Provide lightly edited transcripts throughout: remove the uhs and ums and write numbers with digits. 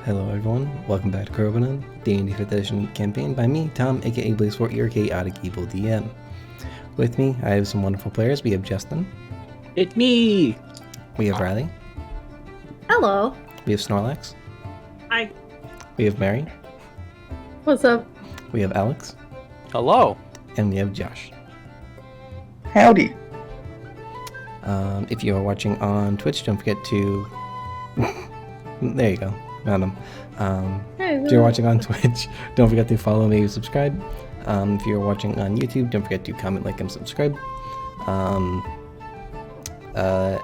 Hello everyone, welcome back to Crobaton, D&D 5th Edition campaign by me, Tom, aka BlazeFort, your chaotic evil DM. With me, I have some wonderful players. We have Justin. It's me! We have Riley. Hello. We have Snorlax. Hi. We have Mary. What's up? We have Alex. Hello! And we have Josh. Howdy. If you are watching on Twitch, don't forget to... There you go. Found him. If you're watching on Twitch, don't forget to follow me and subscribe. If you're watching on YouTube, don't forget to comment, like, and subscribe.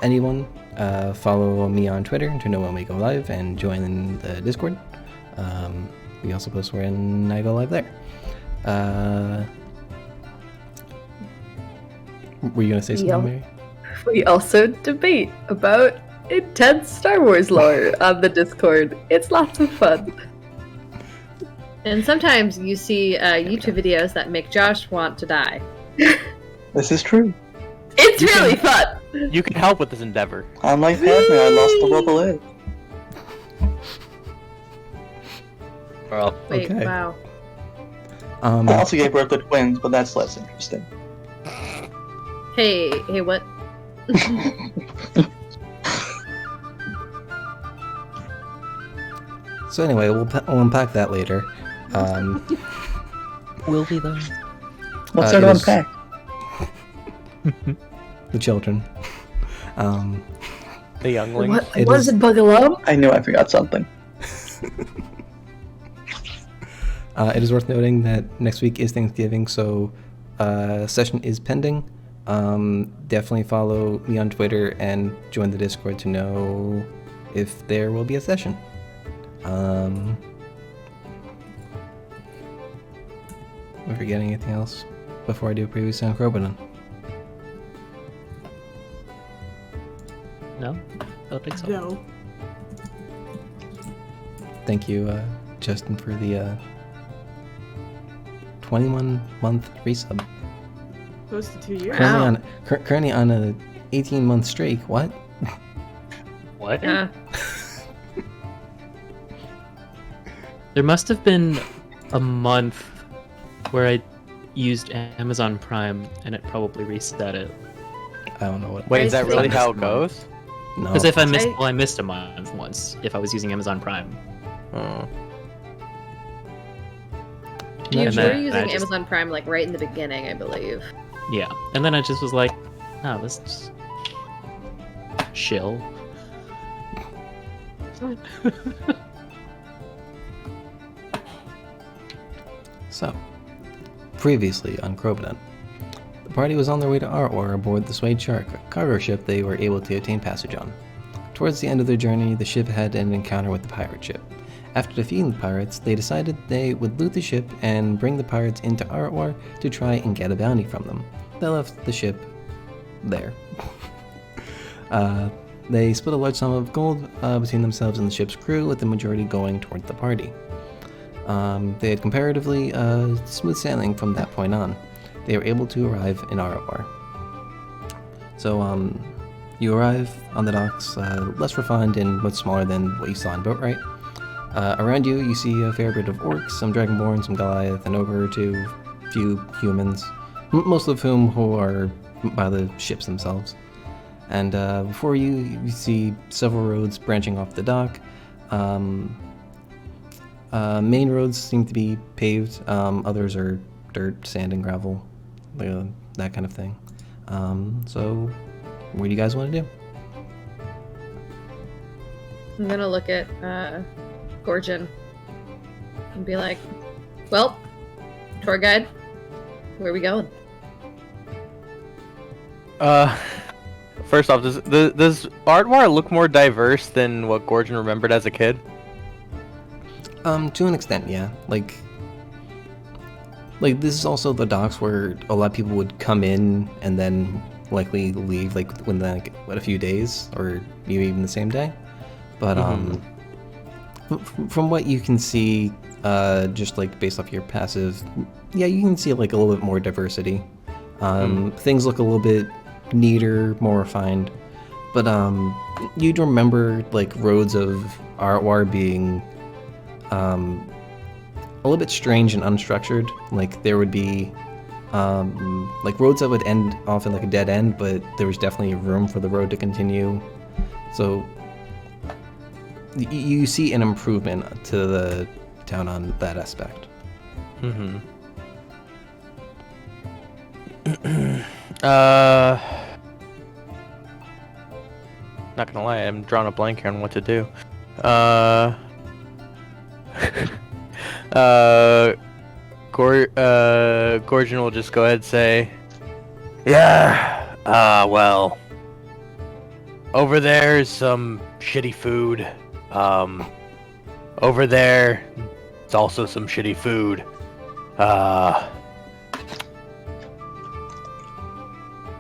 Anyone, follow me on Twitter to know when we go live and join in the Discord. We also post when I go live there. Were you going to say something, Mary? We also debate about intense Star Wars lore on the Discord. It's lots of fun. And sometimes you see YouTube videos that make Josh want to die. This is true. It's really fun! You can help with this endeavor. I'm like Padme, I lost the will to live. Well, Wait, Okay. wow. I also gave birth to twins, but that's less interesting. Hey, what? So anyway, we'll unpack that later. will we though? What's there to it is- unpack? The children. The youngling. It What is- is it, Bugalum? I knew I forgot something. It is worth noting that next week is Thanksgiving, so session is pending. Definitely follow me on Twitter and join the Discord to know if there will be a session. Am I forgetting anything else before I do a preview on Crobaton? No? I don't think so. No. Thank you, Justin, for the 21-month resub. Close to 2 years. Wow. Currently on a 18-month streak. What? What? Yeah. There must have been a month where I used Amazon Prime and it probably reset it. I don't know what. Wait, is that really I how it missed goes? No. Because if I missed, I- well, I missed a month once if I was using Amazon Prime. Oh. You And were then using I just- Amazon Prime like right in the beginning, I believe. Yeah, and then I just was like, oh, this is chill. So, previously on Crobaton, the party was on their way to Aror aboard the Suede Shark, a cargo ship they were able to obtain passage on. Towards the end of their journey, the ship had an encounter with the pirate ship. After defeating the pirates, they decided they would loot the ship and bring the pirates into Aror to try and get a bounty from them. They left the ship there. They split a large sum of gold between themselves and the ship's crew, with the majority going toward the party. They had comparatively smooth sailing from that point on. They were able to arrive in Aror. So, you arrive on the docks, less refined and much smaller than what you saw in Boatwright. Around you, you see a fair bit of orcs, some dragonborn, some Goliath, an ogre or two, few humans, most of whom who are by the ships themselves. And before you, you see several roads branching off the dock. Main roads seem to be paved, others are dirt, sand, and gravel, that kind of thing. So, what do you guys want to do? I'm gonna look at Gorgon and be like, well, tour guide, where are we going? First off, does Ardwar look more diverse than what Gorgon remembered as a kid? To an extent, yeah. Like this is also the docks where a lot of people would come in and then likely leave, like within like a few days or maybe even the same day. But from what you can see, just like based off your passive, yeah, you can see like a little bit more diversity. Things look a little bit neater, more refined. But you'd remember like roads of Artwar being a little bit strange and unstructured. Like there would be like roads that would end off in like a dead end, but there was definitely room for the road to continue. So you see an improvement to the town on that aspect. Mm-hmm. Not gonna lie, I'm drawing a blank here on what to do. Gorgon will just go ahead and say, yeah, well, over there's some shitty food. Over there, it's also some shitty food.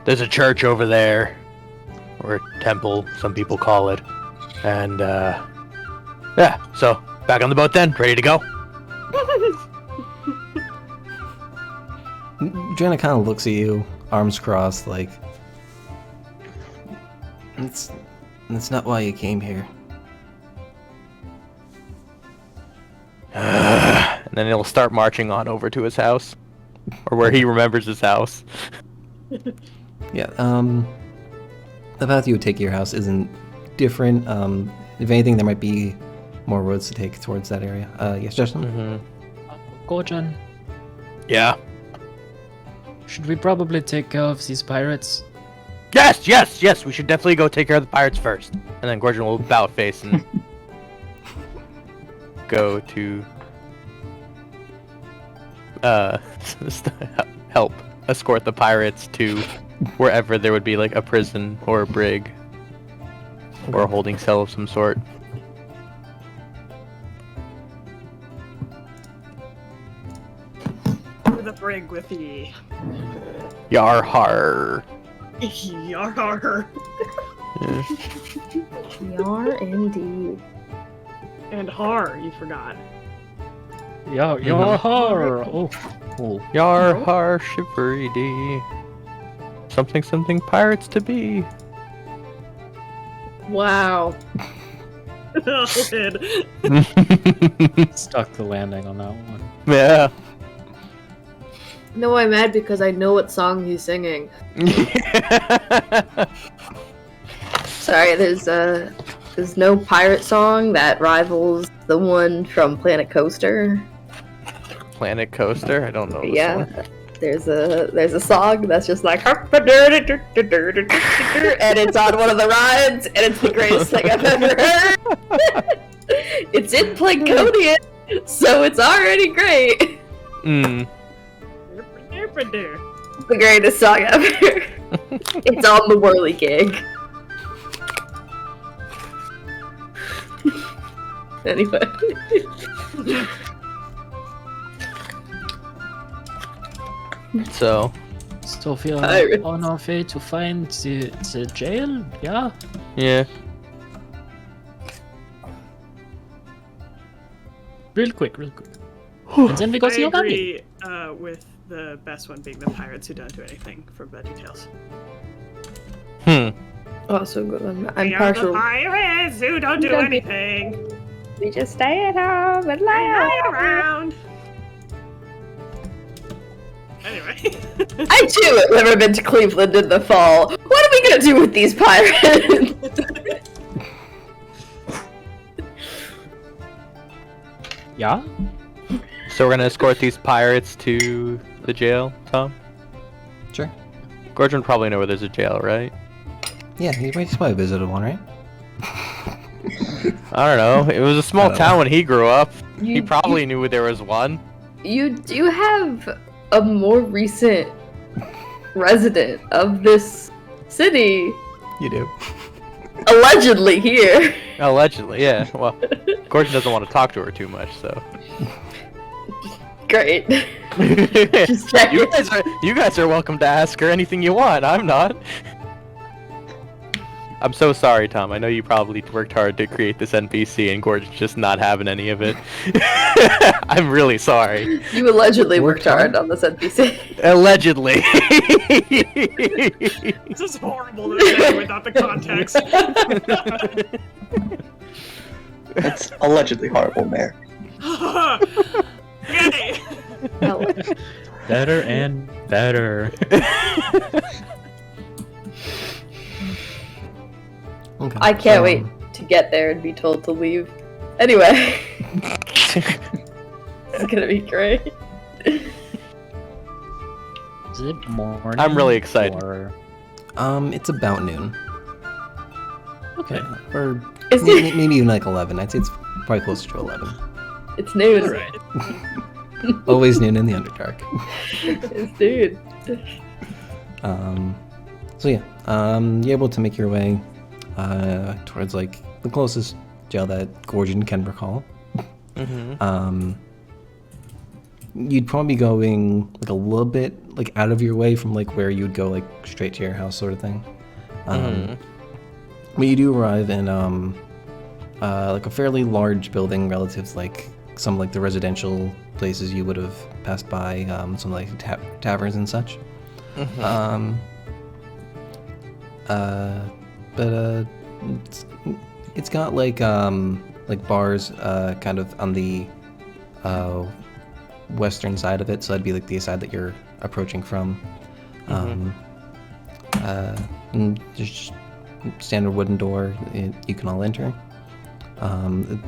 There's a church over there, or a temple, some people call it. And, yeah, so, back on the boat then, ready to go? Jenna kind of looks at you, arms crossed, like, that's not why you came here. And then he'll start marching on over to his house, or where he remembers his house. Yeah, the path you would take to your house isn't different. If anything, there might be more roads to take towards that area. Yes, Justin? Mm-hmm. Gorgon, Yeah. should we probably take care of these pirates? Yes, we should definitely go take care of the pirates first. And then Gorgon will bow face and go to help escort the pirates to wherever there would be like a prison or a brig or a holding cell of some sort. The brig with the Yar har. Yar. Yar indeed. And har, you forgot. Yeah, Mhm. Oh. Yar har shivery dee. Something pirates to be. Wow. Lid. Stuck the landing on that one. Yeah. No, I'm mad because I know what song he's singing. Sorry, there's no pirate song that rivals the one from Planet Coaster. Planet Coaster? I don't know this Yeah. one. There's a song that's just like and it's on one of the rides and it's the greatest thing I've ever heard. It's in Plankonian, so it's already great. Mm. The greatest song ever. It's on the Whirly gig. Anyway. So, Sophia, Pirates. on our way to find the jail? Yeah? yeah. Real quick. And then we go I see your agree with the best one being the pirates who don't do anything for VeggieTales. Also good one. I'm We are the partial. pirates who don't do anything. We just stay at home and lie Around. Anyway. I too have never been to Cleveland in the fall. What are we gonna do with these pirates? Yeah? So we're gonna escort these pirates to the jail, Tom? Sure. Gorgon probably know where there's a jail, right? Yeah, he's probably visited one, right? I don't know. It was a small don't town know. when he grew up. He probably knew there was one. You do have a more recent resident of this city You do. allegedly here. Allegedly, yeah. Well, Gorgon doesn't want to talk to her too much, so. Great. you checking. guys are welcome to ask her anything you want. I'm not. I'm so sorry, Tom. I know you probably worked hard to create this NPC and Gorgon's just not having any of it. I'm really sorry. You allegedly worked Worked hard on this NPC. Allegedly. This is horrible to say without the context. It's allegedly horrible, Mayor. Okay. No. Better and better. Okay. I can't wait to get there and be told to leave. Anyway. It's gonna be great. Is it morning? I'm really excited. Or... It's about noon. Okay. Or Is maybe, it? maybe even like 11. I'd say it's probably closer to 11. It's noon. Alright. Always noon in the Underdark. It's dude. So yeah, you're able to make your way towards like the closest jail that Gorgon can recall. Mm-hmm. You'd probably be going like a little bit like out of your way from like where you'd go like straight to your house sort of thing. But you do arrive in like a fairly large building relative to like some like the residential places you would have passed by, some like taverns and such. But it's got like bars kind of on the western side of it, so that'd be like the side that you're approaching from. And just standard wooden door, you can all enter.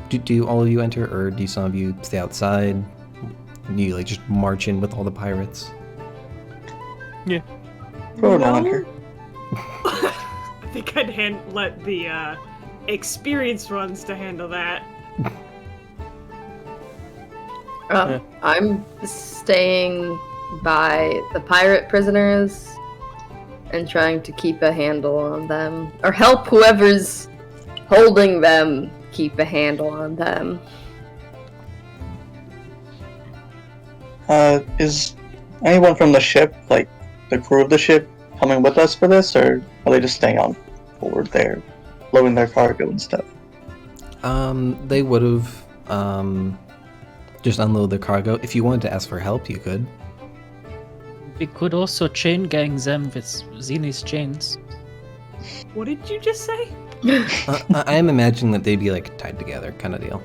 Do all of you enter, or do some of you stay outside? You like just march in with all the pirates? Crobaton enter. I think I'd let the experienced ones to handle that. I'm staying by the pirate prisoners and trying to keep a handle on them, or help whoever's holding them keep a handle on them. Is anyone from the ship, like the crew of the ship, coming with us for this, or are they just staying on board there, loading their cargo and stuff? They would have just unload their cargo. If you wanted to ask for help, you could. We could also chain gang them with Zini's chains. What did you just say? I am imagining that they'd be like tied together, kind of deal.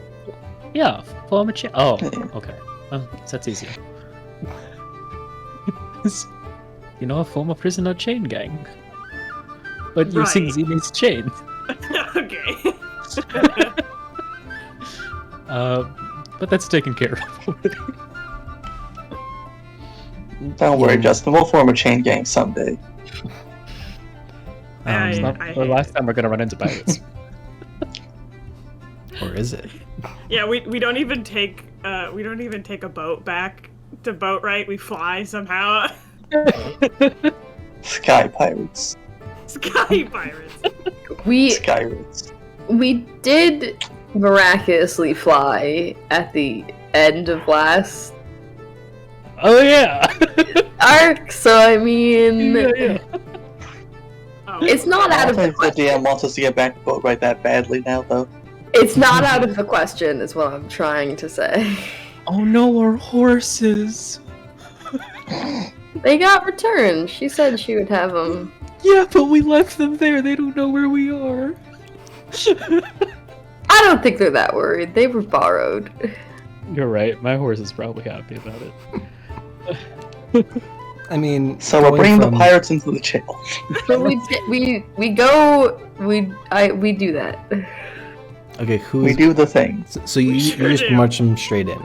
Yeah, form a chain. Oh, Yeah. okay. Well, that's easy. You know, form a prisoner chain gang. But using Right. Zini's chains. Okay. But that's taken care of already. Don't worry, Yeah. Justin. We'll form a chain gang someday. It's not the last time we're gonna run into pirates. Or is it? Yeah, we don't even take a boat back to Boatwright. We fly somehow. Sky pirates. Sky pirates. Skyrates. We did miraculously fly at the end of last Oh yeah. arc, so I mean, yeah. Oh. it's not I out don't of the think the question. DM wants us to get back to boat right that badly now, though. It's not out of the question, is what I'm trying to say. Oh no, our horses. They got returned. She said she would have them. Yeah, but we left them there. They don't know where we are. I don't think they're that worried. They were borrowed. You're right. My horse is probably happy about it. I mean, So we're going bringing from- the pirates into the jail. So we do that. Okay, who's... We do the thing. So you sure just do. march them straight in.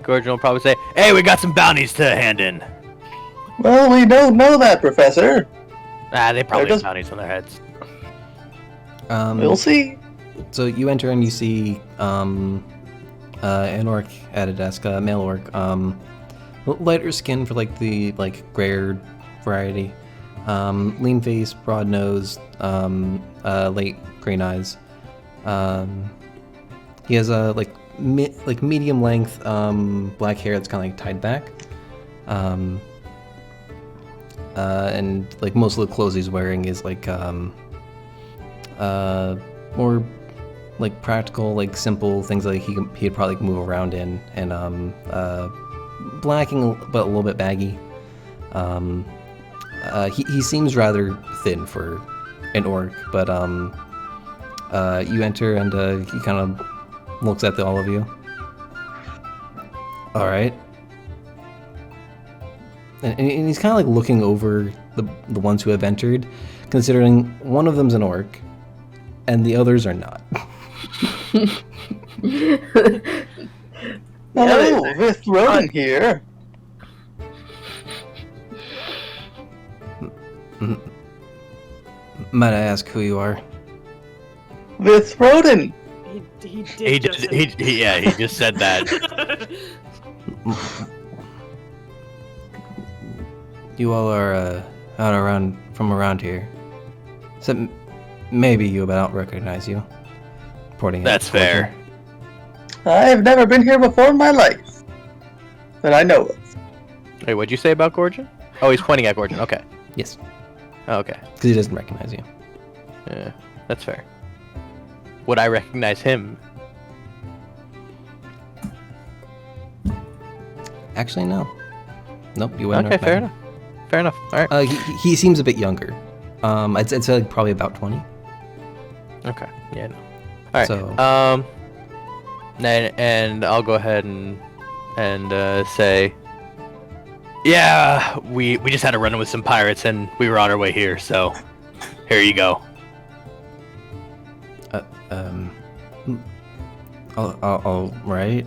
Gorgon will probably say, "Hey, we got some bounties to hand in." Well, we don't know that, Professor. They probably They're have just- bounties on their heads. We'll see. So you enter and you see an orc at a desk, a male orc, lighter skin for like the grayer variety, lean face, broad nose, light green eyes. He has a medium length black hair that's kind of like tied back, and like most of the clothes he's wearing is like more like practical, like simple things that he'd probably move around in, and black and but a little bit baggy. He seems rather thin for an orc, but you enter and he kind of looks at all of you. All right. And he's kind of like looking over the ones who have entered, considering one of them's an orc, and the others are not. Hello, with Roden here. Might I ask who you are? With Roden. He He did just, he just said that. You all are from around here. So maybe you about recognize you. Reporting. That's fair. I've never been here before in my life. That I know of. Wait, what'd you say about Gorgon? Oh, he's pointing at Gorgon. Okay. Yes, Oh, okay. because he doesn't recognize you. Yeah, that's fair. Would I recognize him? Actually, no. Nope, you wouldn't. Okay, fair recognize enough. Fair enough. All right. He seems a bit younger. I'd say like probably about 20. Okay. Yeah. No. All right. So- And I'll go ahead and say, yeah, we just had a run-in with some pirates and we were on our way here, so here you go. All right.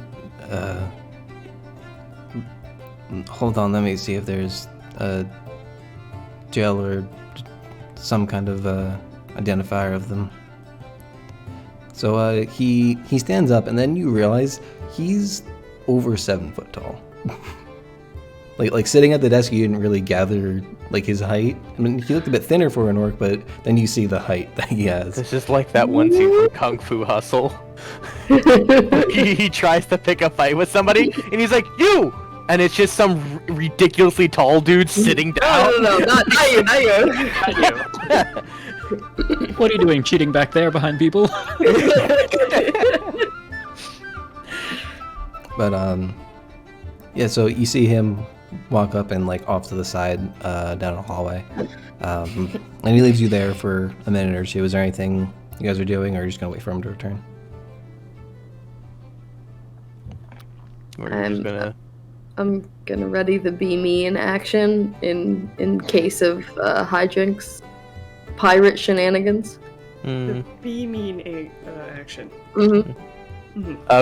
Hold on, let me see if there's a jail or some kind of identifier of them. So he stands up, and then you realize he's over 7 foot tall. like sitting at the desk, you didn't really gather like his height. I mean, he looked a bit thinner for an orc, but then you see the height that he has. This is like that one scene from Kung Fu Hustle. he tries to pick a fight with somebody, and he's like, "You!" And it's just some ridiculously tall dude sitting down. No, not you, not you. What are you doing, cheating back there behind people? But yeah. So you see him walk up and like off to the side down a hallway, and he leaves you there for a minute or two. Is there anything you guys are doing, or are you just gonna wait for him to return? We're just gonna. I'm gonna ready the be me in action in case of hijinks, pirate shenanigans. Be mean action. Mm-hmm.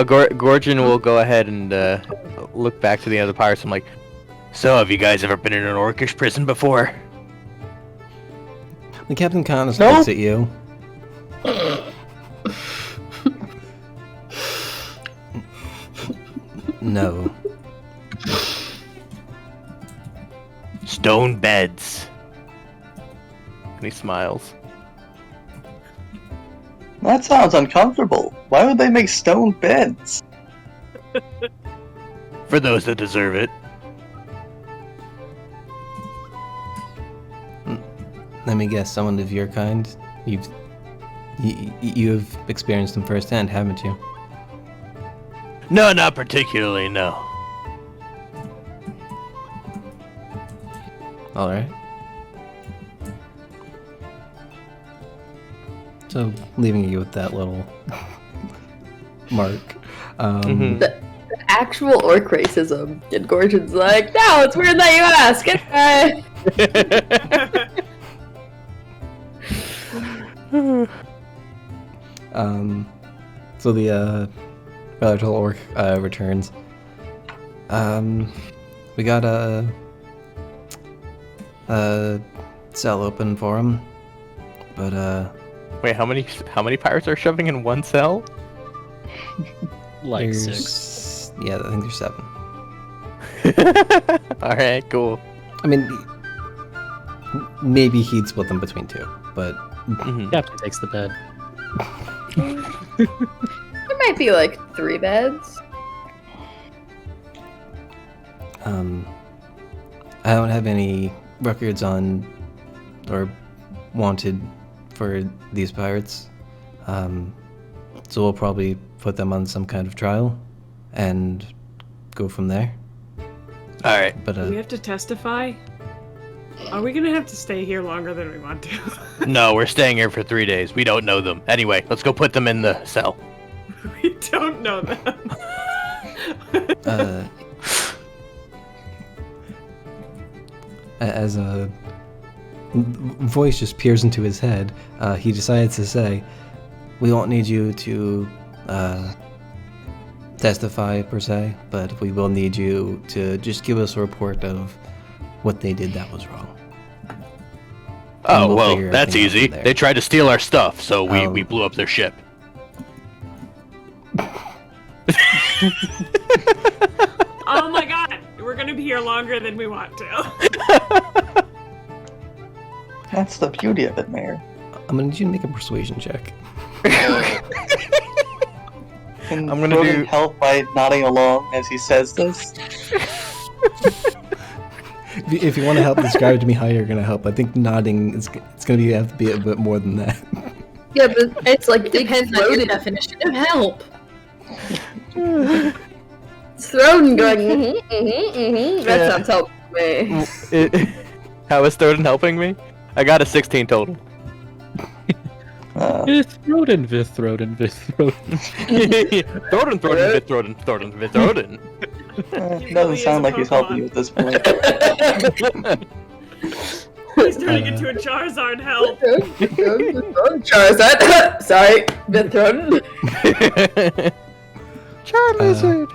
Gorgon will go ahead and look back to the other pirates. I'm like, so have you guys ever been in an orcish prison before? The captain kind of No. looks at you. No. Stone beds. And he smiles. That sounds uncomfortable. Why would they make stone beds? For those that deserve it. Let me guess, someone of your kind? You've experienced them firsthand, haven't you? No, not particularly, no. Alright. So, leaving you with that little mark. The actual orc racism. And Gorgon's like, no, it's weird that you ask. So the rather tall orc returns. We got a cell open for him, but Wait, how many pirates are shoving in one cell? Like there's 6. yeah, I think there's 7. Alright, cool. I mean, maybe he'd split them between 2, but Captain takes the bed. There might be like 3 beds. I don't have any records on or wanted for these pirates. So we'll probably put them on some kind of trial and go from there. Alright. But Do we have to testify? Are we gonna have to stay here longer than we want to? No, we're staying here for 3 days. We don't know them. Anyway, let's go put them in the cell. We don't know them. As a voice just peers into his head, he decides to say, "We won't need you to testify per se, but we will need you to just give us a report of what they did that was wrong." And Oh, we'll well, figure that's everything out easy. from there. They tried to steal our stuff, so we Oh. blew up their ship. Oh my god, we're gonna be here longer than we want to. That's the beauty of it, Mayor. I'm gonna need you to make a persuasion check. Can I'm gonna Rogan do- help by nodding along as he says this? If you want to help describe it to me how you're gonna help, I think nodding is it's gonna have to be a bit more than that. Yeah, but it's like Depends on your definition of help. Throne going. That Yeah. sounds helpful to me. How is Thoden helping me? I got a 16 total. Vithroden. Thoden. Doesn't sound like he's helping you at this point. He's turning into a Charizard. Help! Charizard. Sorry, the throne. Charizard.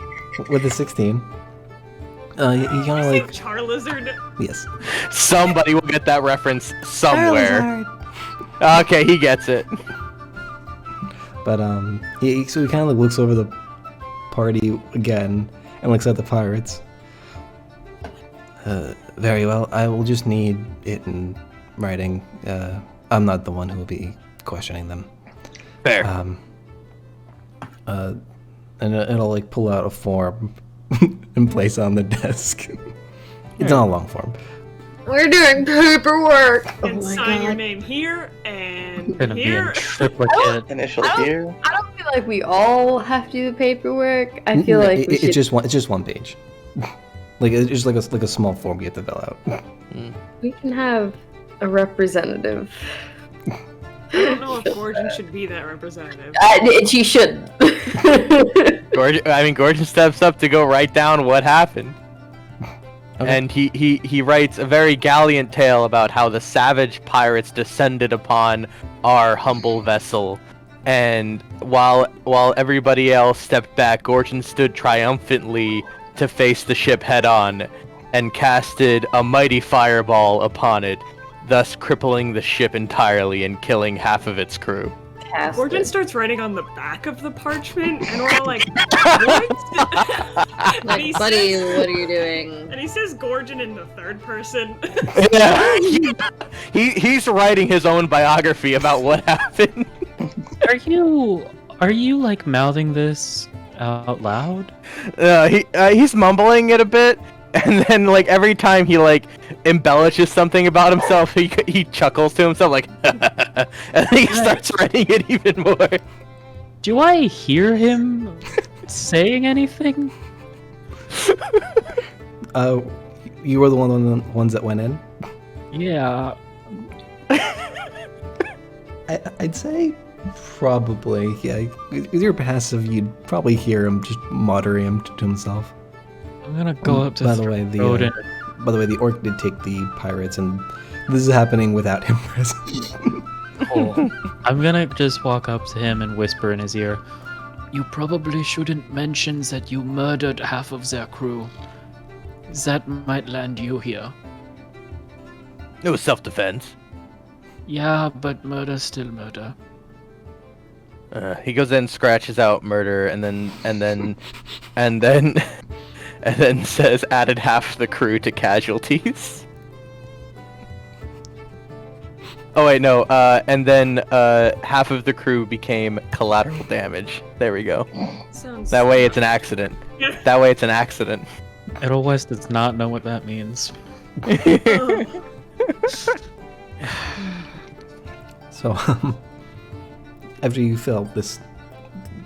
With the 16, you kind of Say like Charlizard. yes. Somebody will get that reference somewhere. Okay, he gets it. But so he kind of like looks over the party again and looks at the pirates. Very well. I will just need it in writing. I'm not the one who will be questioning them. Fair. And it'll like pull out a form and place on the desk. It's not a long form. We're doing paperwork. And sign your name here and Gonna be in here. triplicate. Initial I don't- here. I don't feel like we all have to do the paperwork. I feel like we should. It's just one page. Like it's just like a small form you have to fill out. We can have a representative. I don't know if Gorgon should be that representative. She shouldn't. Gorgon steps up to go write down what happened. Okay. And he writes a very gallant tale about how the savage pirates descended upon our humble vessel. And while everybody else stepped back, Gorgon stood triumphantly to face the ship head on and casted a mighty fireball upon it, thus crippling the ship entirely and killing half of its crew. Gorgon starts writing on the back of the parchment, and we're all like, what? And he Like, buddy, says- what are you doing? And he says Gorgon in the third person. Yeah, he's writing his own biography about what happened. Are you like mouthing this out loud? He's mumbling it a bit, and then like every time he like embellishes something about himself, he chuckles to himself like, and then he starts writing it even more. Do I hear him saying anything? You were the ones that went in. Yeah. I'd say probably, yeah. With your passive, you'd probably hear him just muttering to himself. I'm gonna go up to By the way, Throne the orc did take the pirates, and this is happening without him present. I'm gonna just walk up to him and whisper in his ear, "You probably shouldn't mention that you murdered half of their crew. That might land you here." It was self-defense. Yeah, but murder's still murder. He goes in, scratches out murder, and then says added half the crew to casualties. Oh wait, no. And then half of the crew became collateral damage. There we go. Sounds That way it's an accident. That way it's an accident. Edelweiss does not know what that means. So, after you felt this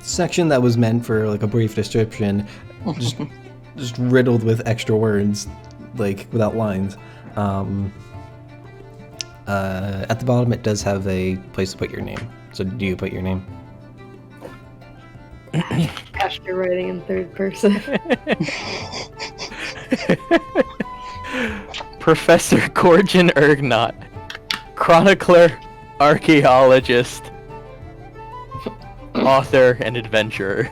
section that was meant for like a brief description, just riddled with extra words, like without lines. At the bottom, it does have a place to put your name. So, do you put your name? Gosh, you're writing in third person. Professor Gorgon Ergnot, chronicler, archaeologist, author, and adventurer.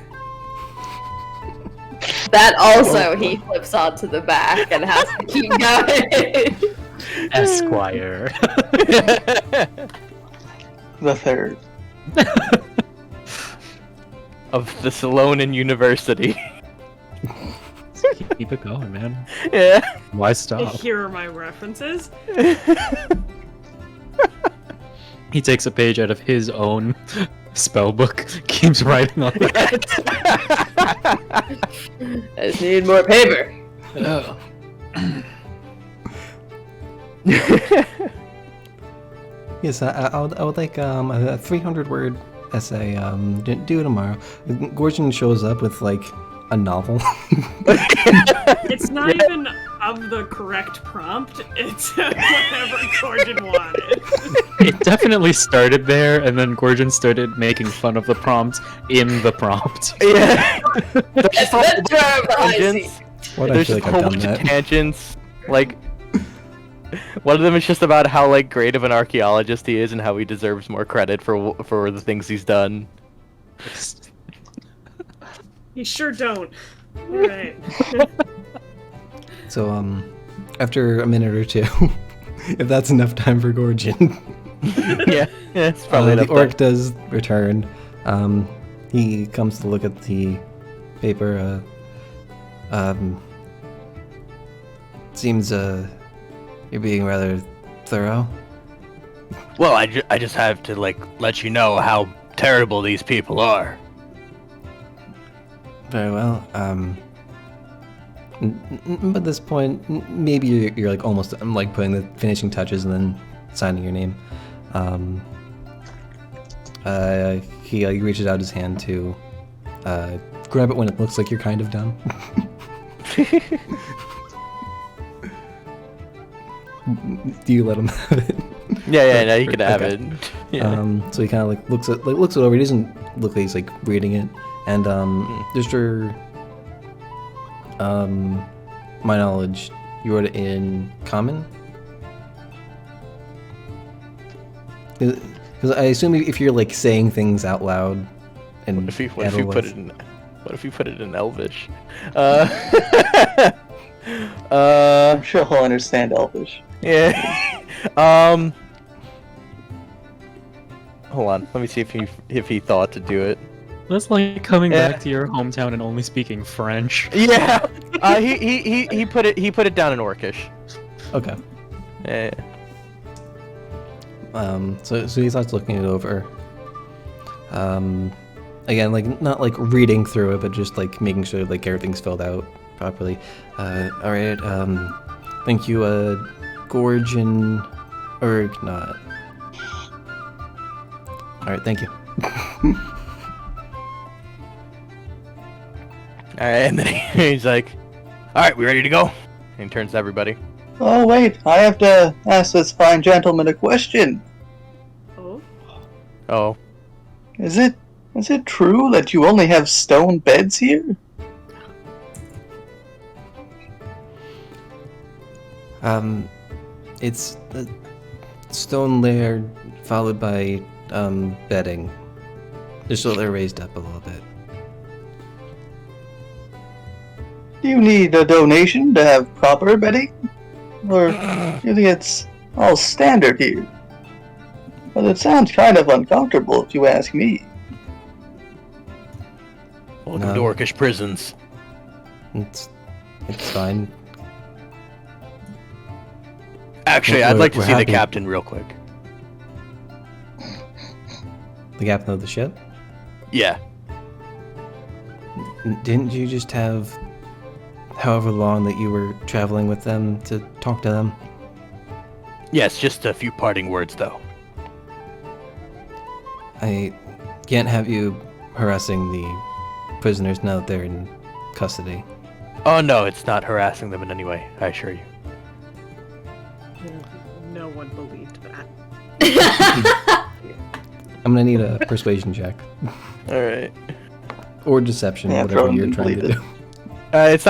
That also he flips onto the back and has to keep going. Esquire. The third. Of the Salonan University. Keep it going, man. Yeah. Why stop? Here are my references. He takes a page out of his own spell book, keeps writing on it. I just need more paper. Oh. Yes, I would like a 300-word essay. Due tomorrow. Gorgon shows up with like a novel. It's not even of the correct prompt. It's whatever Gorgon wanted. It definitely started there, and then Gorgon started making fun of the prompt in the prompt. Yeah. What I There's feel just like a I've whole done bunch of that. tangents. Like, one of them is just about how like great of an archaeologist he is and how he deserves more credit for the things he's done. You sure don't. Alright. So after a minute or two, if that's enough time for Gorgon, Yeah, it's probably the enough orc time. does return. He comes to look at the paper. Seems you're being rather thorough. Well, I just have to like let you know how terrible these people are. Very well. But at this point, maybe you're like almost like putting the finishing touches and then signing your name. He reaches out his hand to grab it when it looks like you're kind of done. Do you let him have it? Yeah, no, you can have Okay. it. Yeah. So he kind of like looks it over. He doesn't look like he's like reading it. And just for my knowledge, you wrote it in common. Because I assume if you're like saying things out loud, and What if you put it in Elvish? I'm sure he'll understand Elvish. Yeah. Hold on. Let me see if he thought to do it. That's like coming Yeah. back to your hometown and only speaking French. Yeah. He put it down in Orcish. okay. Yeah. So he starts looking it over. Again, like not like reading through it, but just like making sure like everything's filled out properly. All right. Thank you, Gorgon Ergnot. All right. Thank you. All right, and then he's like, "All right, we ready to go?" And he turns to everybody. Oh wait, I have to ask this fine gentleman a question. Oh? Oh, Is it true that you only have stone beds here? It's a stone layer followed by bedding, just so they're raised up a little bit. Do you need a donation to have proper bedding? Or do you think it's all standard here? Well, it sounds kind of uncomfortable if you ask me. welcome No. to Orcish prisons. It's fine. Actually, We're- I'd like to we're see happy. the captain real quick. The captain of the ship. Yeah. Didn't you just have however long that you were traveling with them to talk to them? Yes, just a few parting words, though. I can't have you harassing the prisoners now that they're in custody. Oh no, it's not harassing them in any way. I assure you. No one believed that. I'm gonna need a persuasion check. All right. Or deception, Yeah, whatever throw you're him trying to completed. do. It's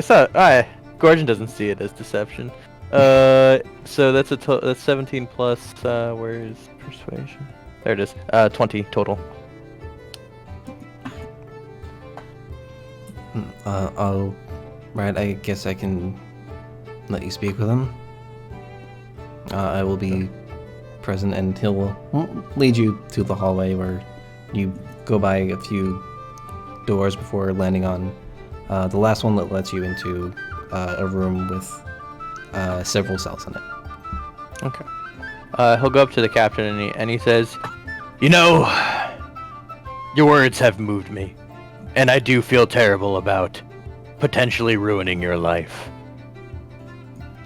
not. Gordon doesn't see it as deception. So that's that's 17 plus. Where is persuasion? There it is. 20 total. Right, I guess I can let you speak with him. I will be present, and he'll lead you to the hallway where you go by a few doors before landing on the last one that lets you into a room with several cells in it. Okay. He'll go up to the captain and he says, "You know, your words have moved me, and I do feel terrible about potentially ruining your life.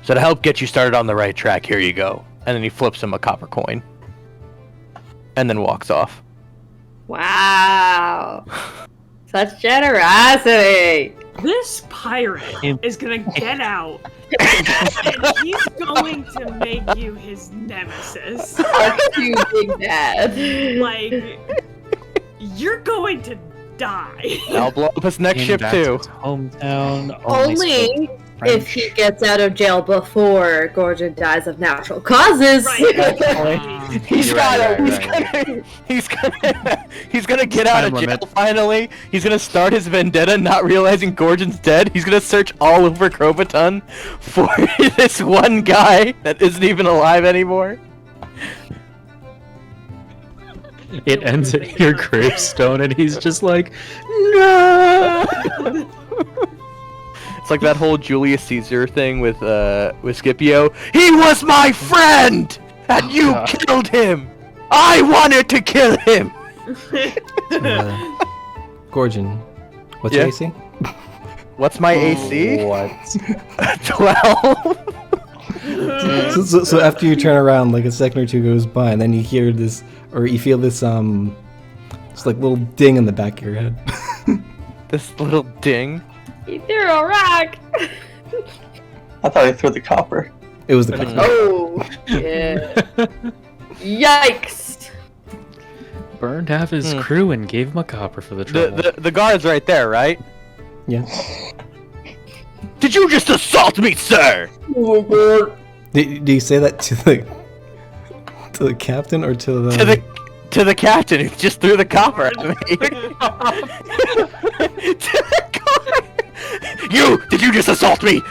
So to help get you started on the right track, here you go." And then he flips him a copper coin, and then walks off. Wow. Such generosity. This pirate is gonna get out, and he's going to make you his nemesis. Fuck you, Big Dad. Like, you're going to die. I'll blow up his next Came ship back too. to his hometown. Only spoke if French. he gets out of jail before Gordon dies of natural causes. Right. He's You're got right. he's gonna get out of Time jail limit. finally. He's gonna start his vendetta, not realizing Gordon's dead. He's gonna search all over Crobaton for this one guy that isn't even alive anymore. It ends at your gravestone, and he's just like, no. It's like that whole Julius Caesar thing with Scipio. He was my friend, and you killed him. I wanted to kill him. Gorgon, what's Yeah. your AC? What's my AC? What? 12. So after you turn around, like a second or two goes by, and then you hear this, or you feel this, it's like little ding in the back of your head. This little ding. He threw a rock. I thought I threw the copper. It was the copper. Oh, yeah. Yikes. Burned half his crew and gave him a copper for the trouble. The guard's right there, right? Yeah. Did you just assault me, sir? Do you say that to the captain or to the To the captain who just threw the copper at me. To the guard. Did you just assault me?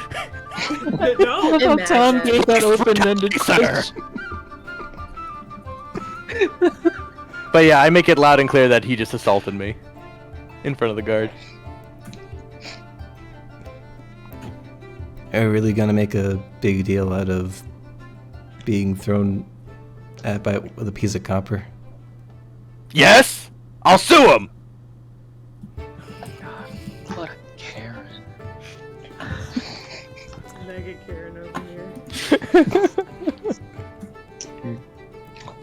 No. How Tom Imagine. gave that open-ended Sir. question. But yeah, I make it loud and clear that he just assaulted me in front of the guard. Are you really gonna make a big deal out of being thrown at by with a piece of copper? Yes, I'll sue him. What a Karen. Mega Karen over here.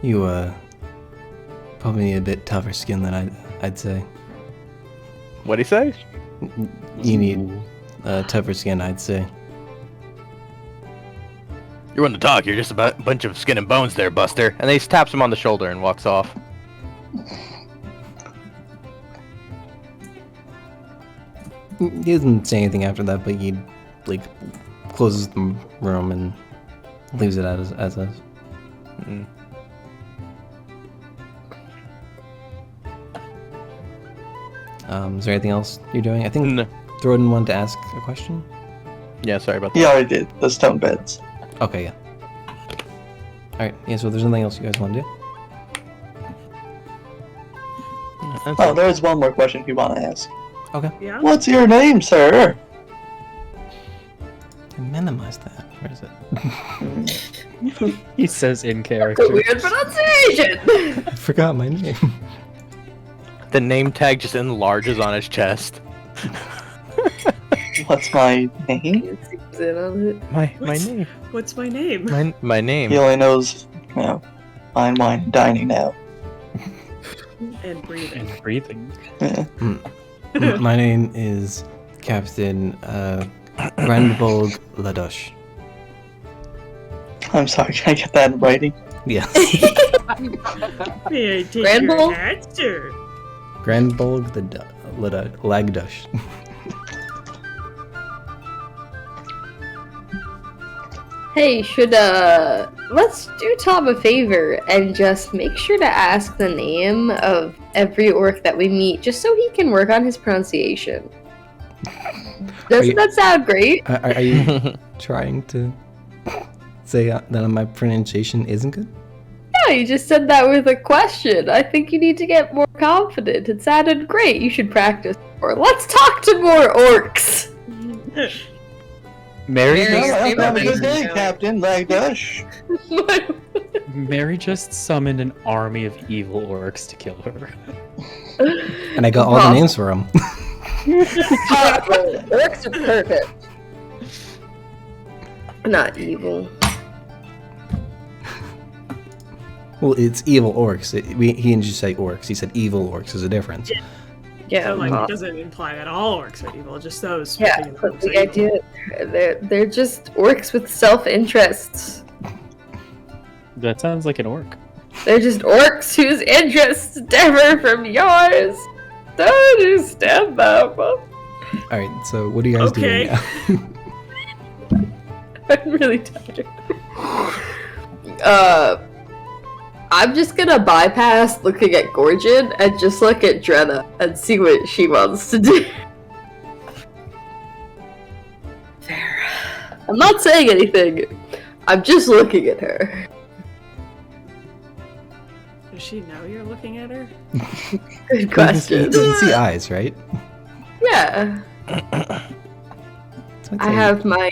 You probably need a bit tougher skin than I'd say. What'd he say? You need tougher skin, I'd say. You want to talk? You're just a bunch of skin and bones there, Buster. And then he taps him on the shoulder and walks off. He doesn't say anything after that, but he like closes the room and leaves it as is. Mm. Is there anything else you're doing? I think No. Throden wanted to ask a question. Yeah, sorry about that. He already did. The stone beds. Okay, yeah. Alright, yeah, so there's nothing else you guys want to do? That's Oh, it. there's one more question you want to ask. Okay. Yeah? What's your name, sir? I minimized that. Where is it? He says in A character. weird pronunciation. I forgot my name. The name tag just enlarges on his chest. What's my name? Zooms in on it. My What's- name. What's my name? My name. He only knows, fine wine and dining now. And breathing. And breathing. Yeah. My name is Captain Grandbolg Ladosh. I'm sorry, can I get that in writing? Yes. May I take Granbull? your hat, sir? Grandbolg Lagdush. Hey, let's do Tom a favor and just make sure to ask the name of every orc that we meet, just so he can work on his pronunciation. Doesn't that sound great? Are you trying to say that my pronunciation isn't good? Yeah, you just said that with a question. I think you need to get more confident. It sounded great. You should practice more. Let's talk to more orcs. Mary? Have a good day, Captain Lagdush. Mary just summoned an army of evil orcs to kill her. And I got all the names for them. Orcs are perfect. Not evil. Well, it's evil orcs. He didn't just say orcs. He said evil orcs. There's a difference. Yeah, So, like, it doesn't imply that all orcs are evil, just those. Yeah, particular but orcs the are evil. idea they're just orcs with self-interests. That sounds like an orc. They're just orcs whose interests differ from yours. Don't understand them. Alright, so what are you guys doing now? I'm really tired. I'm just gonna bypass looking at Gorgon and just look at Drenna and see what she wants to do. There. I'm not saying anything. I'm just looking at her. Does she know you're looking at her? Good question. You can see eyes, right? Yeah. That's what I have my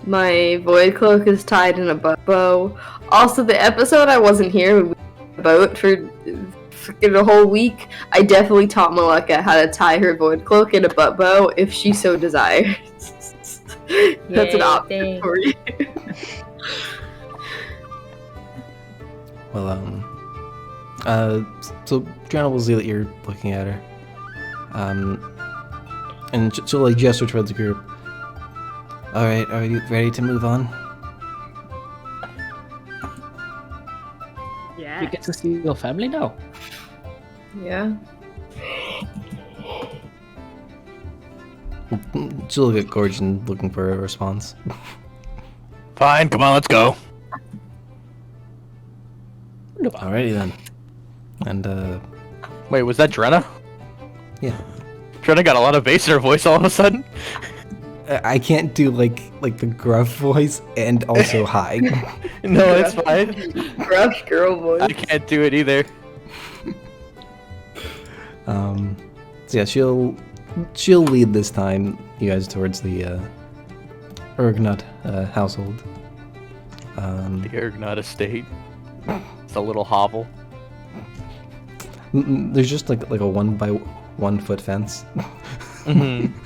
my void cloak is tied in a bow. Also, the episode I wasn't here about for freaking a whole week, I definitely taught Malika how to tie her void cloak in a butt bow if she so desires. That's an option for you. Well, so Joanna will see that you're looking at her. And she'll like gesture towards the group. Alright, are you ready to move on? Yeah. You get to see your family now. Yeah. She'll look at Gorgon looking for a response. Fine, come on, let's go. Alrighty then. And, Wait, was that Drenna? yeah. Drenna got a lot of bass in her voice all of a sudden. I can't do like the gruff voice and also high. No, it's fine. Gruff girl voice. I can't do it either. So yeah, she'll lead this time, you guys, towards the Urgnut household. The Urgnut estate. It's a little hovel. There's just like a 1 by 1 foot fence. Mm-hmm.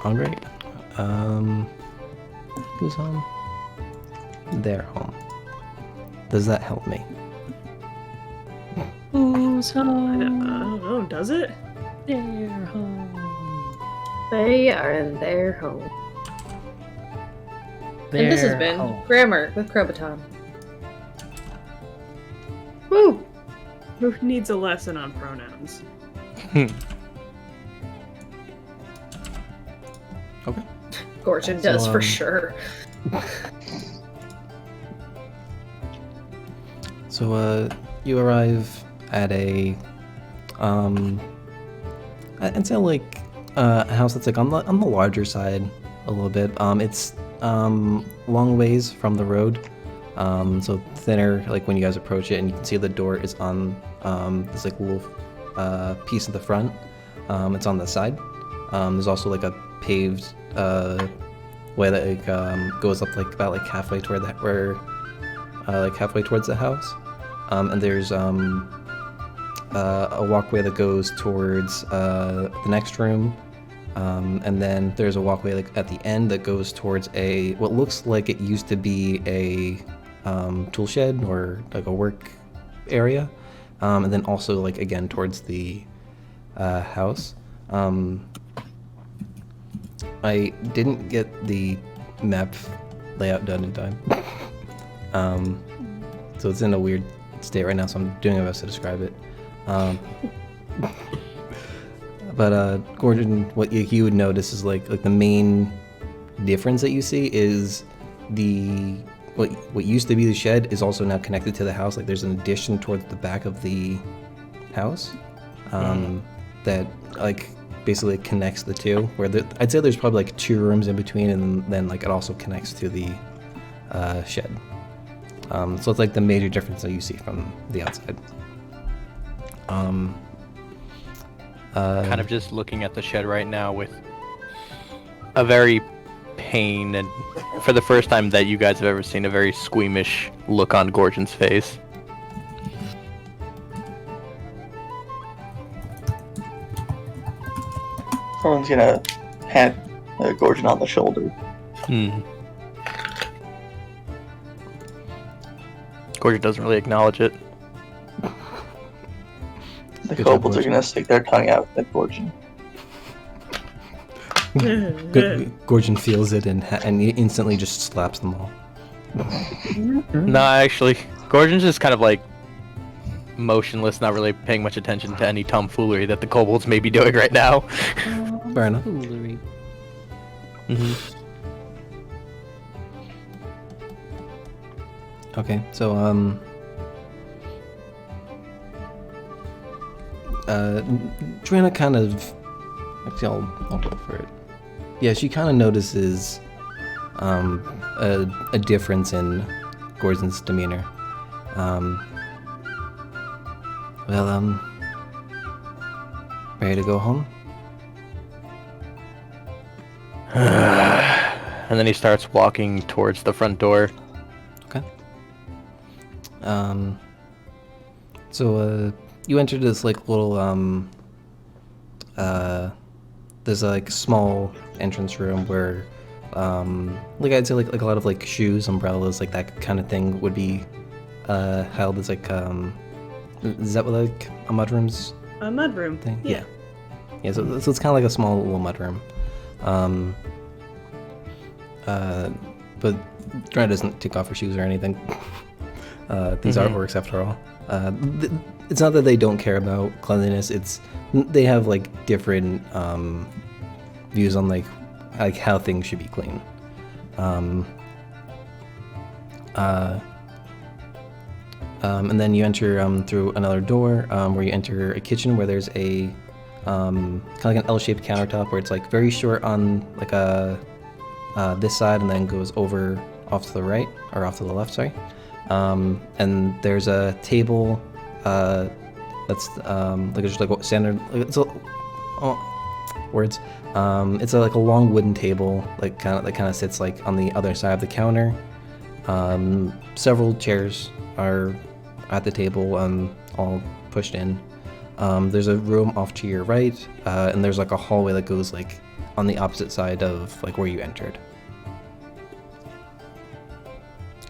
All great. Who's home? They're home. Does that help me? Who's I home? don't know, does it? They're home. They are in their home. And this has They're been home. Grammar with Crobaton. Woo! Who needs a lesson on pronouns? Okay. Gorgon So, does for sure. So you arrive at a I'd say like a house that's like on the larger side a little bit. It's long ways from the road, so thinner. Like when you guys approach it, and you can see the door is on this like little piece of the front. It's on the side. There's also like a paved way that like goes up like about like halfway toward that where like halfway towards the house. And there's a walkway that goes towards the next room, and then there's a walkway like at the end that goes towards a what looks like it used to be a tool shed or like a work area, and then also like again towards the house. I didn't get the map layout done in time. So it's in a weird state right now, so I'm doing my best to describe it. But Gordon, what you would notice is like the main difference that you see is what used to be the shed is also now connected to the house. Like there's an addition towards the back of the house that like basically connects the two. Where I'd say there's probably like 2 rooms in between, and then like it also connects to the shed. So it's like the major difference that you see from the outside. Kind of just looking at the shed right now with a very pain, and for the first time that you guys have ever seen, a very squeamish look on Gorgon's face. Someone's gonna pat Gorgon on the shoulder. Gorgon doesn't really acknowledge it. The Good job, kobolds are Gorgon. gonna stick their tongue out at Gorgon. Gorgon feels it and he instantly just slaps them all. No, actually, Gorgon's just kind of like motionless, not really paying much attention to any tomfoolery that the kobolds may be doing right now. Fair enough. Foolery. Okay, so Joanna kind of, actually I'll go for it. Yeah, she kind of notices a difference in Gordon's demeanor. Ready to go home? And then he starts walking towards the front door. Okay. So you enter this like little there's a like small entrance room where like I'd say like a lot of like shoes, umbrellas, like that kind of thing would be held as like is that what like a mudroom's A mudroom. thing? Yeah. Yeah, so it's kind of like a small little mudroom. But Dry doesn't take off her shoes or anything. These are orcs after all. It's not that they don't care about cleanliness. It's they have like different views on like how things should be clean. And then you enter through another door where you enter a kitchen where there's a kind of like an L-shaped countertop where it's like very short on like this side and then goes over off to the right or off to the left, sorry. And there's a table that's like just like a standard. It's a words. It's like a long wooden table, like that kind of sits like on the other side of the counter. Several chairs are at the table, all pushed in. There's a room off to your right, and there's like a hallway that goes like on the opposite side of like where you entered.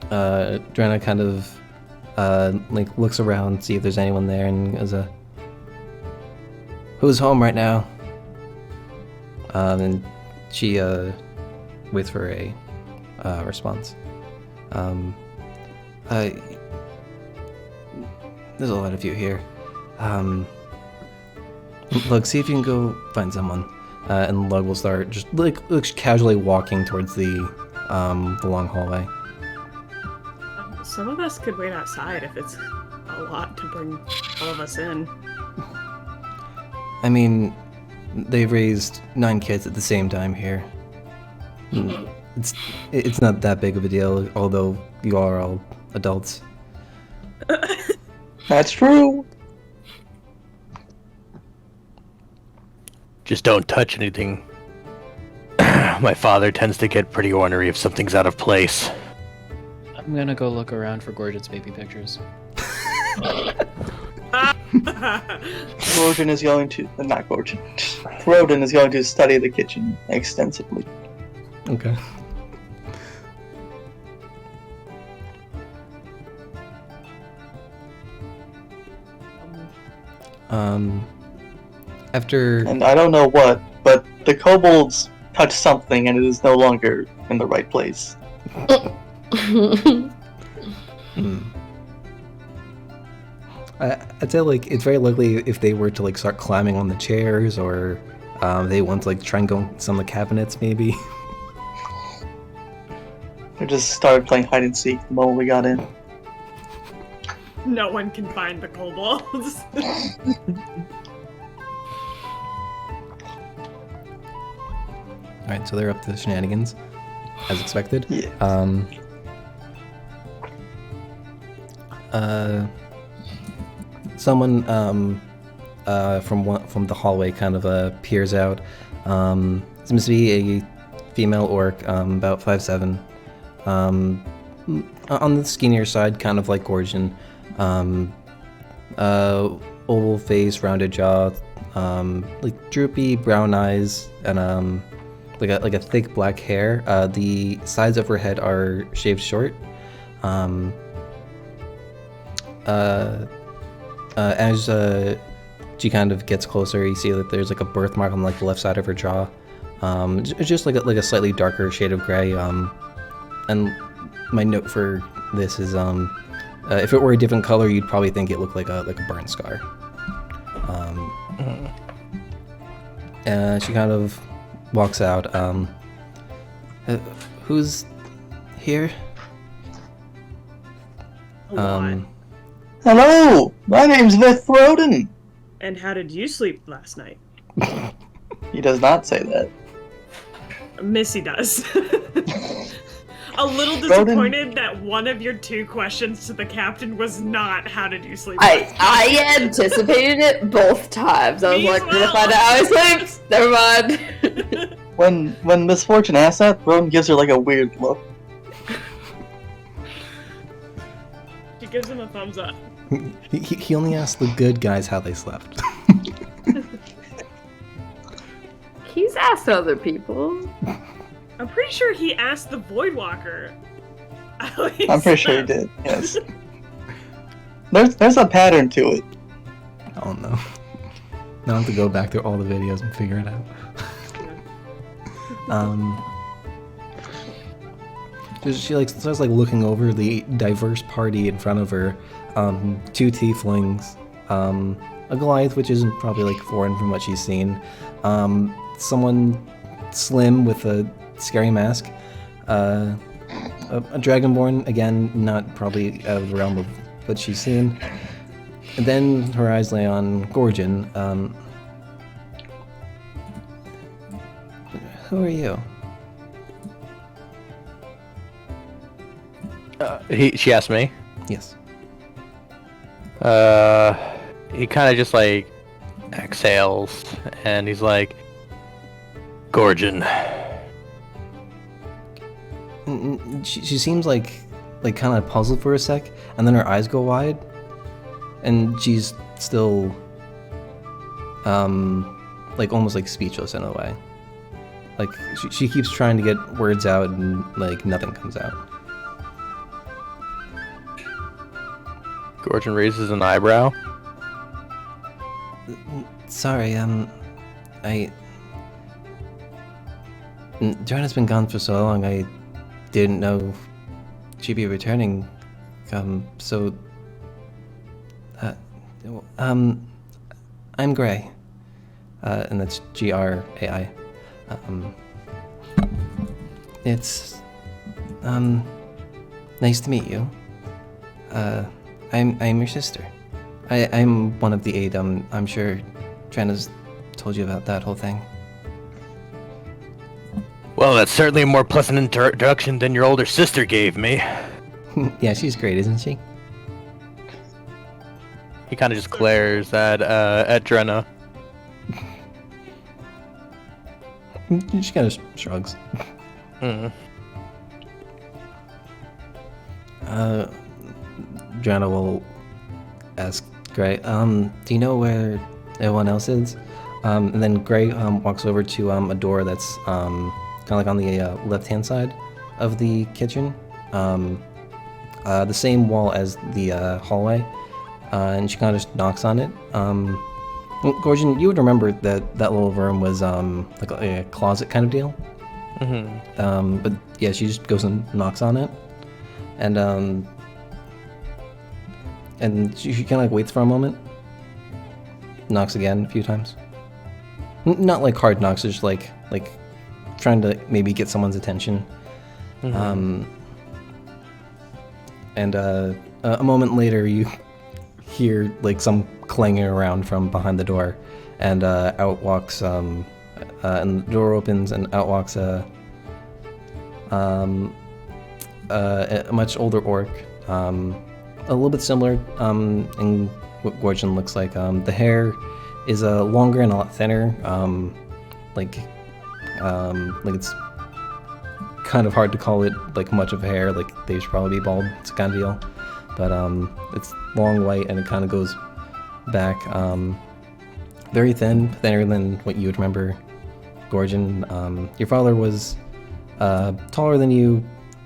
Drana kind of like looks around, see if there's anyone there, and goes, "Who's home right now?" And she waits for a response. There's a lot of you here. Look, see if you can go find someone. And Lug will start just like casually walking towards the long hallway. Some of us could wait outside if it's a lot to bring all of us in. I mean, they've raised 9 kids at the same time here. It's not that big of a deal, although you are all adults. That's true. Just don't touch anything. My father tends to get pretty ornery if something's out of place. I'm gonna go look around for Gorgon's baby pictures. Gorgon is going to, not Gorgon, Crobaton is going to study the kitchen extensively. Okay. After And I don't know what, but the kobolds touch something and it is no longer in the right place. I'd say like it's very likely if they were to like start climbing on the chairs or they want to like try and go in some of the cabinets maybe. We just started playing hide and seek the moment we got in. No one can find the kobolds. Alright, so they're up to the shenanigans, as expected. Yes. Someone from the hallway kind of peers out. Seems to be a female orc, about 5'7". On the skinnier side, kind of like Gorgon. Oval face, rounded jaw, like droopy brown eyes, and like a thick black hair. The sides of her head are shaved short. As she kind of gets closer, you see that there's like a birthmark on like the left side of her jaw. It's just like a slightly darker shade of gray. And my note for this is if it were a different color, you'd probably think it looked like a burn scar. She kind of walks out. Who's here? A lot. Hello! My name's BlazeFort. And how did you sleep last night? He does not say that. Missy does. A little Froden. disappointed that one of your 2 questions to the captain was not how did you sleep last night. I anticipated it both times. I was Me like, as we're gonna well. find out how I slept. Never mind. When Misfortune asks that, Roden gives her like a weird look. She gives him a thumbs up. He only asked the good guys how they slept. He's asked other people. I'm pretty sure he asked the Voidwalker. I'm pretty sure he did, yes. There's a pattern to it. I don't know. Now I have to go back through all the videos and figure it out. She like starts like looking over the diverse party in front of her. 2 tieflings, a Goliath, which isn't probably like foreign from what she's seen. Someone slim with a scary mask. A Dragonborn, again, not probably out of the realm of what she's seen. And then her eyes lay on Gorgon. Who are you? She asked me. Yes. He kind of just like exhales, and he's like, Gorgon. She seems like kind of puzzled for a sec, and then her eyes go wide, and she's still like almost like speechless in a way. Like she keeps trying to get words out, and like nothing comes out. Gorgon raises an eyebrow. Sorry, Joanna's been gone for so long, I didn't know she'd be returning. I'm Gray. And that's Grai. It's, nice to meet you. I'm your sister. I'm one of the 8. I'm sure Trina's told you about that whole thing. Well, that's certainly a more pleasant introduction than your older sister gave me. Yeah, she's great, isn't she? He kind of just glares at Drenna. She kind of shrugs. Drenna will ask Gray, do you know where everyone else is? And then Gray walks over to a door that's kind of like on the left-hand side of the kitchen. The same wall as the hallway. And she kind of just knocks on it. Well, Gorgon, you would remember that that little room was like a closet kind of deal. Mm-hmm. But yeah, she just goes and knocks on it, and she kind of like waits for a moment, knocks again a few times. Not like hard knocks, just like trying to maybe get someone's attention. Mm-hmm. And a moment later, you hear like some clanging around from behind the door, and out walks and the door opens, and out walks a much older orc, a little bit similar in what Gorgon looks like. The hair is longer and a lot thinner, like it's kind of hard to call it like much of hair, like they should probably be bald, it's kind of deal. But it's long, white, and it kind of goes back, very thin, thinner than what you would remember Gorgon. Your father was taller than you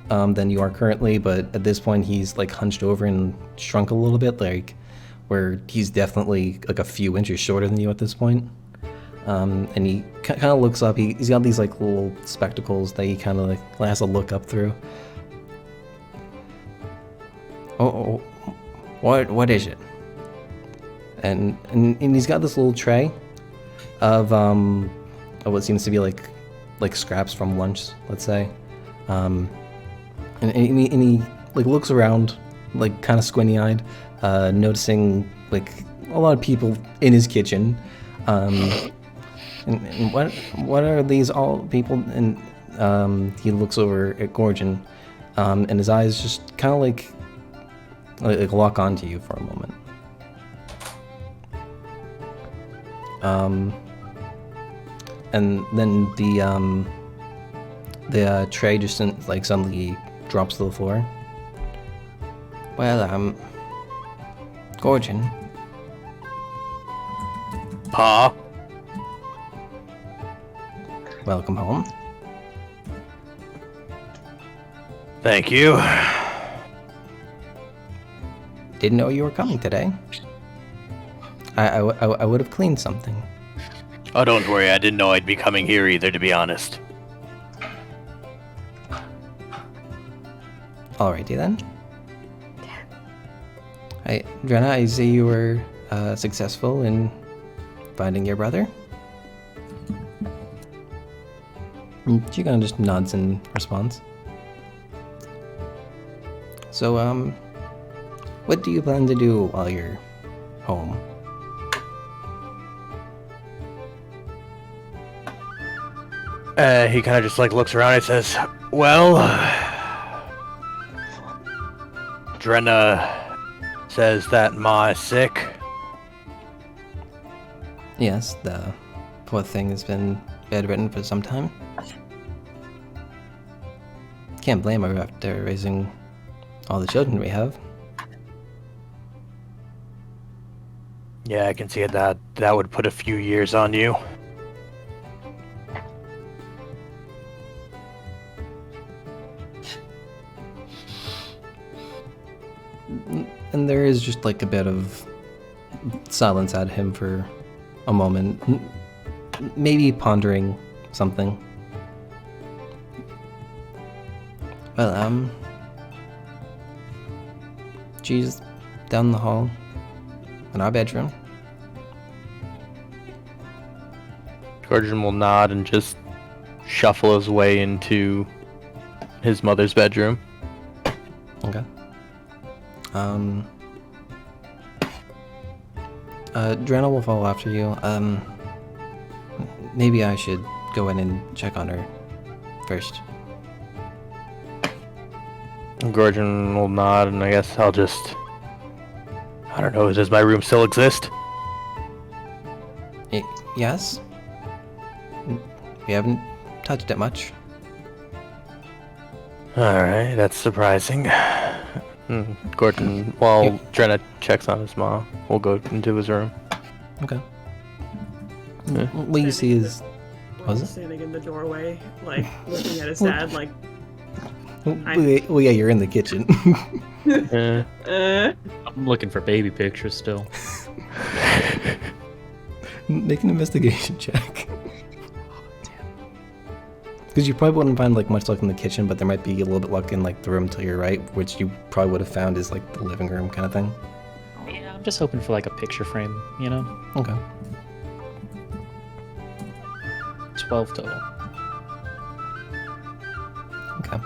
are currently, but at this point he's like hunched over and shrunk a little bit, like where he's definitely like a few inches shorter than you at this point. And he kind of looks up. He's got these like little spectacles that he kind of like has to look up through. Oh, what is it? And he's got this little tray of what seems to be like scraps from lunch, let's say. And he like looks around, like kind of squinty-eyed, noticing like a lot of people in his kitchen. And what are these all people? And he looks over at Gorgon, and his eyes just kind of like lock onto you for a moment. And then the tray just like suddenly drops to the floor. Well, Gorgon. Pa? Welcome home. Thank you. Didn't know you were coming today. I would have cleaned something. Oh, don't worry, I didn't know I'd be coming here either, to be honest. Alrighty then. Hey, Drenna, I see you were successful in finding your brother. She kind of just nods in response. So, what do you plan to do while you're home? He kind of just like looks around and says, well, Drenna says that Ma is sick. Yes, the poor thing has been bedridden for some time. Can't blame her after raising all the children we have. Yeah, I can see it. That would put a few years on you. And there is just like a bit of silence at him for a moment, maybe pondering something. Well, she's down the hall in our bedroom. Gorgon will nod and just shuffle his way into his mother's bedroom. Okay. Drenna will follow after you. Maybe I should go in and check on her first. Gorgon will nod, and I guess I'll just... I don't know, does my room still exist? Yes? We haven't touched it much. Alright, that's surprising. Gorgon, while Drenna checks on his mom, will go into his room. Okay. Yeah. What you see is... Was it? Standing in the doorway, like, looking at his dad, like... Well, yeah, you're in the kitchen. I'm looking for baby pictures still. Make an investigation check. Because you probably wouldn't find like much luck in the kitchen, but there might be a little bit luck in like the room to your right, which you probably would have found is like the living room kind of thing. Yeah, I'm just hoping for like a picture frame, you know? Okay. 12 total. Okay.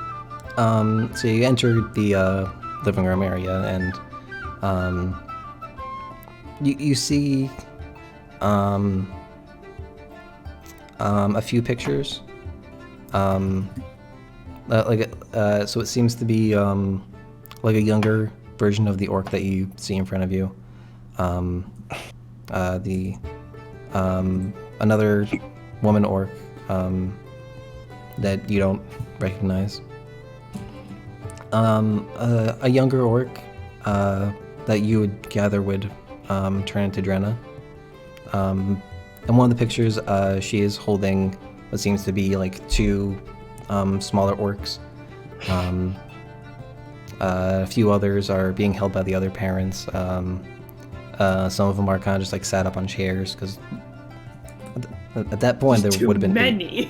So you enter the living room area, and you see a few pictures. So it seems to be like a younger version of the orc that you see in front of you. Another woman orc that you don't recognize. A younger orc that you would gather would turn into Drenna. In one of the pictures, she is holding what seems to be like two smaller orcs. A few others are being held by the other parents. Some of them are kind of just like sat up on chairs because at that point there would have been many.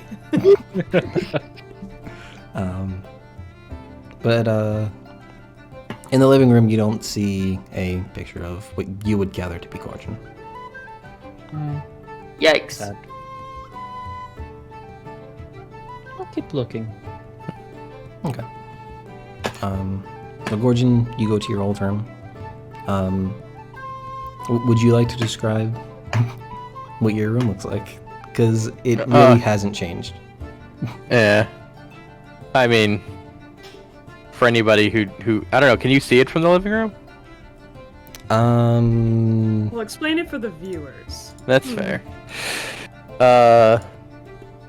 But in the living room, you don't see a picture of what you would gather to be Gorgon. Yikes. Sad. I'll keep looking. Okay. So Gorgon, you go to your old room. Would you like to describe what your room looks like? Because it really hasn't changed. Yeah. I mean, for anybody who I don't know, can you see it from the living room? Well, explain it for the viewers. That's fair.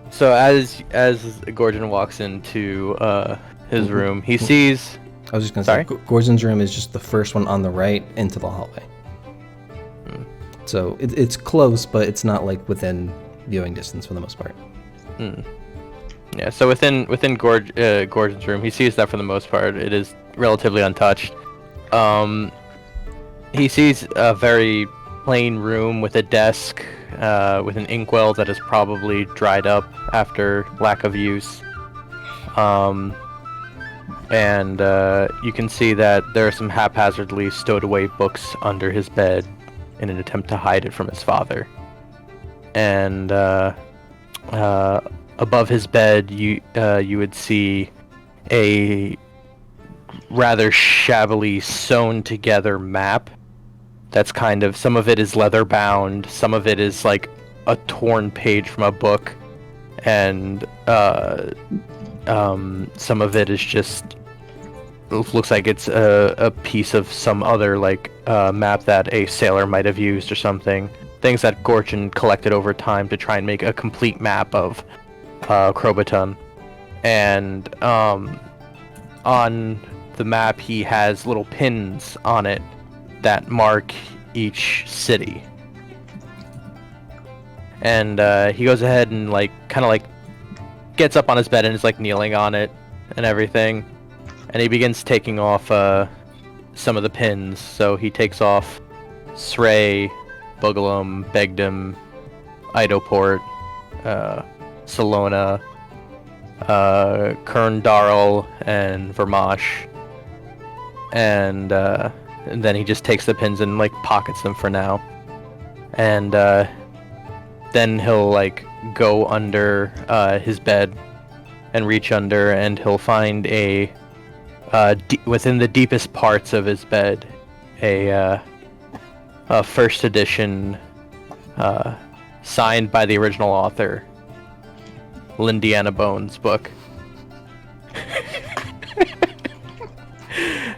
So as Gorgon walks into his room, he sees. I was just gonna Sorry? say, Gorgon's room is just the first one on the right into the hallway. So it's close, but it's not like within viewing distance for the most part. Yeah, so within Gorgon's room, he sees that for the most part it is relatively untouched. He sees a very plain room with a desk, with an inkwell that is probably dried up after lack of use. And you can see that there are some haphazardly stowed away books under his bed in an attempt to hide it from his father. And above his bed, you would see a rather shabbily sewn together map. That's kind of, some of it is leather bound, some of it is like a torn page from a book, and some of it is just looks like it's a piece of some other like map that a sailor might have used or something. Things that Gorgon collected over time to try and make a complete map of Crobaton. And on the map he has little pins on it that mark each city. And he goes ahead and like kind of like gets up on his bed and is like kneeling on it and everything. And he begins taking off some of the pins. So he takes off Sray, Bugalum, Begdom, Idoport, Salona, Kern Darl, and Vermosh. And then he just takes the pins and like pockets them for now. And then he'll like go under his bed and reach under, and he'll find a within the deepest parts of his bed a first edition signed by the original author, Lindiana Bones book.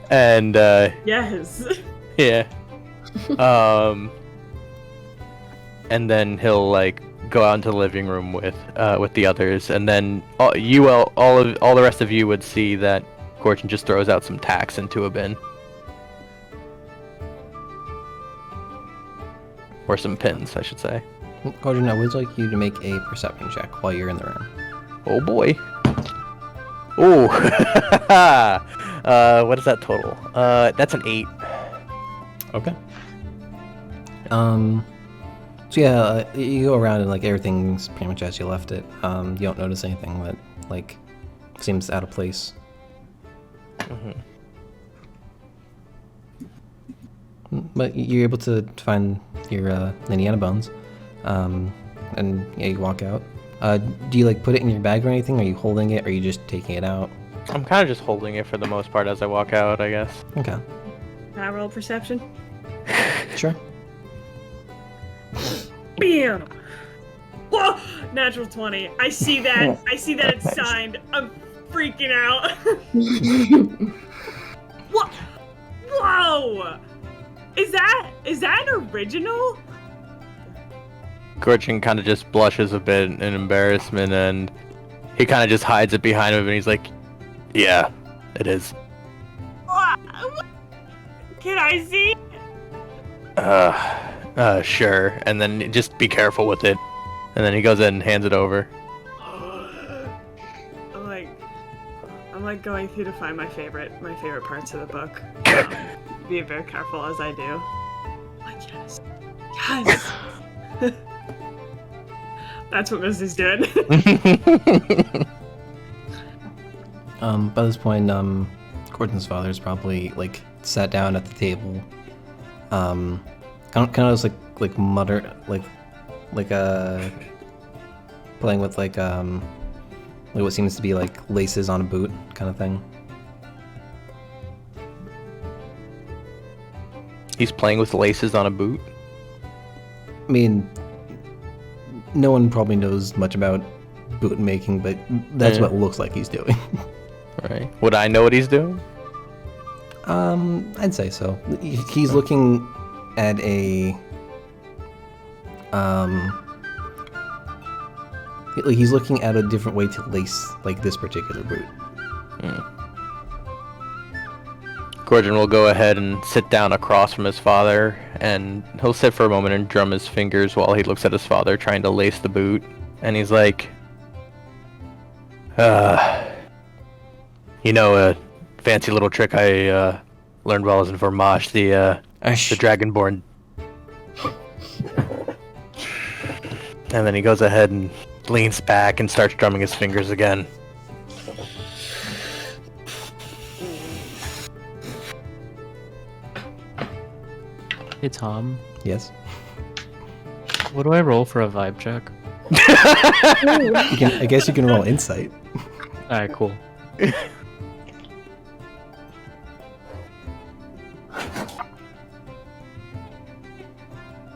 And Yes. yeah. And then he'll like go out into the living room with the others, and then all the rest of you would see that Gorgon just throws out some tacks into a bin. Or some pins, I should say. Gorgon, I would like you to make a perception check while you're in the room. Oh boy. Ooh. What is that total? That's an 8. Okay. So yeah, you go around and like everything's pretty much as you left it. You don't notice anything that like seems out of place. But you're able to find your Indiana bones, and yeah, you walk out. Do you like put it in your bag or anything? Are you holding it? Or are you just taking it out? I'm kind of just holding it for the most part as I walk out, I guess. Okay, Can I roll perception? sure. Bam! Whoa! Natural 20. I see that. I see that it's signed. I'm freaking out. What? Whoa! Is that an original? Gorchin kind of just blushes a bit in embarrassment, and he kind of just hides it behind him, and he's like, "Yeah, it is." What? Can I see? Sure. And then just be careful with it. And then he goes in and hands it over. I'm like going through to find my favorite parts of the book. Be very careful as I do. Like, yes. That's what Missy's doing. By this point, Gordon's father's probably like sat down at the table. Kind of just like mutter like playing with like what seems to be like laces on a boot kind of thing. He's playing with laces on a boot. I mean, no one probably knows much about boot making, but that's what it looks like he's doing. Right. Would I know what he's doing? I'd say so. He's looking at a he's looking at a different way to lace like this particular boot. Gordon will go ahead and sit down across from his father, and he'll sit for a moment and drum his fingers while he looks at his father trying to lace the boot. And he's like, you know, a fancy little trick I learned while I was in Vormash, the Dragonborn. And then he goes ahead and leans back and starts drumming his fingers again. Hey Tom, Yes. what do I roll for a vibe check? I guess you can roll insight. Alright, cool.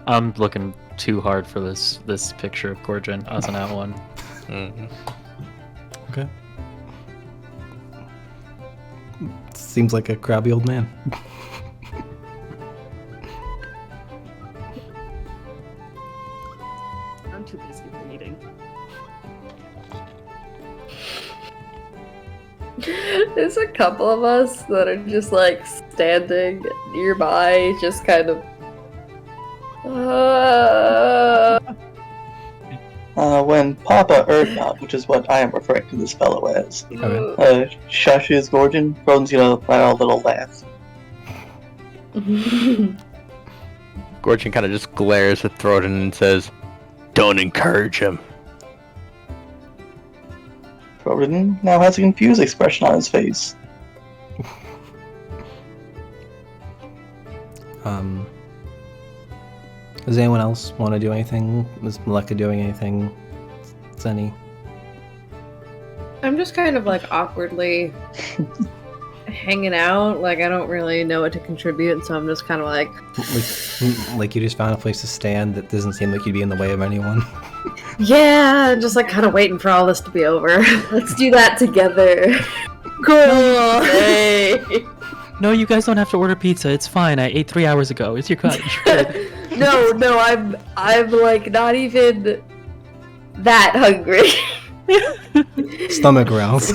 I'm looking too hard for this picture of Gorgon. I was on that one. Okay. Seems like a crabby old man. I'm too busy reading. There's a couple of us that are just like standing nearby, just kind of. When Papa Erdnot, which is what I am referring to this fellow as, Okay. shushes Gordon, Gordon's gonna let out a little laugh. Gorgon kind of just glares at Throden and says, "Don't encourage him." Gordon now has a confused expression on his face. Does anyone else want to do anything? Is Maleka doing anything? Zenny? I'm just kind of like awkwardly hanging out. Like, I don't really know what to contribute, so I'm just kind of like. Like you just found a place to stand that doesn't seem like you'd be in the way of anyone. Yeah, just like kind of waiting for all this to be over. Let's do that together. Cool. Hey. No, you guys don't have to order pizza. It's fine. I ate 3 hours ago. It's your cut. You're good. No, I'm like not even that hungry. Stomach growls.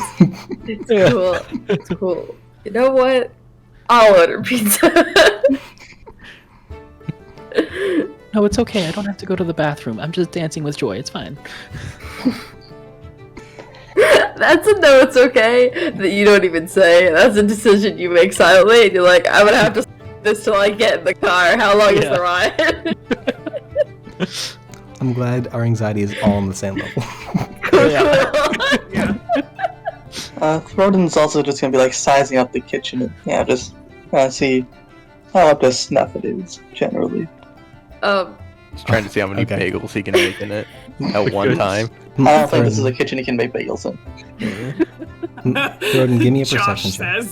It's cool. It's cool. You know what? I'll order pizza. No, it's okay. I don't have to go to the bathroom. I'm just dancing with joy. It's fine. That's a no, it's okay that you don't even say. That's a decision you make silently, and you're like, I'm gonna have to this till I get in the car. How long is the ride? I'm glad our anxiety is all on the same level. Yeah. Crobaton's also just gonna be like sizing up the kitchen and just see how up to snuff it is generally. Just trying to see how many Okay. bagels he can make in it at one time. I don't think this is a kitchen he can make bagels in. Jordan, give me a Josh perception check.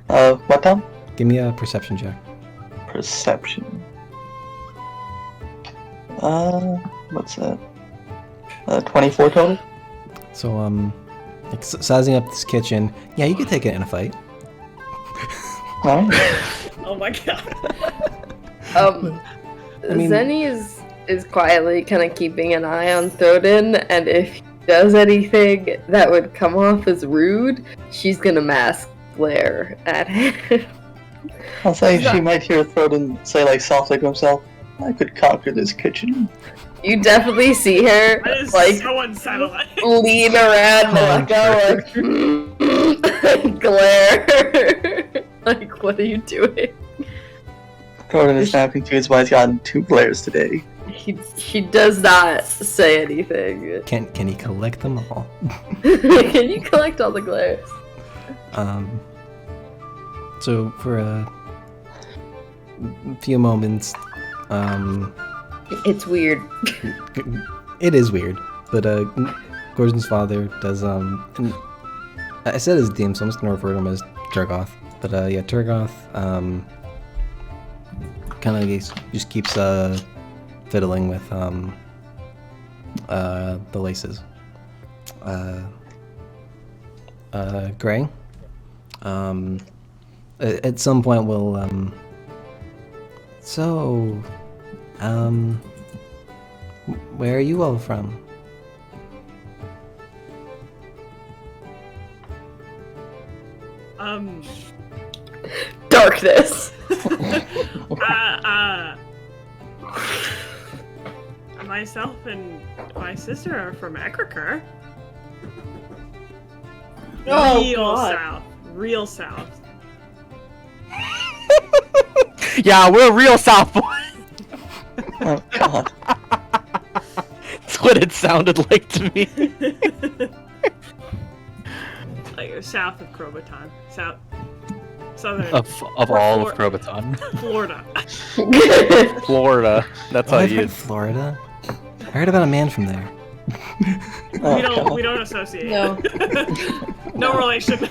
says. What Tom? Give me a perception check. Perception. What's that? 24 total? So, like sizing up this kitchen. Yeah, you could take it in a fight. Alright. Oh my god. I mean- Zenny is quietly kind of keeping an eye on Thoden, and if he does anything that would come off as rude, she's gonna mask glare at him. I'll say she might hear Thoden say like softly to himself, I could conquer this kitchen. You definitely see her That is like so unsettling. lean around and like glare. Like, what are you doing? Thoden is now confused why he's gotten 2 glares today. She does not say anything. Can he collect them all? Can you collect all the glares? So for a few moments, It's weird. it is weird, but Gordon's father does and I said his name, so I'm just gonna refer to him as Turgoth. But yeah, Turgoth kind of just keeps fiddling with the laces. Gray. At some point we'll where are you all from? Darkness. Myself and my sister are from Ecricur. Oh, Real God. south. Real south. Yeah, we're real South boys. Oh god. That's what it sounded like to me. Like south of Crobaton. Southern. Of all of Crobaton. Florida. Florida. That's how I've you. heard Florida. I heard about a man from there. Oh, We don't associate. No. No relation.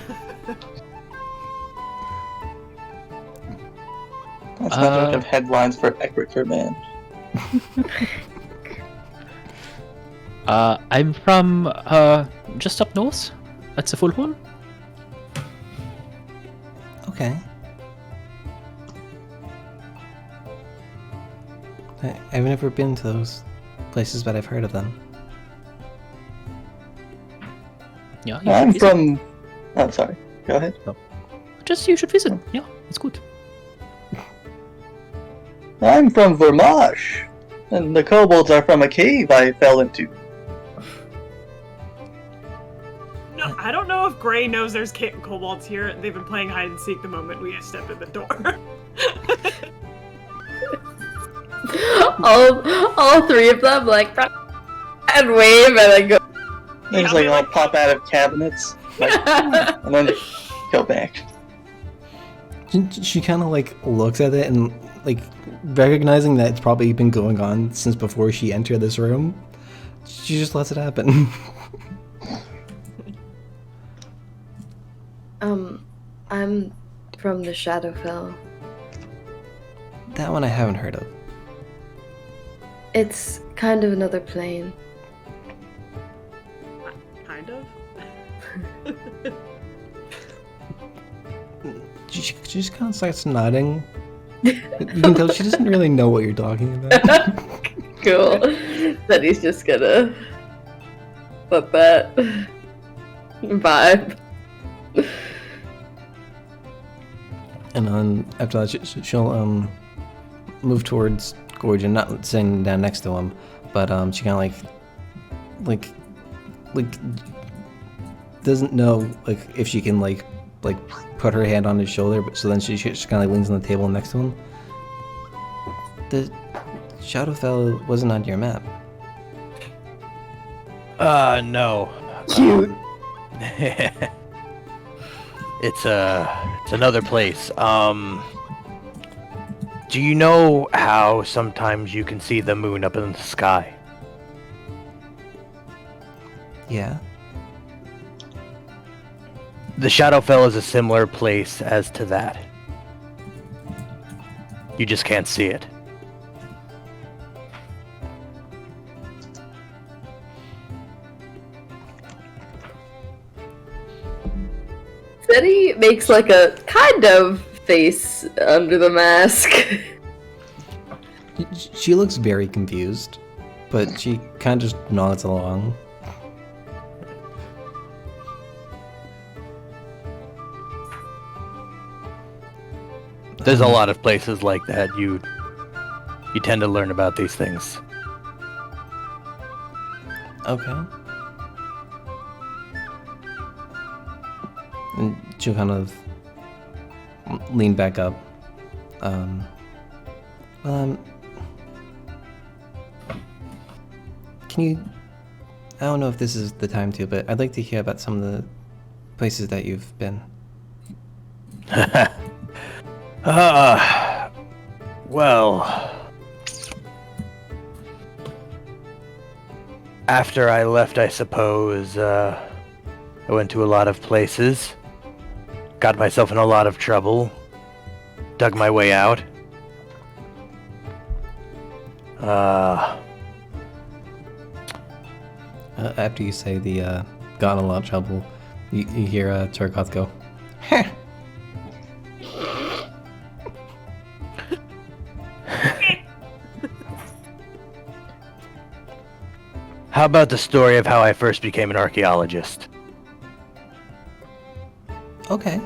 That's not a bunch of headlines for Ecricur, man. I'm from just up north. That's a full one. Okay. I've never been to those places, but I've heard of them. Yeah, you I'm should visit. from... Oh, sorry. Go ahead. Just you should visit. Yeah, it's good. I'm from Vermosh, and the kobolds are from a cave I fell into. No, I don't know if Gray knows there's kobolds here. They've been playing hide and seek the moment we stepped in the door. all 3 of them like and wave and then go. Things Yeah, like we all like- pop out of cabinets, like, and then go back. She kind of like looks at it and like recognizing that it's probably been going on since before she entered this room. She just lets it happen. I'm from the Shadowfell. That one I haven't heard of. It's kind of another plane. Kind of. She just kind of starts nodding. You can tell she doesn't really know what you're talking about. Cool. Then he's just gonna let that vibe. And then after that, she'll move towards Gorgon, not sitting down next to him, but she kind of like doesn't know like if she can like put her hand on his shoulder, but so then she just kind of leans on the table next to him. Shadowfell wasn't on your map. No. Cute. It's another place. Do you know how sometimes you can see the moon up in the sky? Yeah. The Shadowfell is a similar place as to that. You just can't see it. Betty makes like a kind of face under the mask. She looks very confused, but she kind of just nods along. There's a lot of places like that. You tend to learn about these things. Okay. And she'll kind of lean back up. Can you... I don't know if this is the time to, but I'd like to hear about some of the places that you've been. Well... After I left, I suppose, I went to a lot of places. Got myself in a lot of trouble. Dug my way out. After you say the got in a lot of trouble, you hear Turgoth go, "Heh." How about the story of how I first became an archaeologist? Okay.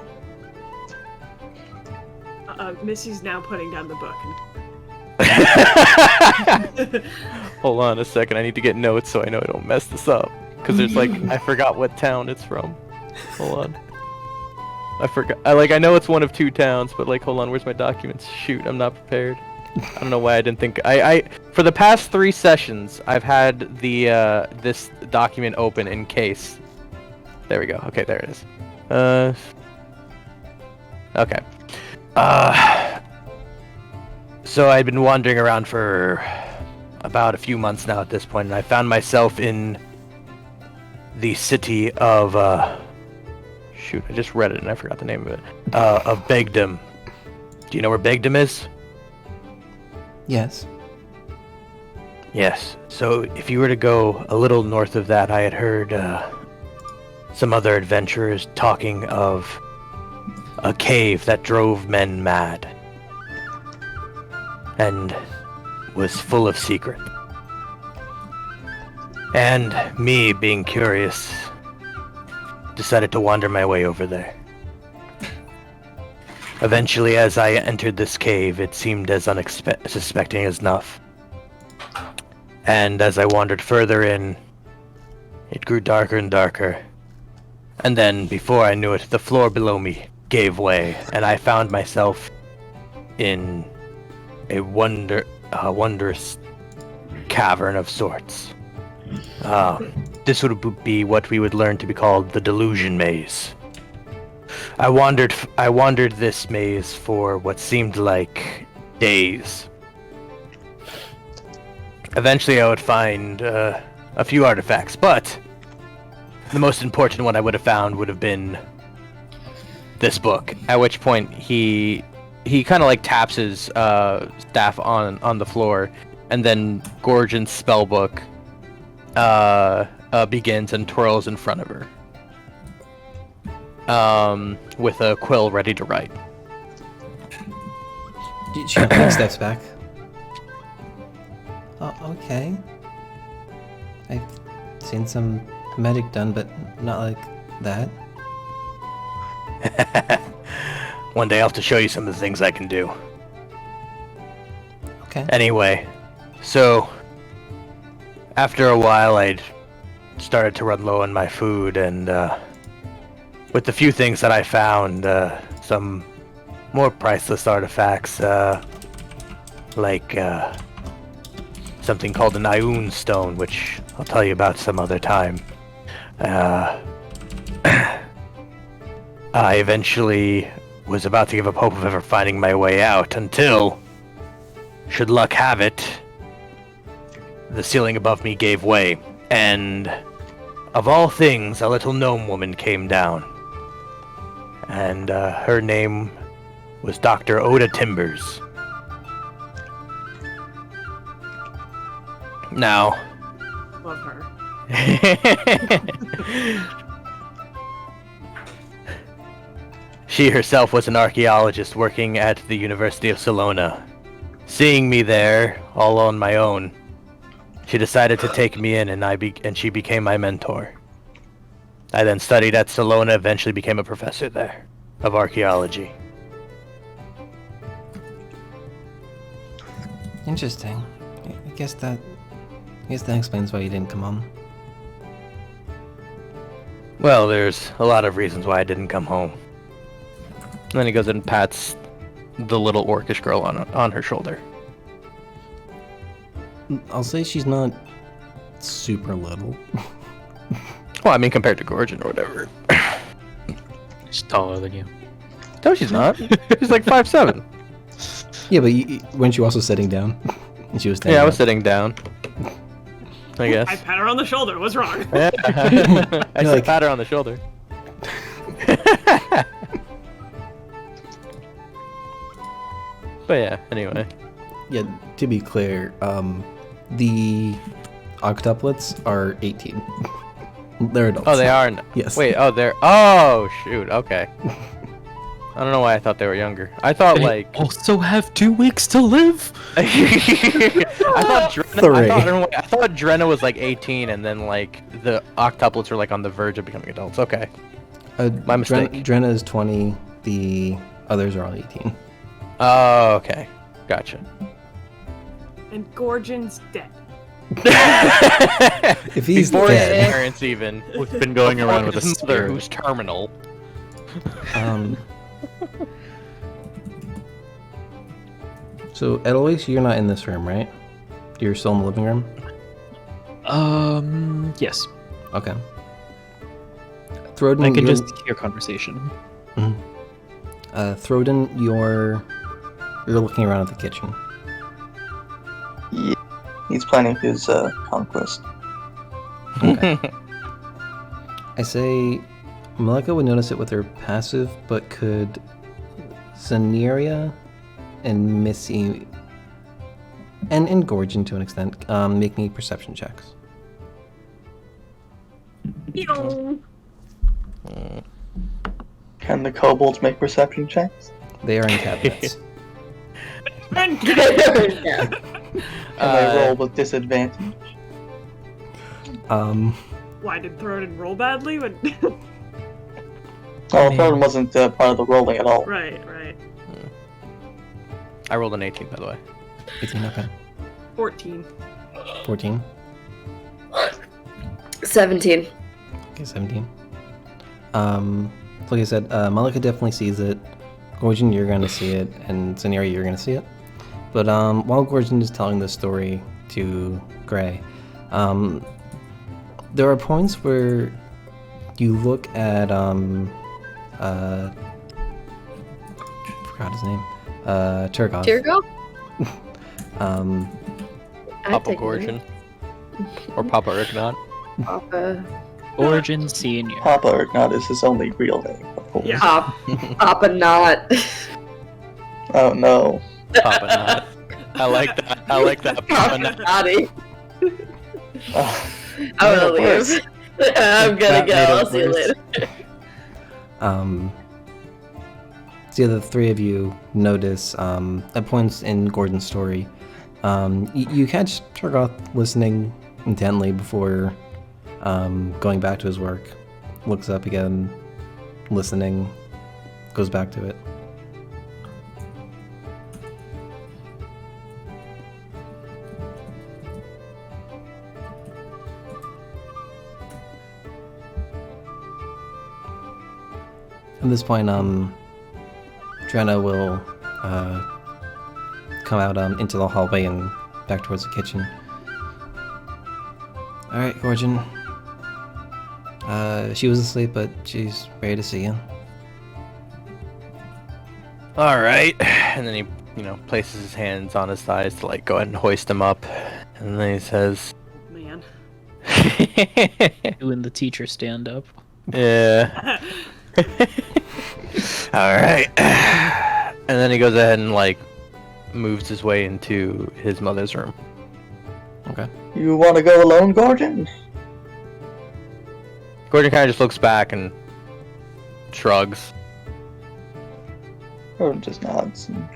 Missy's now putting down the book. Hold on a second, I need to get notes so I know I don't mess this up. Because there's like, I forgot what town it's from. Hold on. I forgot. I know it's one of two towns, but like, hold on, where's my documents? Shoot, I'm not prepared. I don't know why I didn't think. For the past 3 sessions, I've had the this document open in case. There we go. Okay, there it is. Okay. So I'd been wandering around for about a few months now at this point, and I found myself in the city of shoot, I just read it and I forgot the name of it. Of Begdom. Do you know where Begdom is? Yes. Yes. So if you were to go a little north of that, I had heard some other adventurers talking of a cave that drove men mad and was full of secret. And me, being curious, decided to wander my way over there. Eventually, as I entered this cave, it seemed as unsuspecting as enough. And as I wandered further in, it grew darker and darker. And then, before I knew it, the floor below me gave way, and I found myself in a wondrous cavern of sorts. This would be what we would learn to be called the Delusion Maze. I wandered this maze for what seemed like days. Eventually I would find a few artifacts, but the most important one I would have found would have been this book. At which point he kind of like taps his staff on the floor, and then Gorgon's spellbook begins and twirls in front of her. With a quill ready to write. She kind of steps back. Oh, okay. I've seen some magic done, but not like that. One day I'll have to show you some of the things I can do. Okay. Anyway, so after a while I'd started to run low on my food, and with the few things that I found, some more priceless artifacts, like something called an Ioun stone, which I'll tell you about some other time. I eventually was about to give up hope of ever finding my way out until, should luck have it, the ceiling above me gave way, and of all things, a little gnome woman came down. And her name was Dr. Oda Timbers. Now, Love her. she herself was an archaeologist working at the University of Salona. Seeing me there, all on my own, she decided to take me in, and she became my mentor. I then studied at Salona, eventually became a professor there of archaeology. Interesting. I guess that explains why you didn't come home. Well, there's a lot of reasons why I didn't come home. And then he goes and pats the little orcish girl on her shoulder. I'll say she's not super little. Well, I mean, compared to Gorgon or whatever. She's taller than you. No, she's not. She's like 5'7". Yeah, but weren't you also sitting down? And she was standing Yeah, I was up? sitting down. I guess. I pat her on the shoulder. What's wrong? Yeah. I You're said like- pat her on the shoulder. But yeah, anyway. Yeah, to be clear, the octuplets are 18. They're adults. Oh, they are? Yes. Wait, oh, they're... Oh, shoot, okay. I don't know why I thought they were younger. I thought, like... also have 2 weeks to live. I thought Three. I thought Drenna was, like, 18, and then, like, the octuplets were, like, on the verge of becoming adults. Okay. My mistake. Drenna is 20. The others are all 18. Oh, okay. Gotcha. And Gorgon's dead. If he's Before his dead, parents even. We've been going Before around with a his mother, spirit. who's terminal. So Eloise, you're not in this room, right? You're still in the living room. Yes. Okay. Throden, I can you're- just hear conversation. Throden, you're looking around at the kitchen. Yeah, he's planning his conquest. Okay. I say Malika would notice it with her passive, but could Zaneria and Missy and Gorgon to an extent make me perception checks? Can the kobolds make perception checks? They are in cabinets. Can they roll with disadvantage? Why did Throden roll badly? When... Oh, Thornton wasn't part of the rolling at all. right. I rolled an 18, by the way. 18, okay. 14. 14. 17. Okay, 17. Like I said, Malika definitely sees it. Gorgon, you're gonna see it, and Zaneria, you're gonna see it. But while Gorgon is telling this story to Gray, there are points where you look at forgot his name. Turgoth. Tirgo? Papa Gorgon. Or Papa Urgnot. Papa. Origin Senior. Papa Urgnot is his only real name, of course. Yeah. Papa not. Oh no. Papa Not. I like that. I like that. Papa Not. Naughty. Oh, I'm gonna worse. leave. I'm gonna That go. made it I'll see you worse. later. So yeah, the three of you notice at points in Gordon's story, you catch Turgoth listening intently before going back to his work. Looks up again, listening, goes back to it. At this point, Drenna will come out into the hallway and back towards the kitchen. Alright, Gorgon. She was asleep, but she's ready to see you. All right. And then he, places his hands on his thighs to like go ahead and hoist him up. And then he says, Man. Doing the teacher stand up. "Yeah." All right. And then he goes ahead and like moves his way into his mother's room. Okay. You want to go alone, Gorgon? Gordon kind of just looks back and shrugs. Gordon just nods. And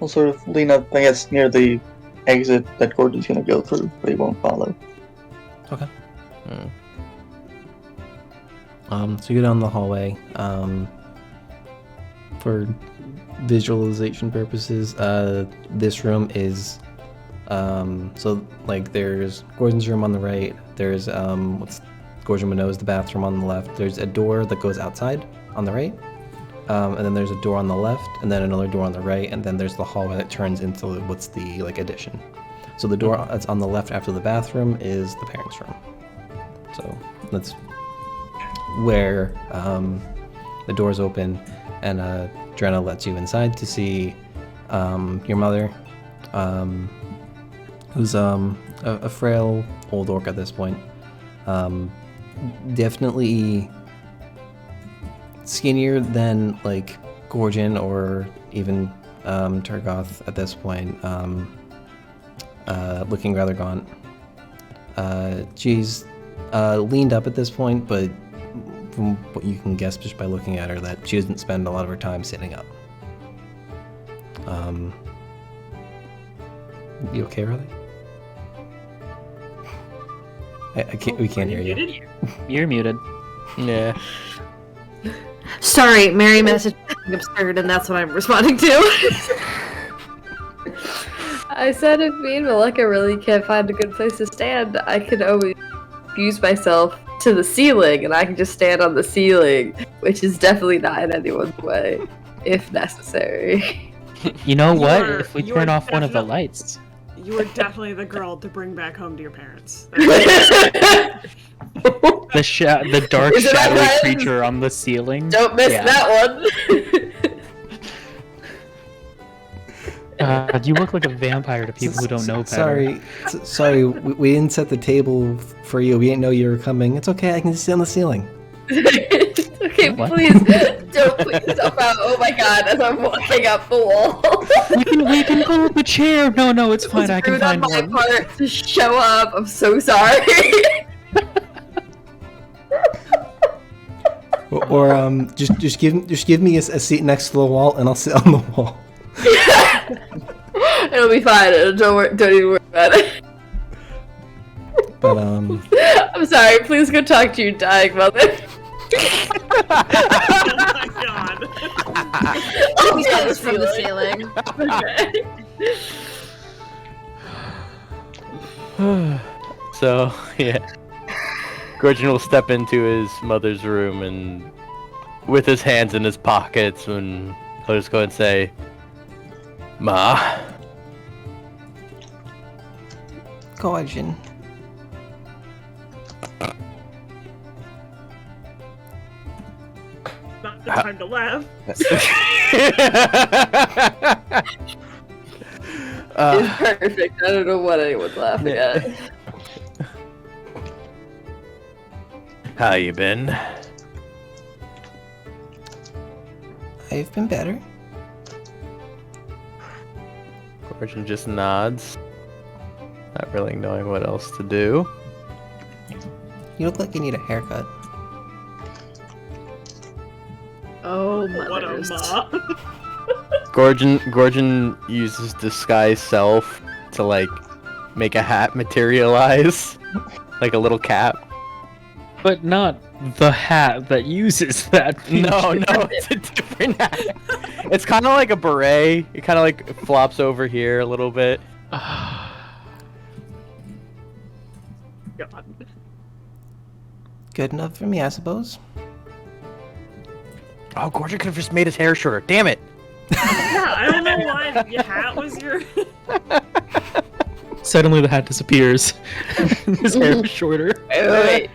we'll sort of lean up, I guess, near the exit that Gordon's going to go through, but he won't follow. Okay. Hmm. So you go down the hallway. For visualization purposes, this room is so like there's Gordon's room on the right. There's what's Gordon would know is the bathroom on the left. There's a door that goes outside on the right, and then there's a door on the left, and then another door on the right, and then there's the hallway that turns into what's the like addition. So the door that's on the left after the bathroom is the parents' room. So that's where the doors open, and Drenna lets you inside to see your mother, who's a frail old orc at this point. Definitely skinnier than like Gorgon or even Turgoth at this point. Looking rather gaunt. She's leaned up at this point, but from what you can guess just by looking at her, that she doesn't spend a lot of her time sitting up. You okay, Riley? I can't. We can't hear you. You're muted. Yeah. Sorry, Mary messaged something absurd, and that's what I'm responding to. I said if me and Malika really can't find a good place to stand, I can always use myself to the ceiling, and I can just stand on the ceiling, which is definitely not in anyone's way, if necessary. You know what? are- If we you turn are off one of the definitely- lights. You were definitely the girl to bring back home to your parents. The dark Is it that shadowy lens? creature on the ceiling. Don't miss Yeah. that one! You look like a vampire to people who don't know better. Sorry, we didn't set the table for you. We didn't know you were coming. It's okay. I can just sit on the ceiling. Okay, What? please stop out. Oh my god, as I'm walking up the wall. We can pull up a chair. No, it's fine. I can Rude on find my one. part to show up. I'm so sorry. Or just give me a seat next to the wall, and I'll sit on the wall. It'll be fine. Don't even worry about it. But I'm sorry. Please go talk to your dying mother. Oh my god. Oh, That was from the ceiling. Okay. So, yeah. Gordon will step into his mother's room and with his hands in his pockets, and he'll just go and say, "Ma." Gorgon. Not the time to laugh. It's perfect. I don't know what anyone's laughing at. How you been? I've been better. Gordon just nods, not really knowing what else to do. You look like you need a haircut. Oh, What a mothers. ma. Gordon uses disguise self to like make a hat materialize, like a little cap. But not the hat that uses that feature. No, it's a different hat. It's kind of like a beret. It kind of like flops over here a little bit. God. Good enough for me, I suppose. Oh, Gordon could have just made his hair shorter. Damn it! Yeah, I don't know why your hat was your. Suddenly the hat disappears. His hair is shorter. Wait.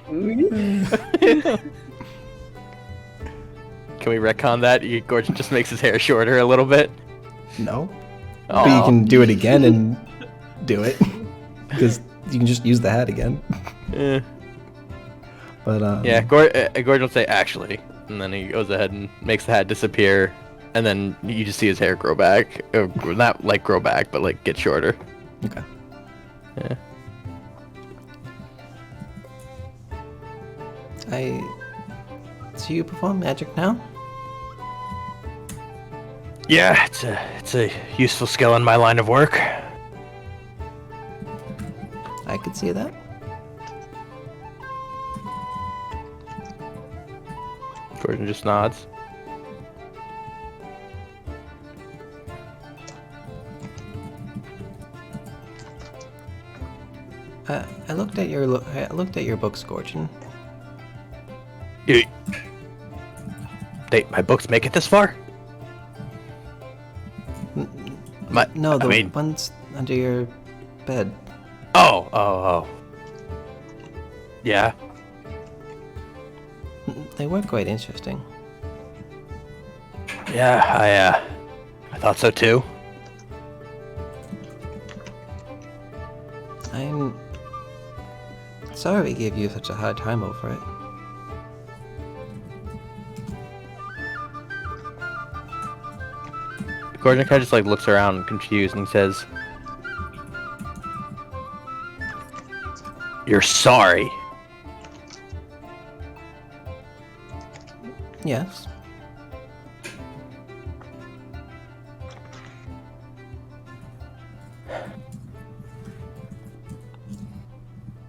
Can we retcon that? Gorgon just makes his hair shorter a little bit. No. Oh. But you can do it again and do it. Because you can just use the hat again. Eh. But Yeah, Gorgon will say actually, and then he goes ahead and makes the hat disappear, and then you just see his hair grow back. Not like grow back, but like get shorter. Okay. Yeah. So you perform magic now? Yeah, it's a useful skill in my line of work. I could see that. Gorgon just nods. I looked at your books, Gorgon. My books make it this far? No, the I mean- ones under your bed. Oh. Yeah. They were quite interesting. Yeah, I thought so too. I'm sorry we gave you such a hard time over it. Gorgon kind of just like looks around confused and he says, "You're sorry." Yes.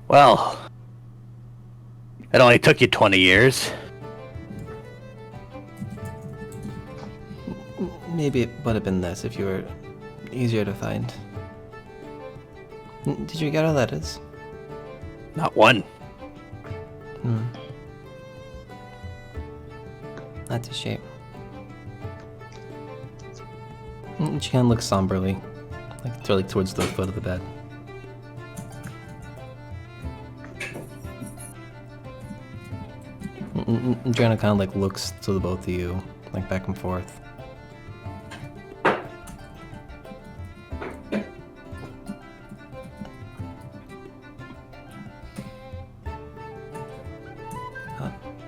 Well, it only took you 20 years. Maybe it would have been this if you were easier to find. Did you get our letters? Not one. That's a shame. She kind of looks somberly, like towards the foot of the bed. Joanna kind of like looks to the both of you, like back and forth.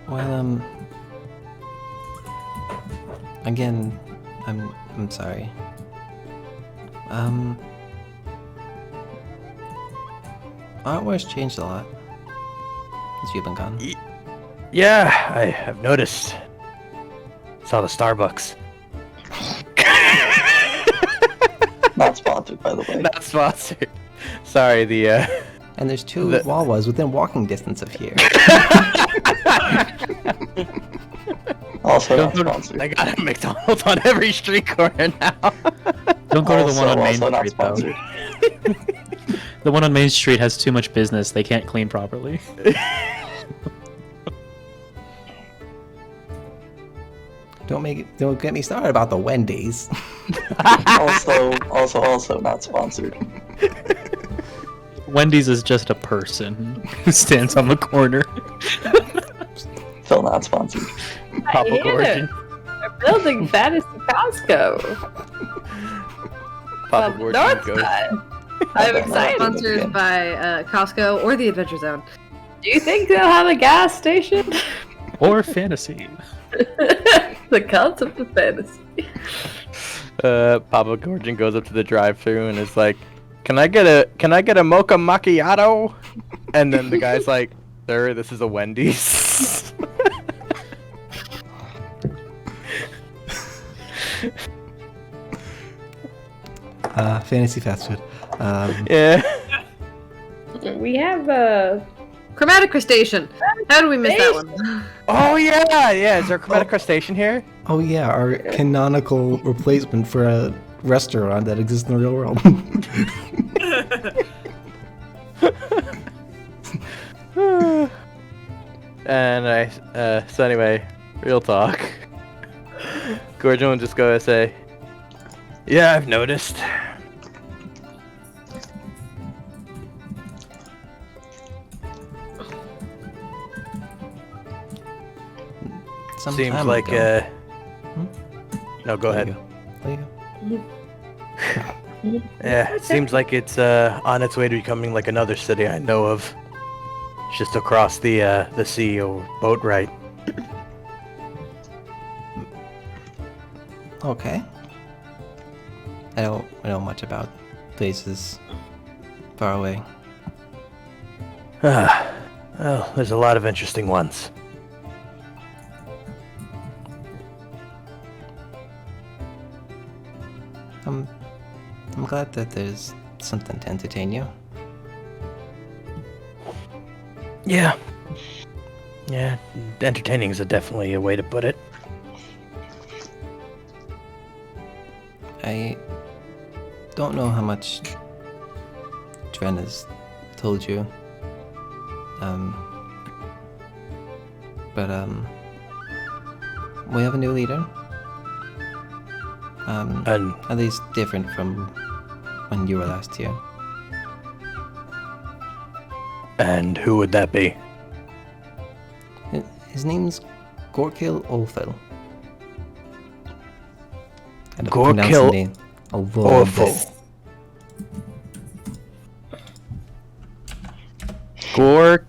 Well, again, I'm sorry. Our wars changed a lot since you've been gone. Yeah, I've noticed. Saw the Starbucks. Not sponsored, by the way. Not sponsored. Sorry, And there's two The- Wawas within walking distance of here. Also not Don't go sponsored. I got a McDonald's on every street corner now. Don't go to the one on Main also not Street, though. sponsored. The one on Main Street has too much business. They can't clean properly. Don't get me started about the Wendy's. Also not sponsored. Wendy's is just a person who stands on the corner. Still not sponsored. Papa hate Gorgon. it. We're building Fantasy Costco. Papa From Gorgon North goes. Side. I'm excited. Sponsored by Costco or the Adventure Zone. Do you think they'll have a gas station? Or fantasy. The concept of fantasy. Papa Gorgon goes up to the drive-thru and is like, "Can I get a mocha macchiato?" And then the guy's like, "Sir, this is a Wendy's." Fantasy fast food. Yeah. We have Chromatic Crustacean. How do we miss that one? Oh yeah. Is there a chromatic crustacean here? Oh yeah, our canonical replacement for a restaurant that exists in the real world. And so anyway, real talk. Gorgon will just go and say, "Yeah, I've noticed. some seems time like ago. No, go There ahead. you go. Yeah, it seems like it's on its way to becoming like another city I know of. It's just across the sea or boat ride. Okay. I don't know much about places far away. Well, there's a lot of interesting ones. I'm glad that there's something to entertain you. Yeah. Yeah, entertaining is definitely a way to put it. I don't know how much Dren has told you. But we have a new leader. And At least different from when you were last here. and who would that be? His name's Gorkil Olfil. Had to Gorkil pronounce the name a little Awful. bit. Gore.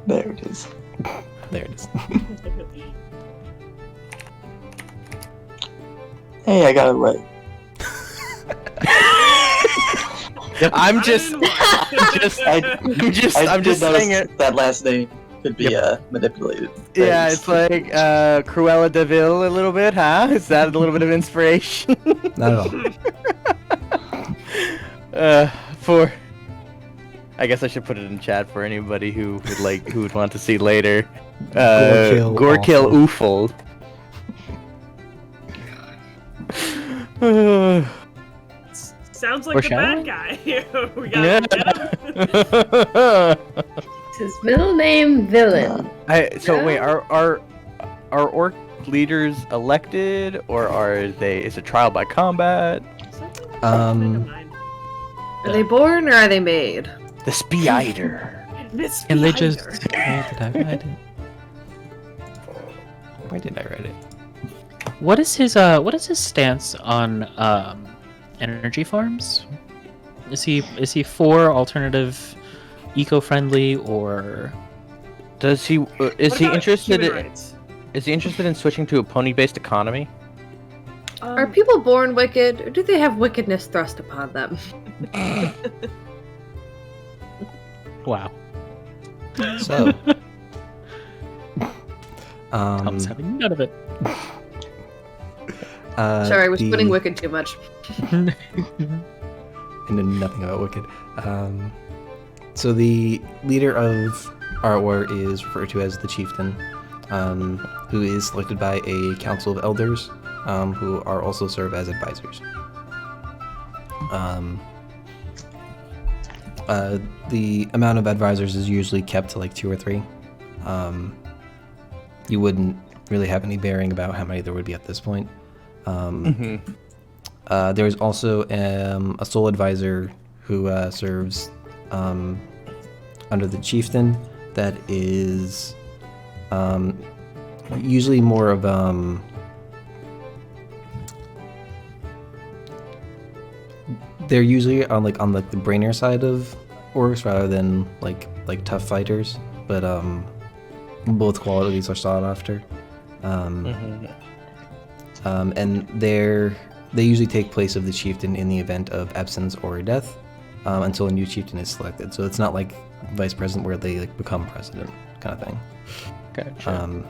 There it is. There it is. Hey, I got it right. I'm just I just did saying notice it. that last name could be manipulated. Yeah, Thanks. it's like Cruella de Vil a little bit, huh? Is that a little bit of inspiration? Not at all. For I guess I should put it in chat for anybody who would want to see later. Gorkil Oofle. Sounds like the Foreshadowing? bad guy. We gotta get him. It's his middle name, Villain. Wait, are orc leaders elected or is it trial by combat? Are they born or are they made? The Spider. Miss And they Spider. just Where did I write it? Where did I write it? what is his stance on energy farms? Is he for alternative, eco-friendly, or Does he is What he about interested human in, rights? is he interested in switching to a pony-based economy? Are people born wicked, or do they have wickedness thrust upon them? wow? So, Tom's having none of it. Sorry, I was the- putting wicked too much. I know nothing about Wicked. So the leader of our war is referred to as the Chieftain, who is selected by a council of elders, who are also serve as advisors. The amount of advisors is usually kept to like 2 or 3. You wouldn't really have any bearing about how many there would be at this point. There's also a sole advisor who serves under the Chieftain that is usually more of they're usually on the brainier side of orcs rather than like tough fighters, but both qualities are sought after. And they usually take place of the chieftain in the event of absence or death, until a new chieftain is selected. So it's not like vice president where they become president kind of thing. Gotcha.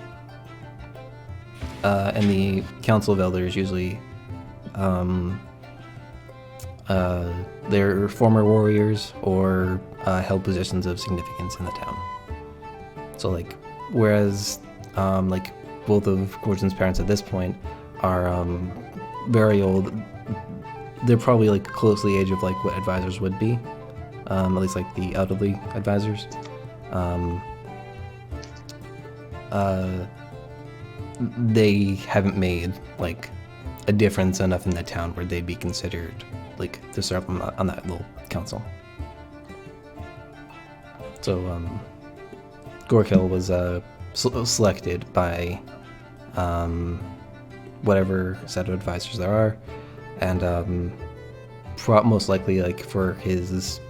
And the council of elders usually they're former warriors or held positions of significance in the town. So whereas both of Gordon's parents at this point are very old, they're probably close to the age of what advisors would be, at least the elderly advisors. They haven't made a difference enough in the town where they'd be considered to serve on that little council. So Gorkil was selected by whatever set of advisors there are, and most likely like for his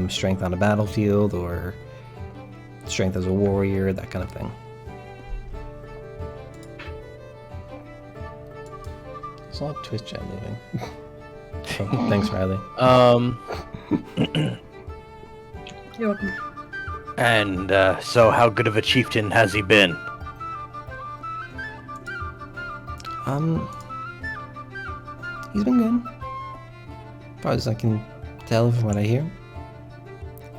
strength on a battlefield or strength as a warrior, that kind of thing. There's a lot of Twitch chat moving. Oh, thanks, Riley. You're welcome. And so how good of a chieftain has he been? He's been good. As far as I can tell from what I hear.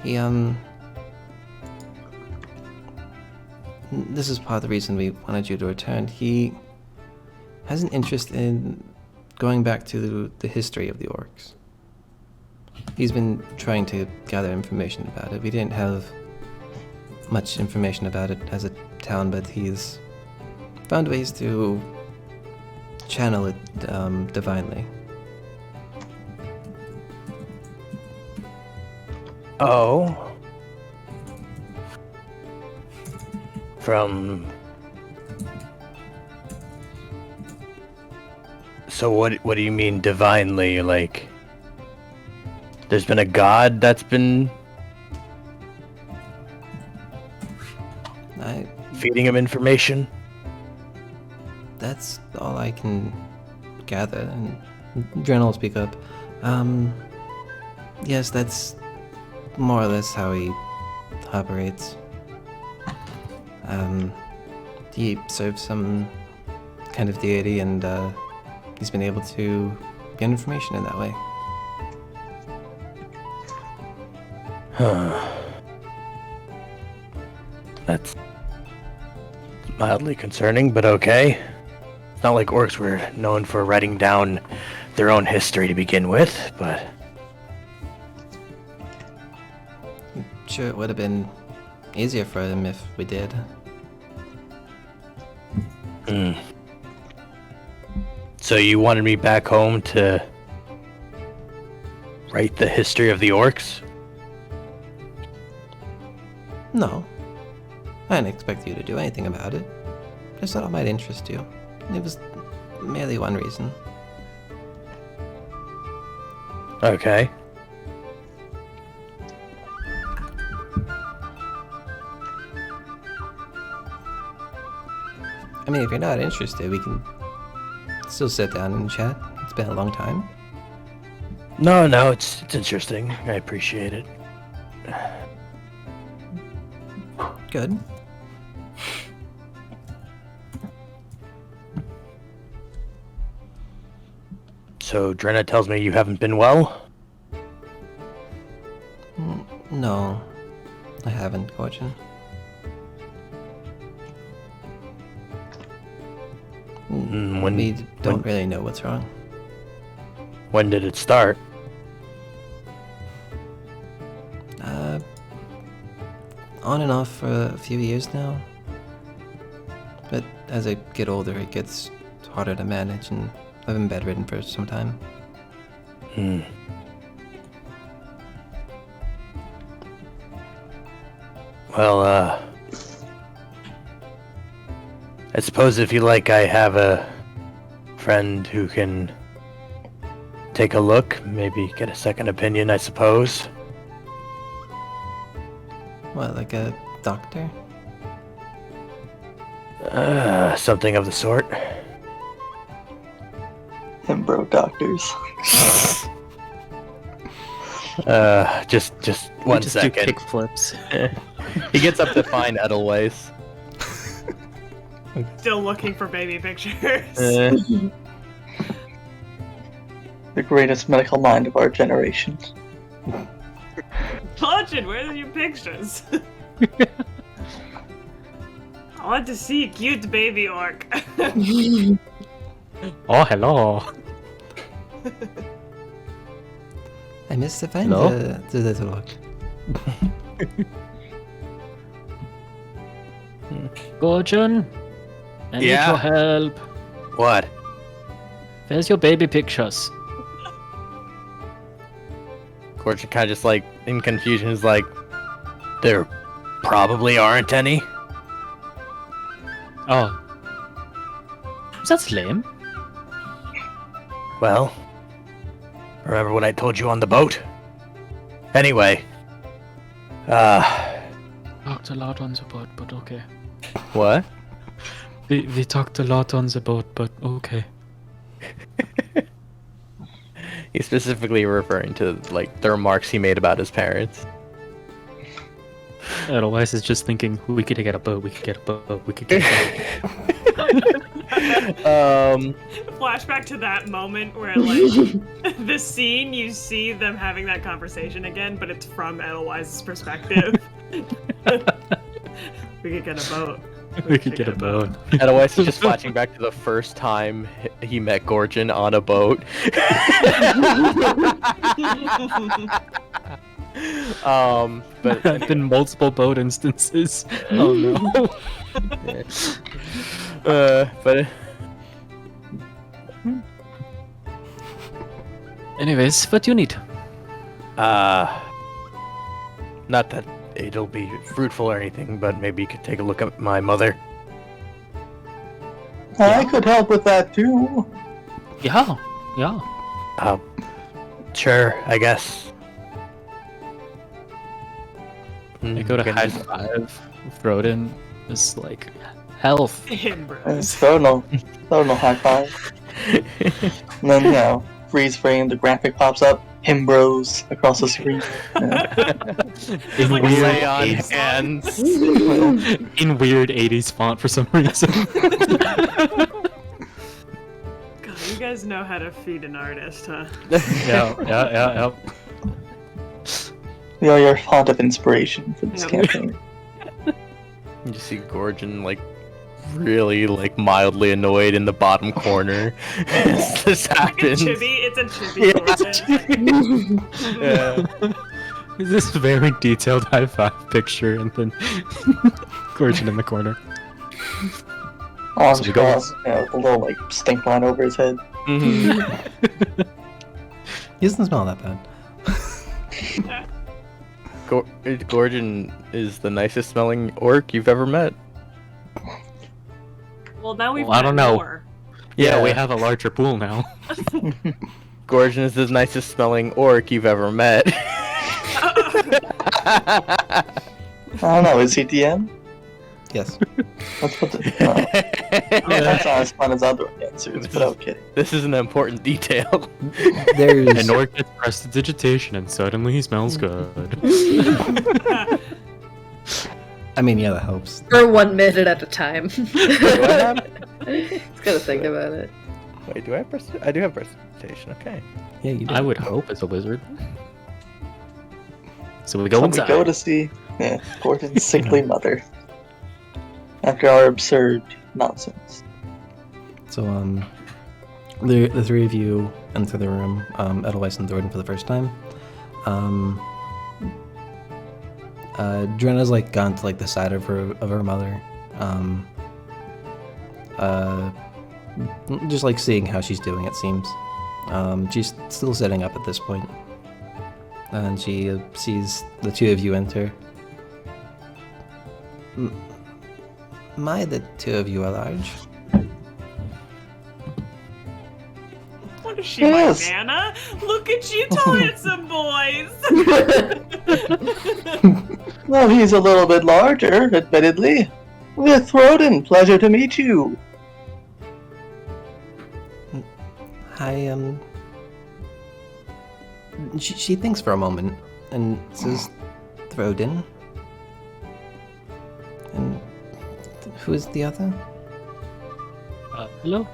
He, this is part of the reason we wanted you to return. He has an interest in going back to the history of the Orcs. He's been trying to gather information about it. We didn't have much information about it as a town, but he's found ways to channel it divinely. Oh. From... So what do you mean divinely? Like, there's been a god that's been feeding him information? That's all I can gather, and Dren will speak up. Yes, that's more or less how he operates. He serves some kind of deity, and he's been able to get information in that way. Huh. That's mildly concerning, but okay. It's not like orcs were known for writing down their own history to begin with, but... Sure, it would have been easier for him if we did. So you wanted me back home to write the history of the orcs? No. I didn't expect you to do anything about it. Just thought it might interest you. It was merely one reason. Okay. I mean, if you're not interested, we can still sit down and chat. It's been a long time. No, it's interesting. I appreciate it. Good. So Drenna tells me you haven't been well? No, I haven't, Gorgon. We don't really know what's wrong. When did it start? On and off for a few years now. But as I get older, it gets harder to manage, and I've been bedridden for some time. Well, I suppose if you like, I have a friend who can take a look, maybe get a second opinion, I suppose. What, like a doctor? Something of the sort. Embro doctors. Just one just second. do kick flips. He gets up to find Edelweiss. Still looking for baby pictures. The greatest medical mind of our generation. Fortune, where are your pictures? I want to see a cute baby orc. Oh, hello. I missed to find Hello? the little one. Gorgon, I need Yeah? your help. What? Where's your baby pictures? Corчин kind of just like in confusion is like, they're probably aren't any. Oh. That's lame. Well, remember what I told you on the boat? Anyway, Talked a lot on the boat, but okay. what? We talked a lot on the boat, but okay. He's specifically referring to like the remarks he made about his parents. Otherwise, it's just thinking, we could get a boat, we could get a boat, we could get a boat. Flashback to that moment where, like, the scene, you see them having that conversation again, but it's from Edelweiss's perspective. We could get a boat. We could get a boat. Otherwise, he's just flashing back to the first time he met Gorgon on a boat. But I've been multiple boat instances. Oh no. But Anyways, what do you need? not that it'll be fruitful or anything, but maybe you could take a look at my mother. I could help with that too. Yeah, yeah. Sure, I guess. I go to Can high just- five, throw it in, just like, health. Him, bros. Throw no high five. And then, freeze frame, the graphic pops up, him bros across the screen. In like weird, Lay on 80s, hands. in weird 80s font for some reason. God, you guys know how to feed an artist, huh? yeah. You're your font of inspiration for this Yep. campaign. You see Gorgon like really like mildly annoyed in the bottom corner as this happens. It's a chibi. Yeah. This very detailed high five picture, and then Gorgon in the corner. Arms So we go- crossed, a little like stink line over his head. Mhm. He doesn't smell that bad. Gorgon is the nicest smelling orc you've ever met. Well, now we've Well, I don't got know. more. Yeah, we have a larger pool now. Gorgon is the nicest smelling orc you've ever met. I don't know, is he DM? Yes. Let's put the. That's not as fun as other answers, but okay. This is an important detail. There's An orc gets prestidigitation, and suddenly he smells good. I mean, yeah, that helps. For 1 minute at a time. Do I have? He's gotta think about it. Wait, do I have I do have precipitation. Okay. Yeah, you do. I would hope as a wizard. So we go So we inside. go to see Gordon's sickly mother. After our absurd nonsense. So, the three of you enter the room, Edelweiss and Thornton for the first time. Drenna's like gone to like the side of her mother. Just like seeing how she's doing, it seems. She's still sitting up at this point. And she sees the two of you enter. My, the two of you are large. What is she, Yes. my Nana? Look at you, handsome boys! Well, he's a little bit larger, admittedly. With Rodin, pleasure to meet you. Hi, she thinks for a moment and says, Throdin. And who is the other? Hello,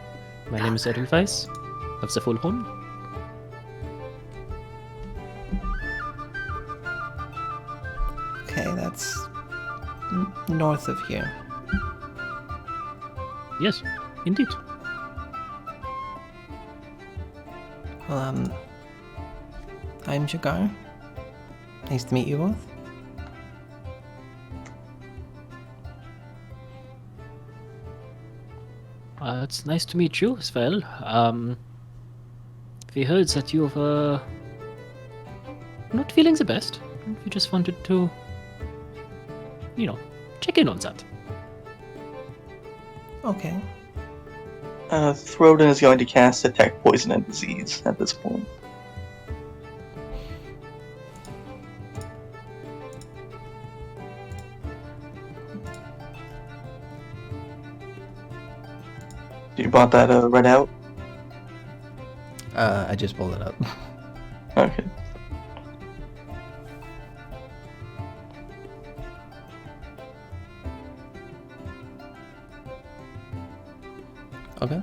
my name is Edelweiss of the Full Horn. Okay, that's north of here. Yes, indeed. Well, I'm Jagar. Nice to meet you both. It's nice to meet you as well. We heard that you've not feeling the best. We just wanted to check in on that. Okay. Throden is going to cast Detect Poison and Disease at this point. You bought that read out? I just pulled it up. Okay. Okay.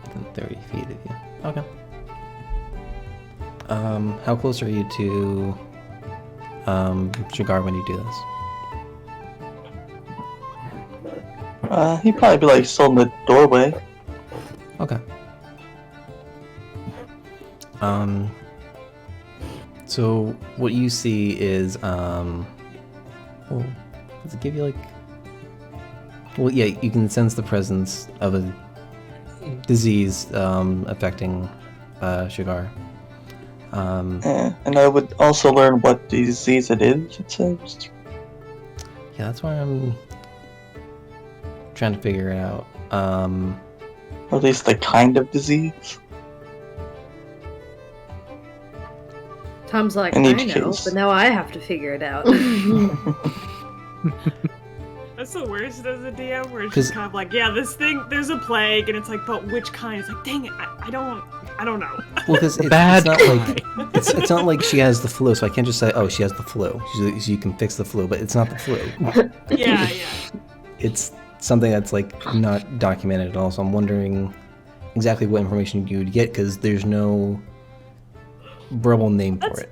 Within 30 feet of you. Okay. How close are you to Shigar when you do this? He'd probably be like still in the doorway. Okay. So what you see is well, does it give you like? Well, yeah, you can sense the presence of a disease affecting Shigar. And I would also learn what disease it is, it says. Yeah, that's why I'm trying to figure it out. Or at least the kind of disease. Tom's like, In I each know, case. but now I have to figure it out. That's the worst as a DM, where it's 'Cause- just kind of like, yeah, this thing, there's a plague, and it's like, but which kind? It's like, dang it, I don't know. Well, because it's Bad not guy. like it's not like she has the flu, so I can't just say, oh, she has the flu. So you can fix the flu, but it's not the flu. Yeah. It's something that's like not documented at all. So I'm wondering exactly what information you would get because there's no verbal name for it.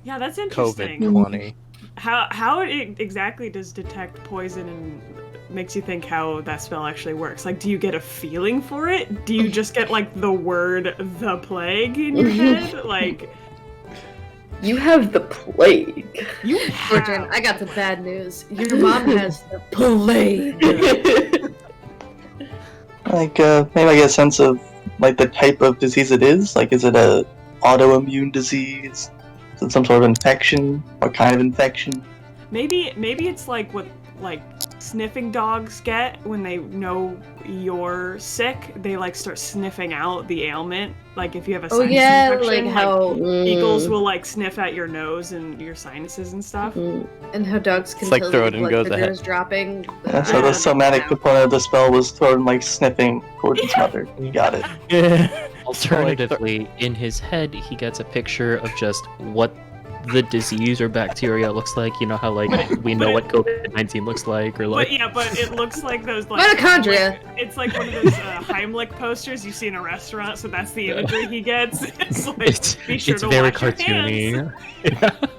Yeah, that's interesting. COVID-20. How it exactly does detect poison and makes you think how that spell actually works? Like, do you get a feeling for it? Do you just get like the word "the plague" in your head? Like, You have the plague. you Fortune, have. I got the bad news. Your mom has the plague. Like, maybe I get a sense of, like, the type of disease it is. Like, is it a autoimmune disease? Is it some sort of infection? What kind of infection? Maybe it's like what like sniffing dogs get when they know you're sick. They like start sniffing out the ailment. Like if you have a Oh sinus yeah, infection, like how eagles will like sniff at your nose and your sinuses and stuff. and how dogs can It's like tell throw your it and blood goes sugar ahead. is dropping. Yeah, so the somatic component of the spell was thrown, like, sniffing towards his mother. You got it. Yeah. Alternatively, in his head, he gets a picture of just what the disease or bacteria looks like. You know how, like, we know what COVID-19 looks like, or like. But it looks like those like Mitochondria. It's like one of those Heimlich posters you see in a restaurant. So that's the imagery he gets. It's like be sure it's to very wash your hands. cartoony.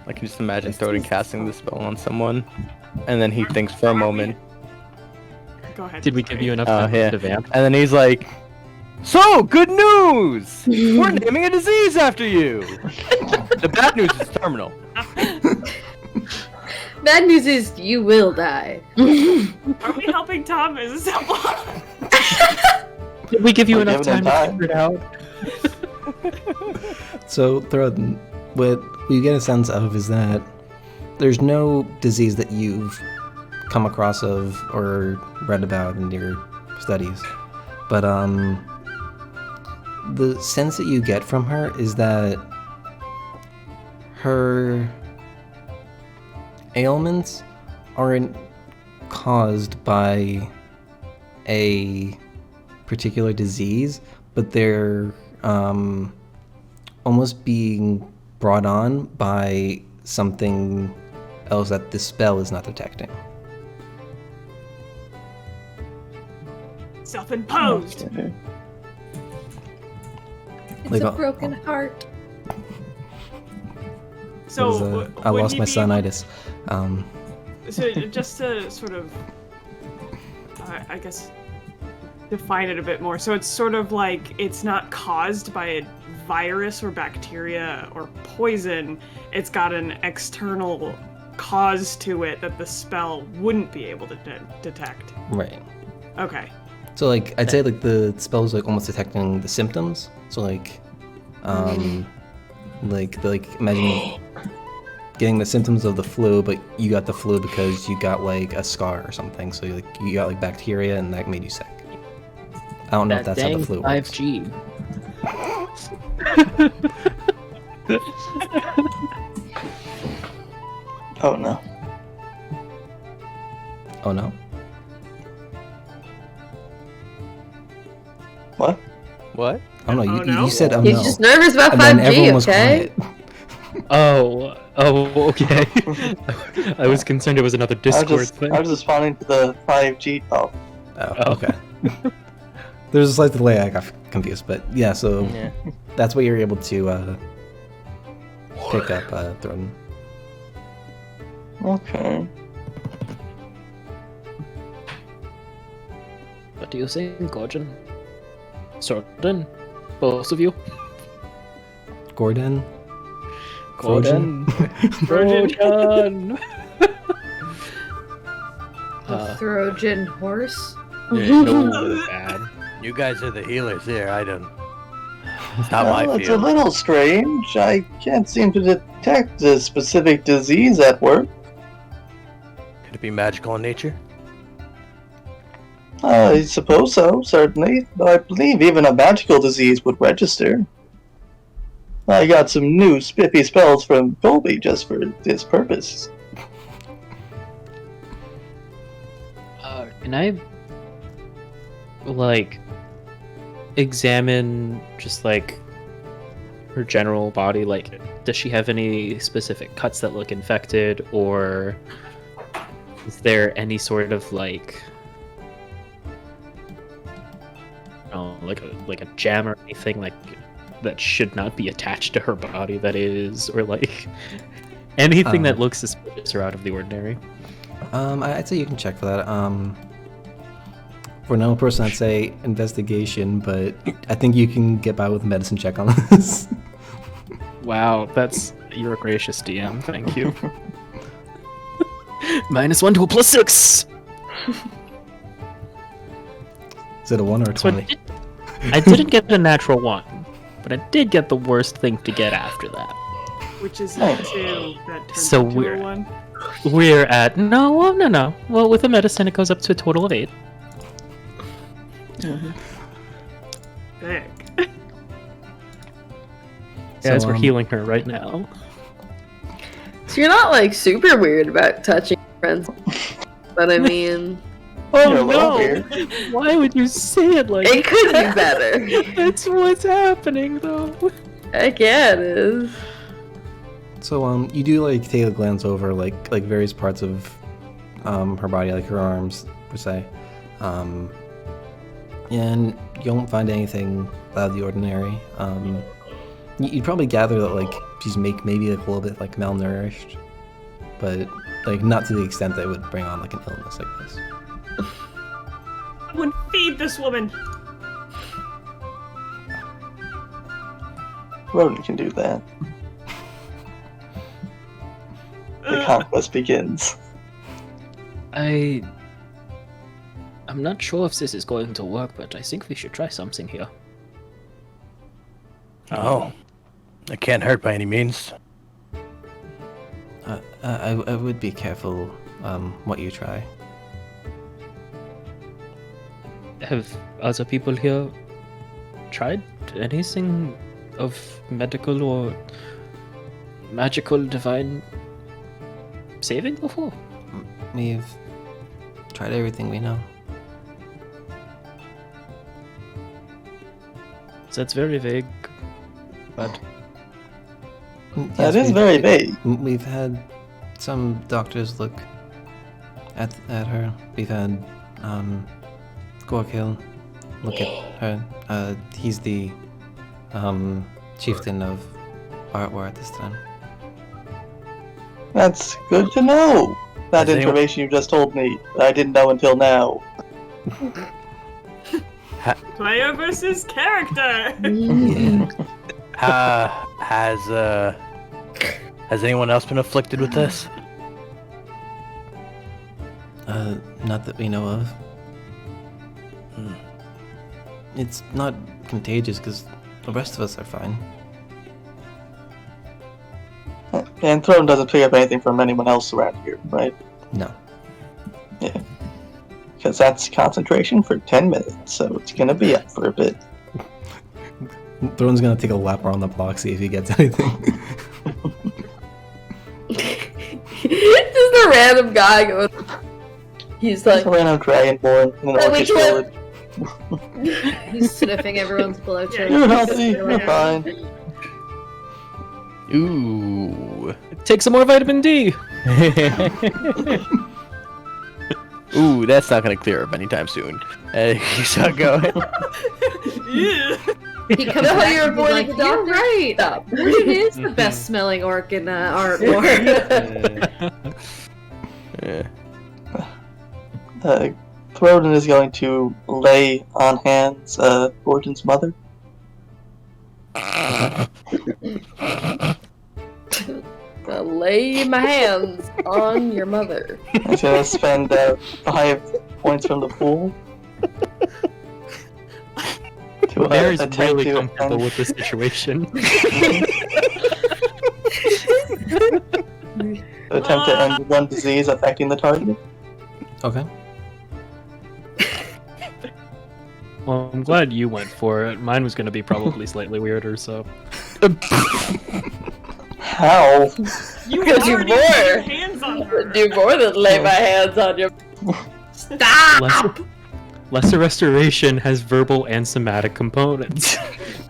I can just imagine Thorin casting the spell on someone, and then he thinks for a moment, Go ahead. Did we give you enough Oh, time yeah. to vamp? and then he's like, "So, good news! We're naming a disease after you! The bad news is terminal." Bad news is you will die. Are we helping Tom? Is this helpful? Did we give you We're enough giving time him to time. figure it out? So, Throden, what you get a sense of is that there's no disease that you've come across of or read about in your studies. But the sense that you get from her is that her ailments aren't caused by a particular disease, but they're almost being brought on by something else that the spell is not detecting. Self-imposed. Okay. It's Like, a broken heart. So I would lost he my be- sonitis. So just to sort of, I guess, define it a bit more. So it's sort of like it's not caused by a virus or bacteria or poison. It's got an external cause to it that the spell wouldn't be able to detect. Right. Okay. So like I'd say like the spell's like almost detecting the symptoms. So like imagine getting the symptoms of the flu, but you got the flu because you got like a scar or something. So like you got like bacteria and that made you sick. I don't know if that's how the flu works. 5G. Oh no. Oh no. What? What? Oh no, Oh, you, no? you said oh He's no. just nervous about And then everyone 5G, was okay? quiet. Oh, okay. I was concerned it was another Discord thing. I was responding to the 5G talk. Oh, okay. There's a slight delay, I got confused, but yeah, so Yeah. that's what you're able to pick up, Throden. Okay. What do you think, Gordon? Sorten? Both of you? Gordon? Gordon? Trojan! Trojan horse? No, bad. You guys are the healers here. I don't. It's not Well, my it's a field. little strange. I can't seem to detect a specific disease at work. Could it be magical in nature? I suppose so, certainly. Though I believe even a magical disease would register. I got some new spiffy spells from Colby just for this purpose. Can I, like, examine just, like, her general body? Like, does she have any specific cuts that look infected, or is there any sort of, like, like a jam or anything, like, that should not be attached to her body that is, or, like, anything that looks suspicious or out of the ordinary? I'd say you can check for that. For a normal person, I'd say investigation, but I think you can get by with a medicine check on this. Wow, you're a gracious DM, thank you. -1 to a +6! Is it a 1 or a So 20? I didn't get a natural 1, but I did get the worst thing to get after that. Which is a 2 that turns So into weird. a 1. We're at no. Well, with the medicine, it goes up to a total of 8. Big. As So, we're healing her right now. So you're not like super weird about touching friends, but I mean, Oh You're a little no! weird. Why would you say it like it could be better. That's what's happening, though. Heck yeah, it is. So you do like take a glance over like various parts of her body, like her arms per se, and you won't find anything out of the ordinary. You'd probably gather that like she's maybe like a little bit like malnourished, but like not to the extent that it would bring on like an illness like this. Someone feed this woman. Rodent can do that. The conquest begins. I'm not sure if this is going to work, but I think we should try something here. Oh, it can't hurt by any means. I would be careful what you try. Have other people here tried anything of medical or magical divine saving before? We've tried everything we know. So that's very vague, but That is very vague. We've had some doctors look at her. We've had Gorkil look at her. He's the chieftain of Artwar at this time. That's good to know. That Has anyone- information you just told me that I didn't know until now. Player versus character. Has anyone else been afflicted with this? Not that we know of. it's not contagious because the rest of us are fine. And Throne doesn't pick up anything from anyone else around here, right? No. Yeah. Because that's concentration for 10 minutes, so it's gonna be up for a bit. Throne's gonna take a lap around the block, see if he gets anything. Just a random guy going. He's Just like, a random dragonborn in an orcish village. he's sniffing everyone's blowtorch. You're healthy, you're fine. Ooh. Take some more vitamin D. Ooh, that's not gonna clear up anytime soon. Keeps on going. Yeah. He comes No, back you're and he's avoiding like, the you're doctor. right. Bridget is the best smelling orc in Art War. Yeah. Throden is going to lay on hands Gordon's mother. Lay my hands on your mother. He's gonna spend 5 points from the pool. To, Mary's attempt really to comfortable end- with the situation. attempt to end one disease affecting the target. Okay. Well, I'm glad you went for it. Mine was going to be probably slightly weirder, so. How? You Because you already bore. put your hands on her. Do more than lay my hands on your. Stop! Lesser Restoration has verbal and somatic components.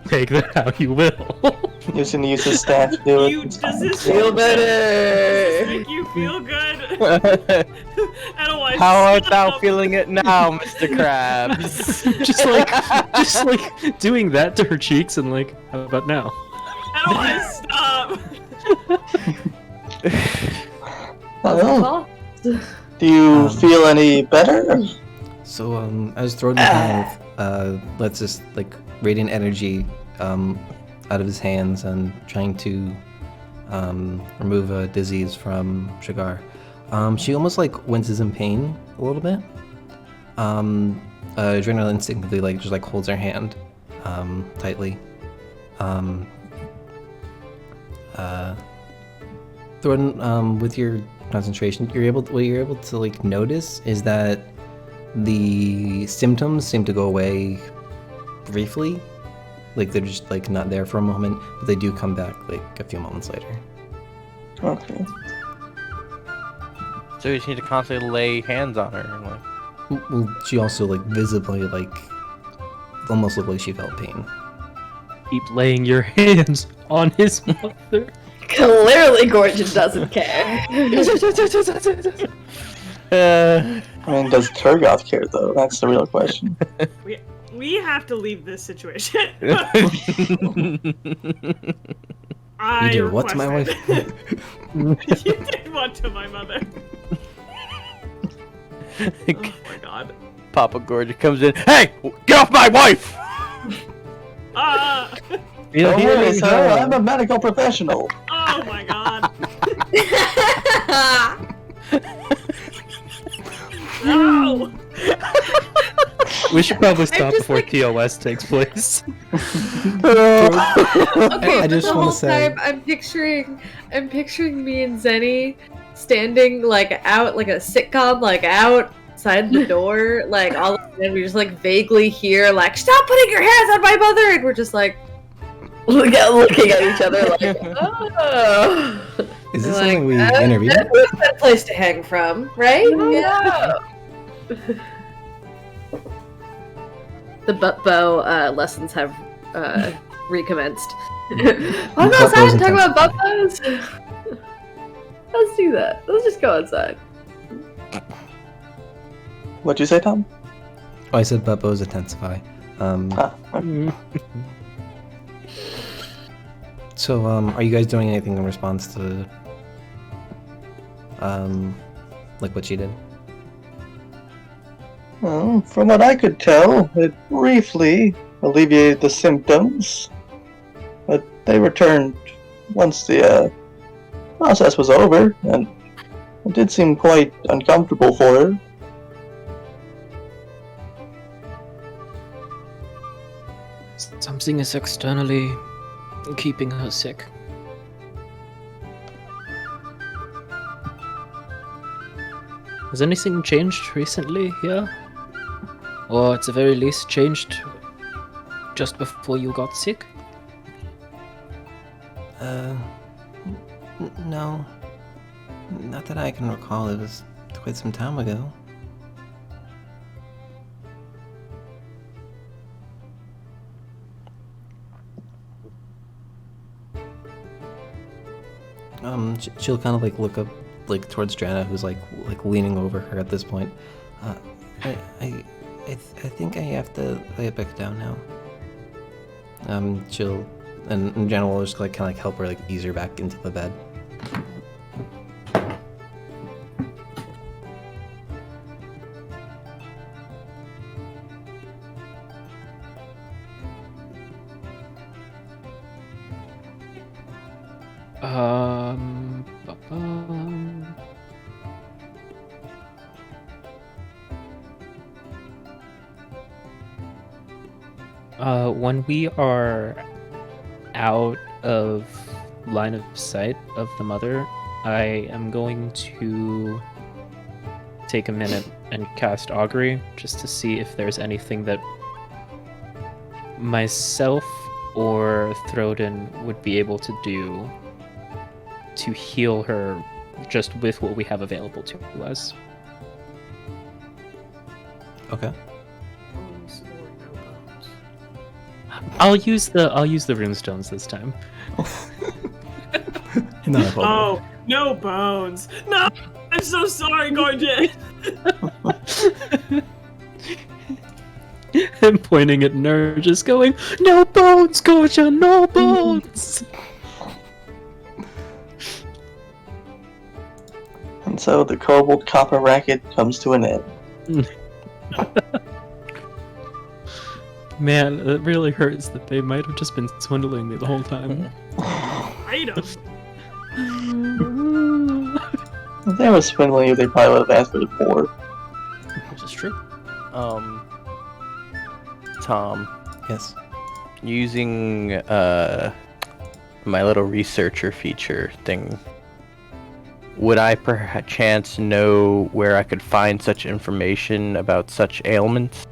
Take that how you will. He's gonna use his staff to do it. You, It's does fine. this Feel Does this better. make you feel good? Otherwise, How art stop. thou feeling it now, Mr. Krabs? just like doing that to her cheeks and like, how about now? Otherwise, stop. Oh, do you feel any better? So, as Throden kind of lets this like radiant energy out of his hands and trying to remove a disease from Shigar, she almost like winces in pain a little bit. Adrenaline instinctively like just like holds her hand tightly. Throden, with your concentration, what you're able to like notice is that the symptoms seem to go away briefly. Like they're just like not there for a moment, but they do come back like a few moments later. Okay. So you just need to constantly lay hands on her. And, like, Well, she also like visibly like almost looked like she felt pain. Keep laying your hands on his mother. Clearly, Gordon doesn't care. I mean, does Turgoth care though? That's the real question. We have to leave this situation. You did what to my wife? You did what to my mother? Oh my god. Papa Gorge comes in. Hey, get off my wife! Ah! Don't worry, sir. I'm a medical professional. Oh my god. No! We should probably stop just, before like- TOS takes place. Okay, I but just the wanna whole say- time I'm picturing me and Zenny standing like out like a sitcom, like outside the door, like all of a sudden we just like vaguely hear like stop putting your hands on my mother, and we're just like looking at each other like, oh. Is this Like, something we that's interviewed? a good place to hang from, right? Yeah. The bow lessons have recommenced. I'll go Butt outside bows and talk and about butt bows. Let's do that. Let's just go outside. What'd you say, Tom? Oh, I said butt bows intensify. Okay. So, are you guys doing anything in response to, like what she did? Well, from what I could tell, it briefly alleviated the symptoms, but they returned once the process was over, and it did seem quite uncomfortable for her. Something is externally keeping her sick. Has anything changed recently here? Or at the very least changed just before you got sick? No. Not that I can recall. It was quite some time ago. She'll kind of like look up like towards Drana, who's like leaning over her at this point. I think I have to lay it back down now. She'll and Drana will just like kind of like help her like ease her back into the bed. Ba-bum. When we are out of line of sight of the mother, I am going to take a minute and cast Augury just to see if there's anything that myself or Throden would be able to do to heal her just with what we have available to us. Okay. Bones or no bones? I'll use the runestones this time. Not a problem. Oh, no bones. No, I'm so sorry, Gordon. I'm pointing at Nur, just going, "No bones, Gorgia, no bones!" And so the kobold copper racket comes to an end. Man, it really hurts that they might have just been swindling me the whole time. Item. If they were swindling you, they probably would have asked for the board. Which is true. Tom, Yes. using my little researcher feature thing, would I perchance know where I could find such information about such ailments?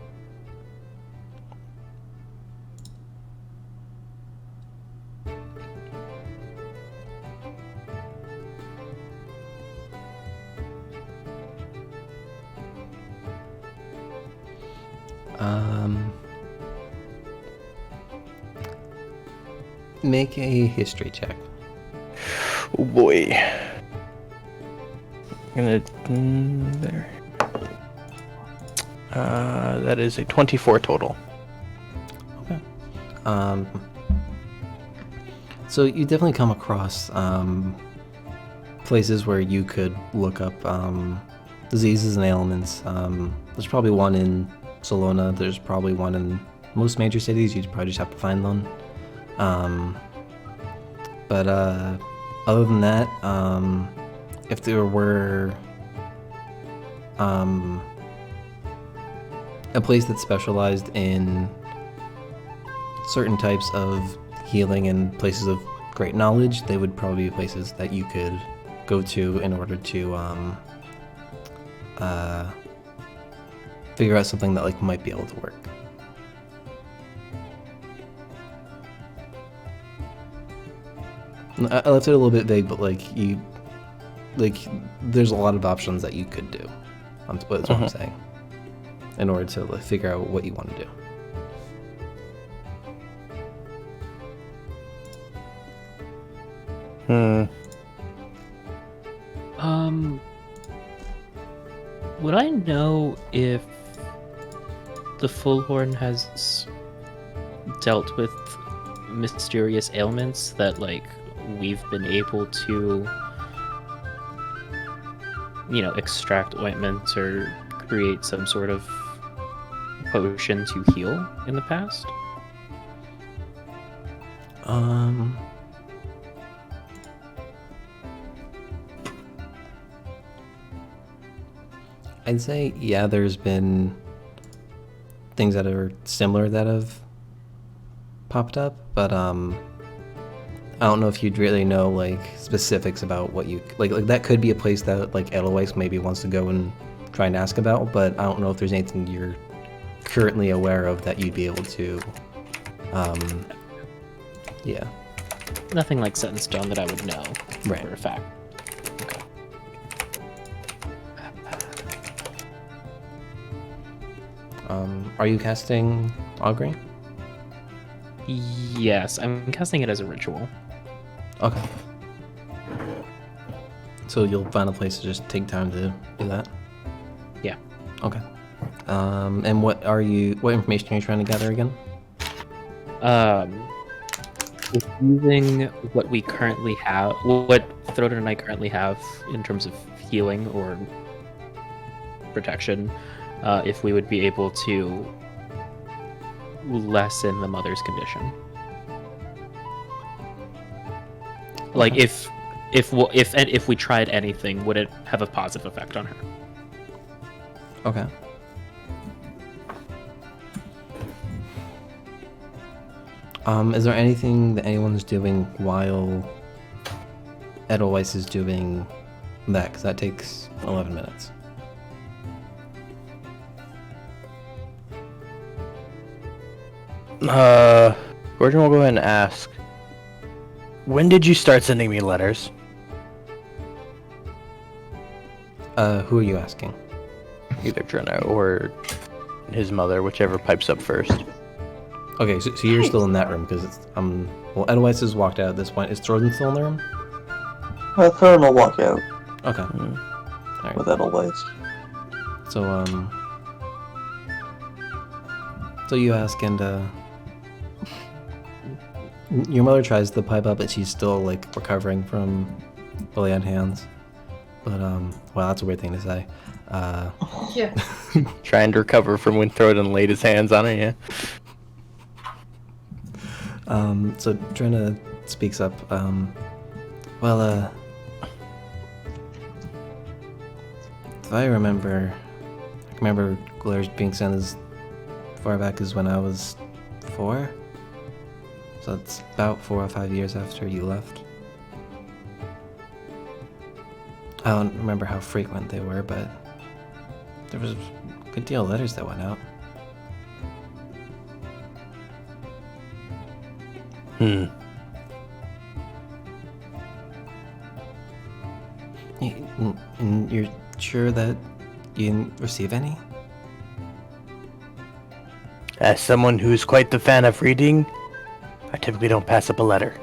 Make a history check. Oh boy. Gonna there. That is a 24 total. Okay. So you definitely come across places where you could look up diseases and ailments. There's probably one in Salona. There's probably one in most major cities. You'd probably just have to find one. But other than that, if there were a place that specialized in certain types of healing and places of great knowledge, they would probably be places that you could go to in order to figure out something that like might be able to work. I left it a little bit vague, but there's a lot of options that you could do. That's what I'm saying. In order to like, figure out what you want to do. Would I know if the Fullhorn has dealt with mysterious ailments that, like, we've been able to, extract ointments or create some sort of potion to heal in the past? I'd say, yeah, there's been things that are similar that have popped up, but I don't know if you'd really know like specifics about what you like that could be a place that like Edelweiss maybe wants to go and try and ask about, but I don't know if there's anything you're currently aware of that you'd be able to yeah. Nothing like set in stone that I would know Right. for a fact. Are you casting Augury? Yes, I'm casting it as a ritual. Okay. So you'll find a place to just take time to do that? Yeah. Okay. And what information are you trying to gather again? With using what we currently have, what Throden and I currently have in terms of healing or protection, if we would be able to lessen the mother's condition. Like if we tried anything, would it have a positive effect on her? Okay. Is there anything that anyone's doing while Edelweiss is doing that? Because that takes 11 minutes. Gordon will go ahead and ask, when did you start sending me letters? Who are you asking? Either Drena or his mother, whichever pipes up first. Okay, so you're still in that room because it's well, Edelweiss has walked out at this point. Is Thornton still in the room? Thurm will walk out Okay. Alright. with Edelweiss. So so you ask, and your mother tries to pipe up, but she's still like recovering from bully on hands. But well, that's a weird thing to say. Yeah. Trying to recover from when Throden laid his hands on her, yeah. So Drena speaks up. Well, if I remember letters being sent as far back as when I was 4. So it's about 4 or 5 years after you left. I don't remember how frequent they were, but there was a good deal of letters that went out. And you're sure that you didn't receive any? As someone who's quite the fan of reading, I typically don't pass up a letter.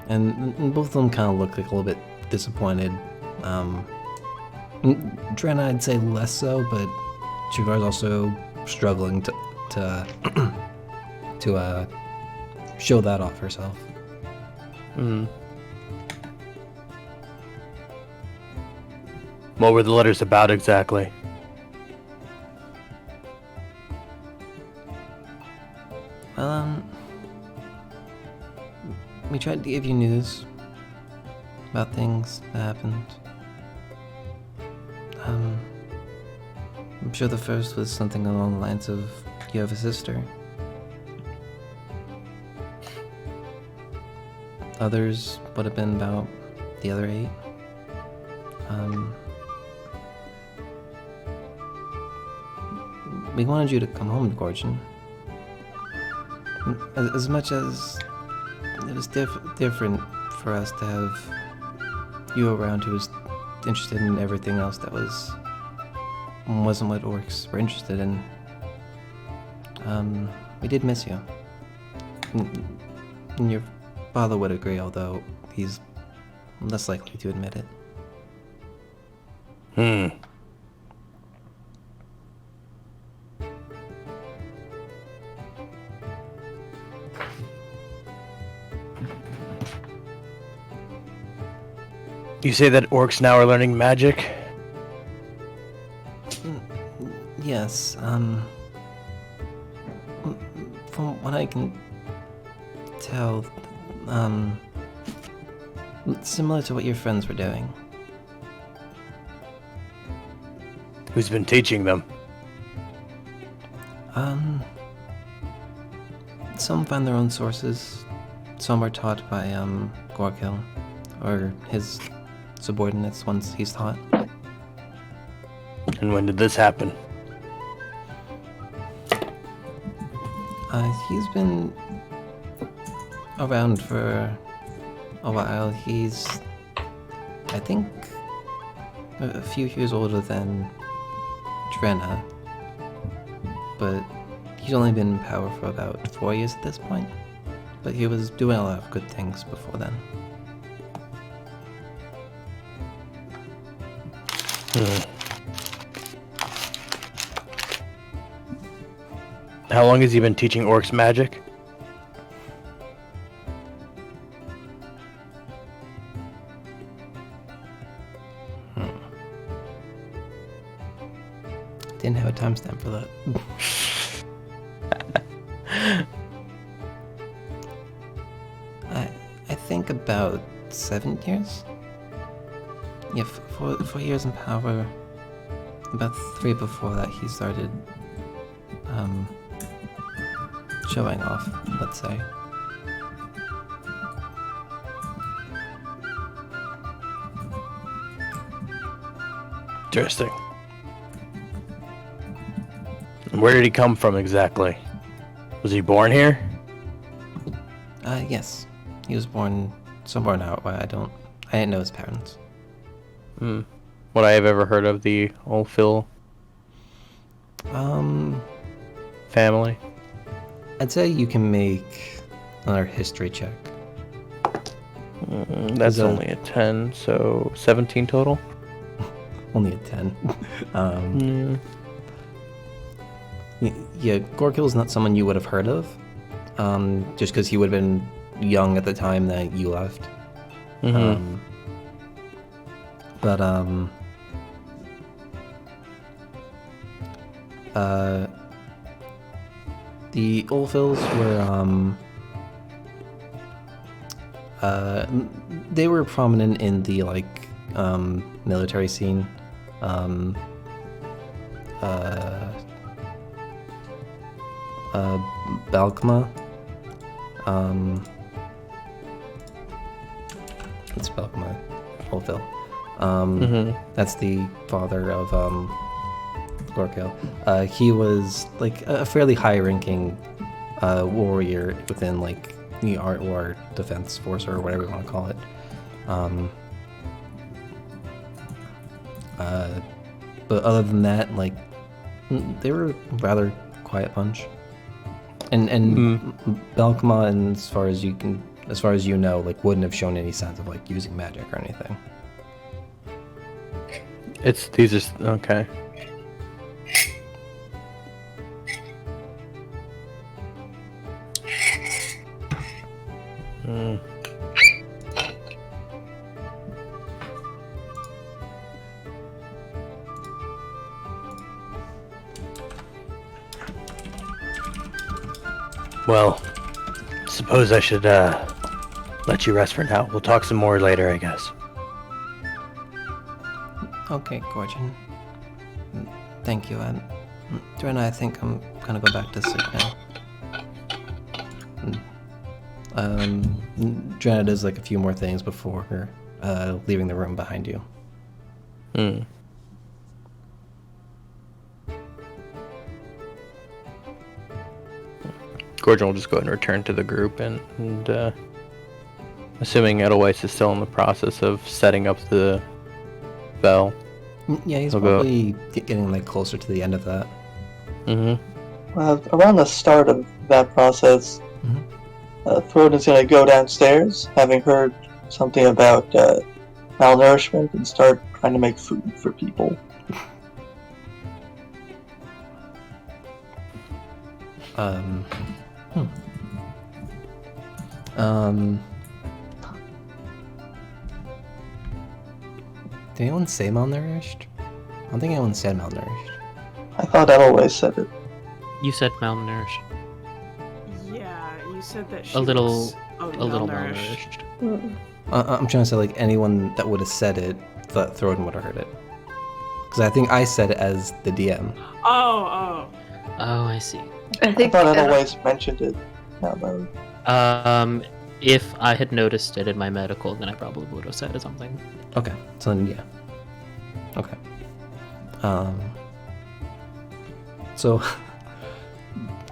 And both of them kind of look like a little bit disappointed. Drenna, I'd say less so, but Chigar's also struggling to show that off herself. What were the letters about exactly? Well, we tried to give you news about things that happened. I'm sure the first was something along the lines of you have a sister. Others would have been about the other 8. We wanted you to come home, Gorgon. As much as it was different for us to have you around who was interested in everything else that wasn't what orcs were interested in. We did miss you. And your father would agree, although he's less likely to admit it. You say that orcs now are learning magic? Yes, from what I can tell, similar to what your friends were doing. Who's been teaching them? Some find their own sources. Some are taught by Gorkil, or his subordinates once he's taught. And when did this happen? He's been around for a while. He's, I think, a few years older than Drenna, but he's only been in power for about 4 years at this point. But he was doing a lot of good things before then. How long has he been teaching orcs magic? Didn't have a timestamp for that. I think about 7 years. Yeah, 4 years in power. About 3 before that, he started showing off, let's say. Interesting. Where did he come from exactly? Was he born here? Yes. He was born somewhere in Outway. I didn't know his parents. Would I have ever heard of the Ulfil family? I'd say you can make another history check. That's that- only a 10, so 17 total? Only a 10. Yeah, Gorkil's not someone you would have heard of, just because he would have been young at the time that you left. The Ulfils were, they were prominent in the, military scene. Balkma. It's Balkma Ulfil. That's the father of Gorkil. He was like a fairly high-ranking warrior within like the Art War Defense Force or whatever you want to call it. But other than that, like they were a rather quiet bunch. And Balkma, and as far as you know, like wouldn't have shown any signs of like using magic or anything. These are okay. Well, suppose I should let you rest for now. We'll talk some more later, I guess. Okay, Gorgon. Thank you. Drenna, I think I'm gonna go back to sleep now. Drenna does like a few more things before her leaving the room behind you. Gorgon will just go ahead and return to the group, and assuming Edelweiss is still in the process of setting up the bell. Yeah, he's He'll probably getting like closer to the end of that. Around the start of that process, Throat is going to go downstairs, having heard something about malnourishment, and start trying to make food for people. Did anyone say malnourished? I don't think anyone said malnourished. I thought Edelweiss said it. You said malnourished. Yeah, you said that she A little was malnourished. I'm trying to say like anyone that would have said it, thought Throden would have heard it. Because I think I said it as the DM. Oh. Oh, I see. I I think thought I'd always mentioned it out loud. If I had noticed it in my medical, then I probably would have said something. Okay, so then yeah. Okay. So,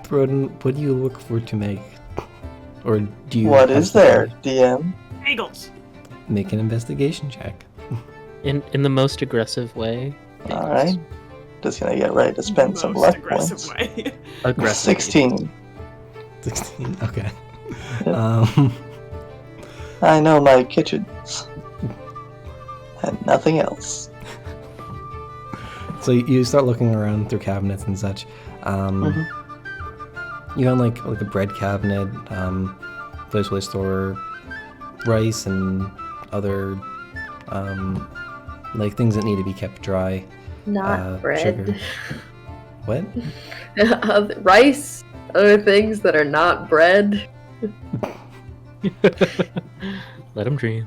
Broden, what do you look for to make? Or do you... What have is there, something- DM? Bagels. Make an investigation check. In the most aggressive way. Alright. Just gonna get ready to spend some Most luck aggressive points. way. Aggressive. 16. 16, okay. Yep. I know my kitchens. And nothing else. So you start looking around through cabinets and such. You found like a bread cabinet, place where they store rice and other like things that need to be kept dry. not bread. Sugar. What? Rice, other things that are not bread. Let him dream.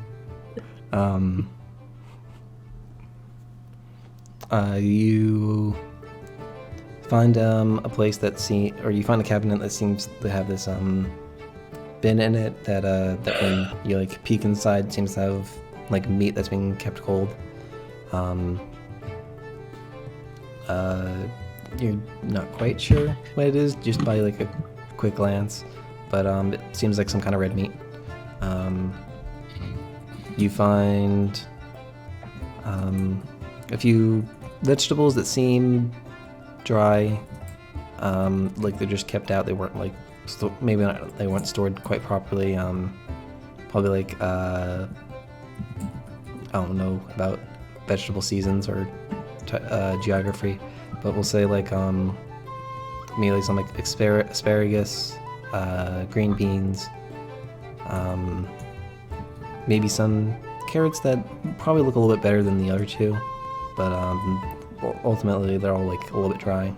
You find a place or you find a cabinet that seems to have this bin in it that when you like peek inside seems to have like meat that's being kept cold. You're not quite sure what it is just by like a quick glance, but it seems like some kind of red meat. You find a few vegetables that seem dry, like they're just kept out. They weren't like maybe not, they weren't stored quite properly. Probably like I don't know about vegetable seasons or geography, but we'll say like maybe some like asparagus, green beans, maybe some carrots that probably look a little bit better than the other two, but ultimately they're all like a little bit dry.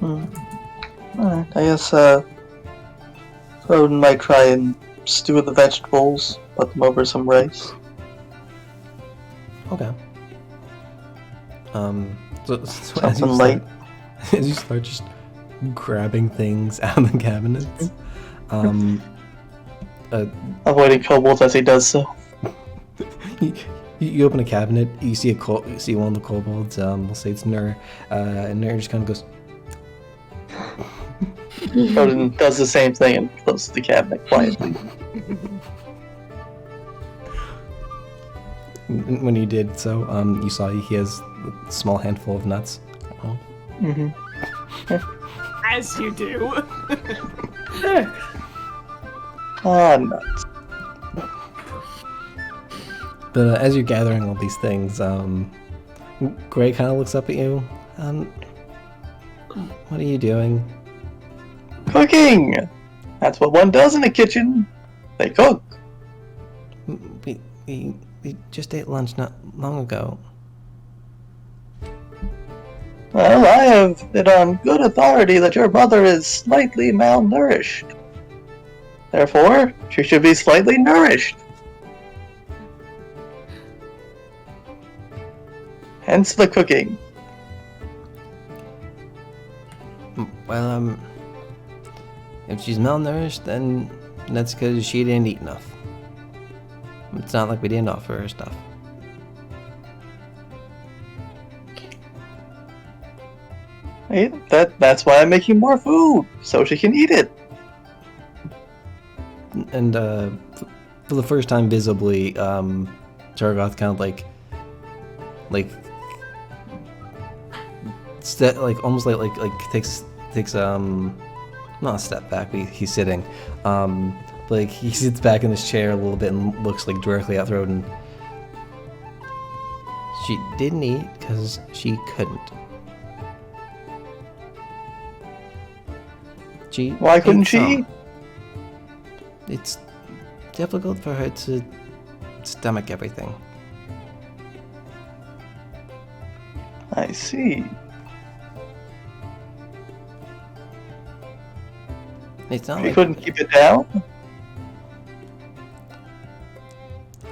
Alright, I guess Roden might try and stew the vegetables, put them over some rice. Okay. So as Something you light. as you start just grabbing things out of the cabinets, Avoiding kobolds as he does so. you open a cabinet, you see see one of the kobolds. We'll say it's Nur, and Nur just kind of goes. Roden does the same thing and closes the cabinet quietly. When you did so, you saw he has a small handful of nuts. Oh. Mm-hmm. As you do. Ah, nuts. But as you're gathering all these things, Gray kind of looks up at you. What are you doing? Cooking! That's what one does in a kitchen. They cook. We just ate lunch not long ago. Well, I have it on good authority that your mother is slightly malnourished. Therefore, she should be slightly nourished. Hence the cooking. Well, if she's malnourished, then that's because she didn't eat enough. It's not like we didn't offer her stuff. Hey, that's why I'm making more food, so she can eat it. And for the first time visibly, Targoth kind of like almost like takes not a step back, but he's sitting. Like he sits back in his chair a little bit and looks like directly at Roden. She didn't eat because she couldn't. Why couldn't she some. eat? It's difficult for her to stomach everything. I see. It's not She like, couldn't keep it down?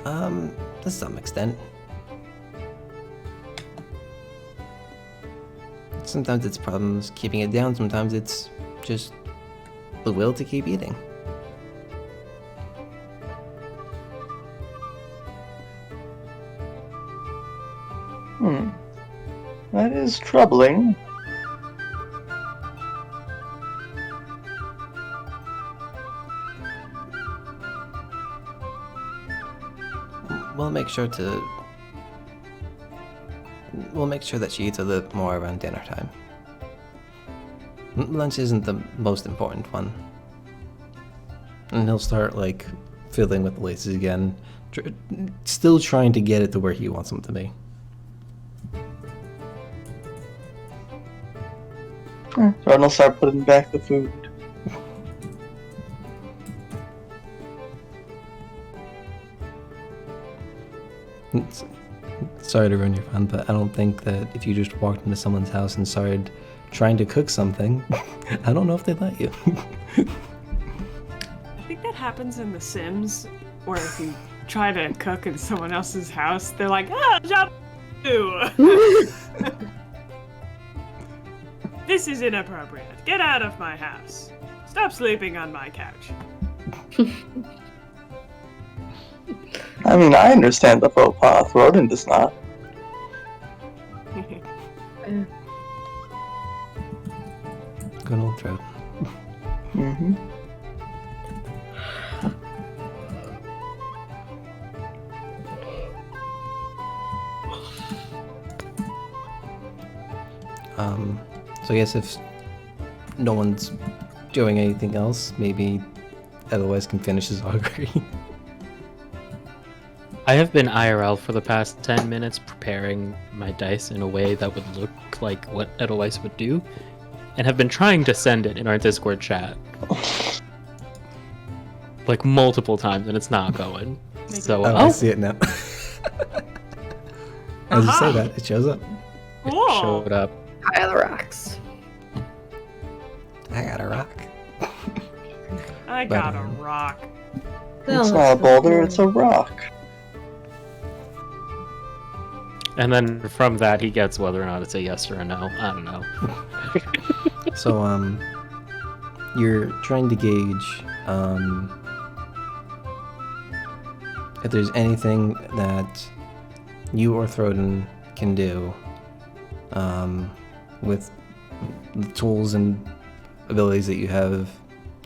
to some extent. Sometimes it's problems keeping it down, sometimes it's just the will to keep eating. That is troubling. We'll make sure that she eats a little more around dinner time. Lunch isn't the most important one. And he'll start, like, fiddling with the laces again, still trying to get it to where he wants them to be. Jordan will start putting back the food. Sorry to ruin your fun, but I don't think that if you just walked into someone's house and started trying to cook something, I don't know if they'd let you. I think that happens in The Sims, where if you try to cook in someone else's house, they're like, ah, job you. This is inappropriate. Get out of my house. Stop sleeping on my couch. I mean, I understand the faux pas. Rodin does not. Good old throat. Mm-hmm. So I guess if no one's doing anything else, maybe Edelweiss can finish his augury. I have been IRL for the past 10 minutes preparing my dice in a way that would look like what Edelweiss would do, and have been trying to send it in our Discord chat. Like multiple times, and it's not going. So, I see it now. As you say that, it shows up. Cool. showed up. Pile of rocks. I got a rock. I got a rock. It's not a boulder, it's a rock. And then from that, he gets whether or not it's a yes or a no. I don't know. So, you're trying to gauge, if there's anything that you or Throden can do, with the tools and abilities that you have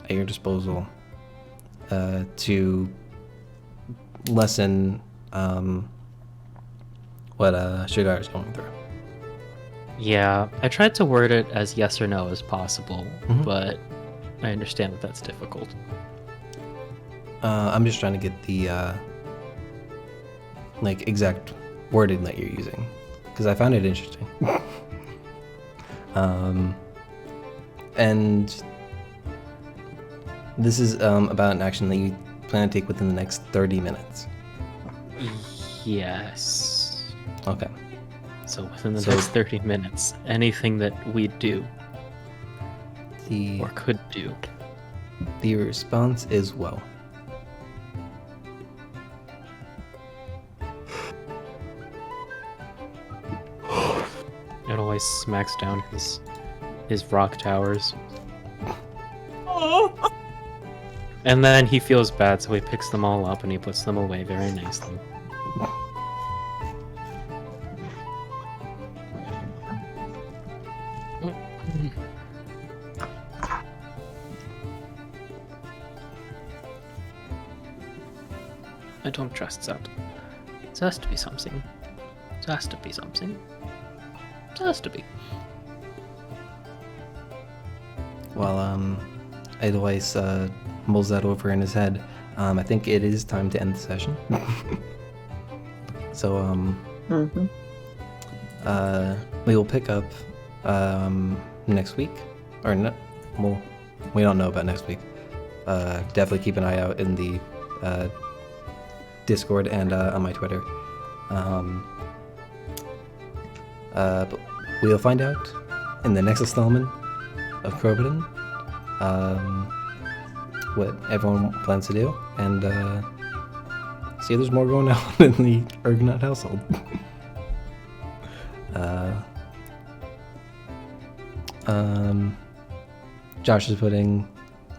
at your disposal, to lessen, what Shigar is going through. Yeah, I tried to word it as yes or no as possible, Mhm. but I understand that that's difficult. I'm just trying to get the like exact wording that you're using, because I found it interesting. And this is about an action that you plan to take within the next 30 minutes. Yes. Okay. So within the So- next 30 minutes, anything that we do The or could do. the response is well. It always smacks down his rock towers. Oh. And then he feels bad, so he picks them all up and he puts them away very nicely. I don't trust that. It has to be something. It has to be something. It has to be. While Edelweiss mulls that over in his head, I think it is time to end the session. So Mm-hmm. we will pick up next week, or no, well, we don't know about next week. Definitely keep an eye out in the Discord and on my Twitter. But we'll find out in the next installment of Crobaton what everyone plans to do, and see if there's more going on in the Ergonaut household. Josh is putting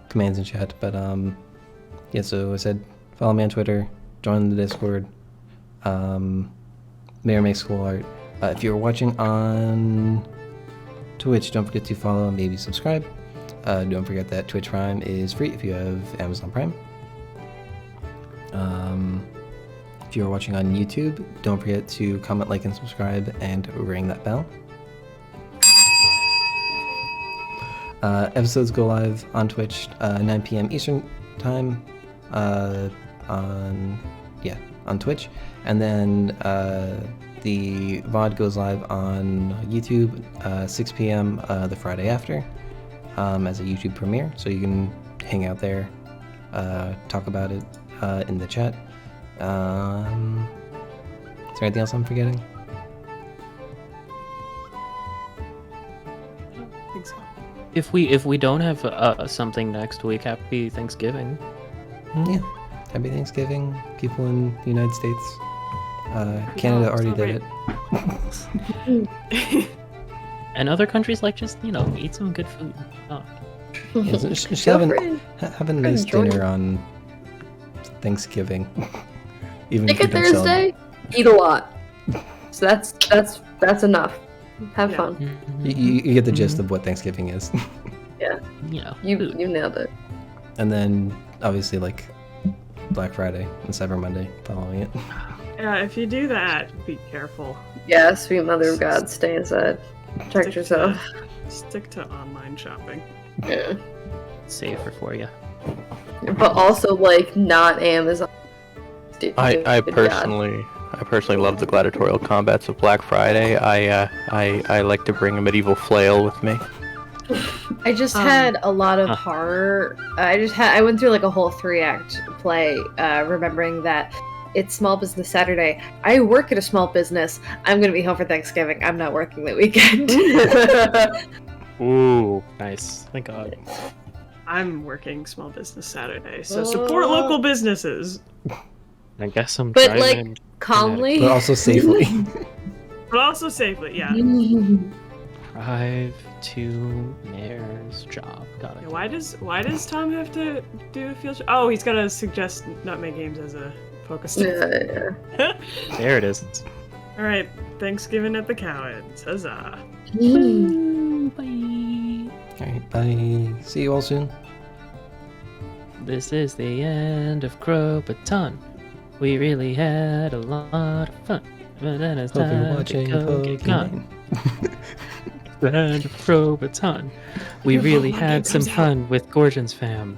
commands in chat, but yeah. So I said follow me on Twitter, join the Discord. Mayor makes cool art. If you're watching on Twitch, don't forget to follow and maybe subscribe. Don't forget that Twitch Prime is free if you have Amazon Prime. If you're watching on YouTube, don't forget to comment, like, and subscribe, and ring that bell. Episodes go live on Twitch 9 p.m. Eastern time on Twitch, and then the VOD goes live on YouTube 6 p.m. The Friday after as a YouTube premiere, so you can hang out there, talk about it in the chat. Is there anything else I'm forgetting? I think so. If we don't have something next week, happy Thanksgiving. Yeah. Happy Thanksgiving, people in the United States. Canada already did it. And other countries, like, just, eat some good food. Oh. Yeah, just have a nice dinner on Thanksgiving. Even Take if a you don't Thursday, eat a lot. So that's enough. Have fun. You get the gist of what Thanksgiving is. You nailed it. And then obviously like Black Friday and Cyber Monday following it. Yeah, if you do that, be careful. Yeah, sweet mother of God, stay inside. Protect yourself. Stick to online shopping. Yeah. Safer for you. But also, like, not Amazon. I Good God. personally love the gladiatorial combats of Black Friday. I like to bring a medieval flail with me. I just had a lot of horror. I went through like a whole 3-act play, remembering that it's Small Business Saturday. I work at a small business. I'm gonna be home for Thanksgiving. I'm not working that weekend. Ooh, nice. Thank God. I'm working Small Business Saturday, so support local businesses. I guess I'm But, driving like, in calmly. But also safely. But also safely, yeah. Drive to mayor's job. Got it. Yeah, why does Tom have to do a field trip? Oh, he's gotta suggest Nutmeg Games as a focus. Yeah. There it is. All right, Thanksgiving at the Cowens. Huzzah! Bye. Alright, bye. See you all soon. This is the end of Crobaton. We really had a lot of fun. But then it's Hope you're time watching to go get gone. Pokemon. The end of Crobaton. We really had some fun with Gorgon's fam.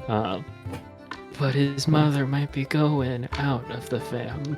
But his mother might be going out of the fam.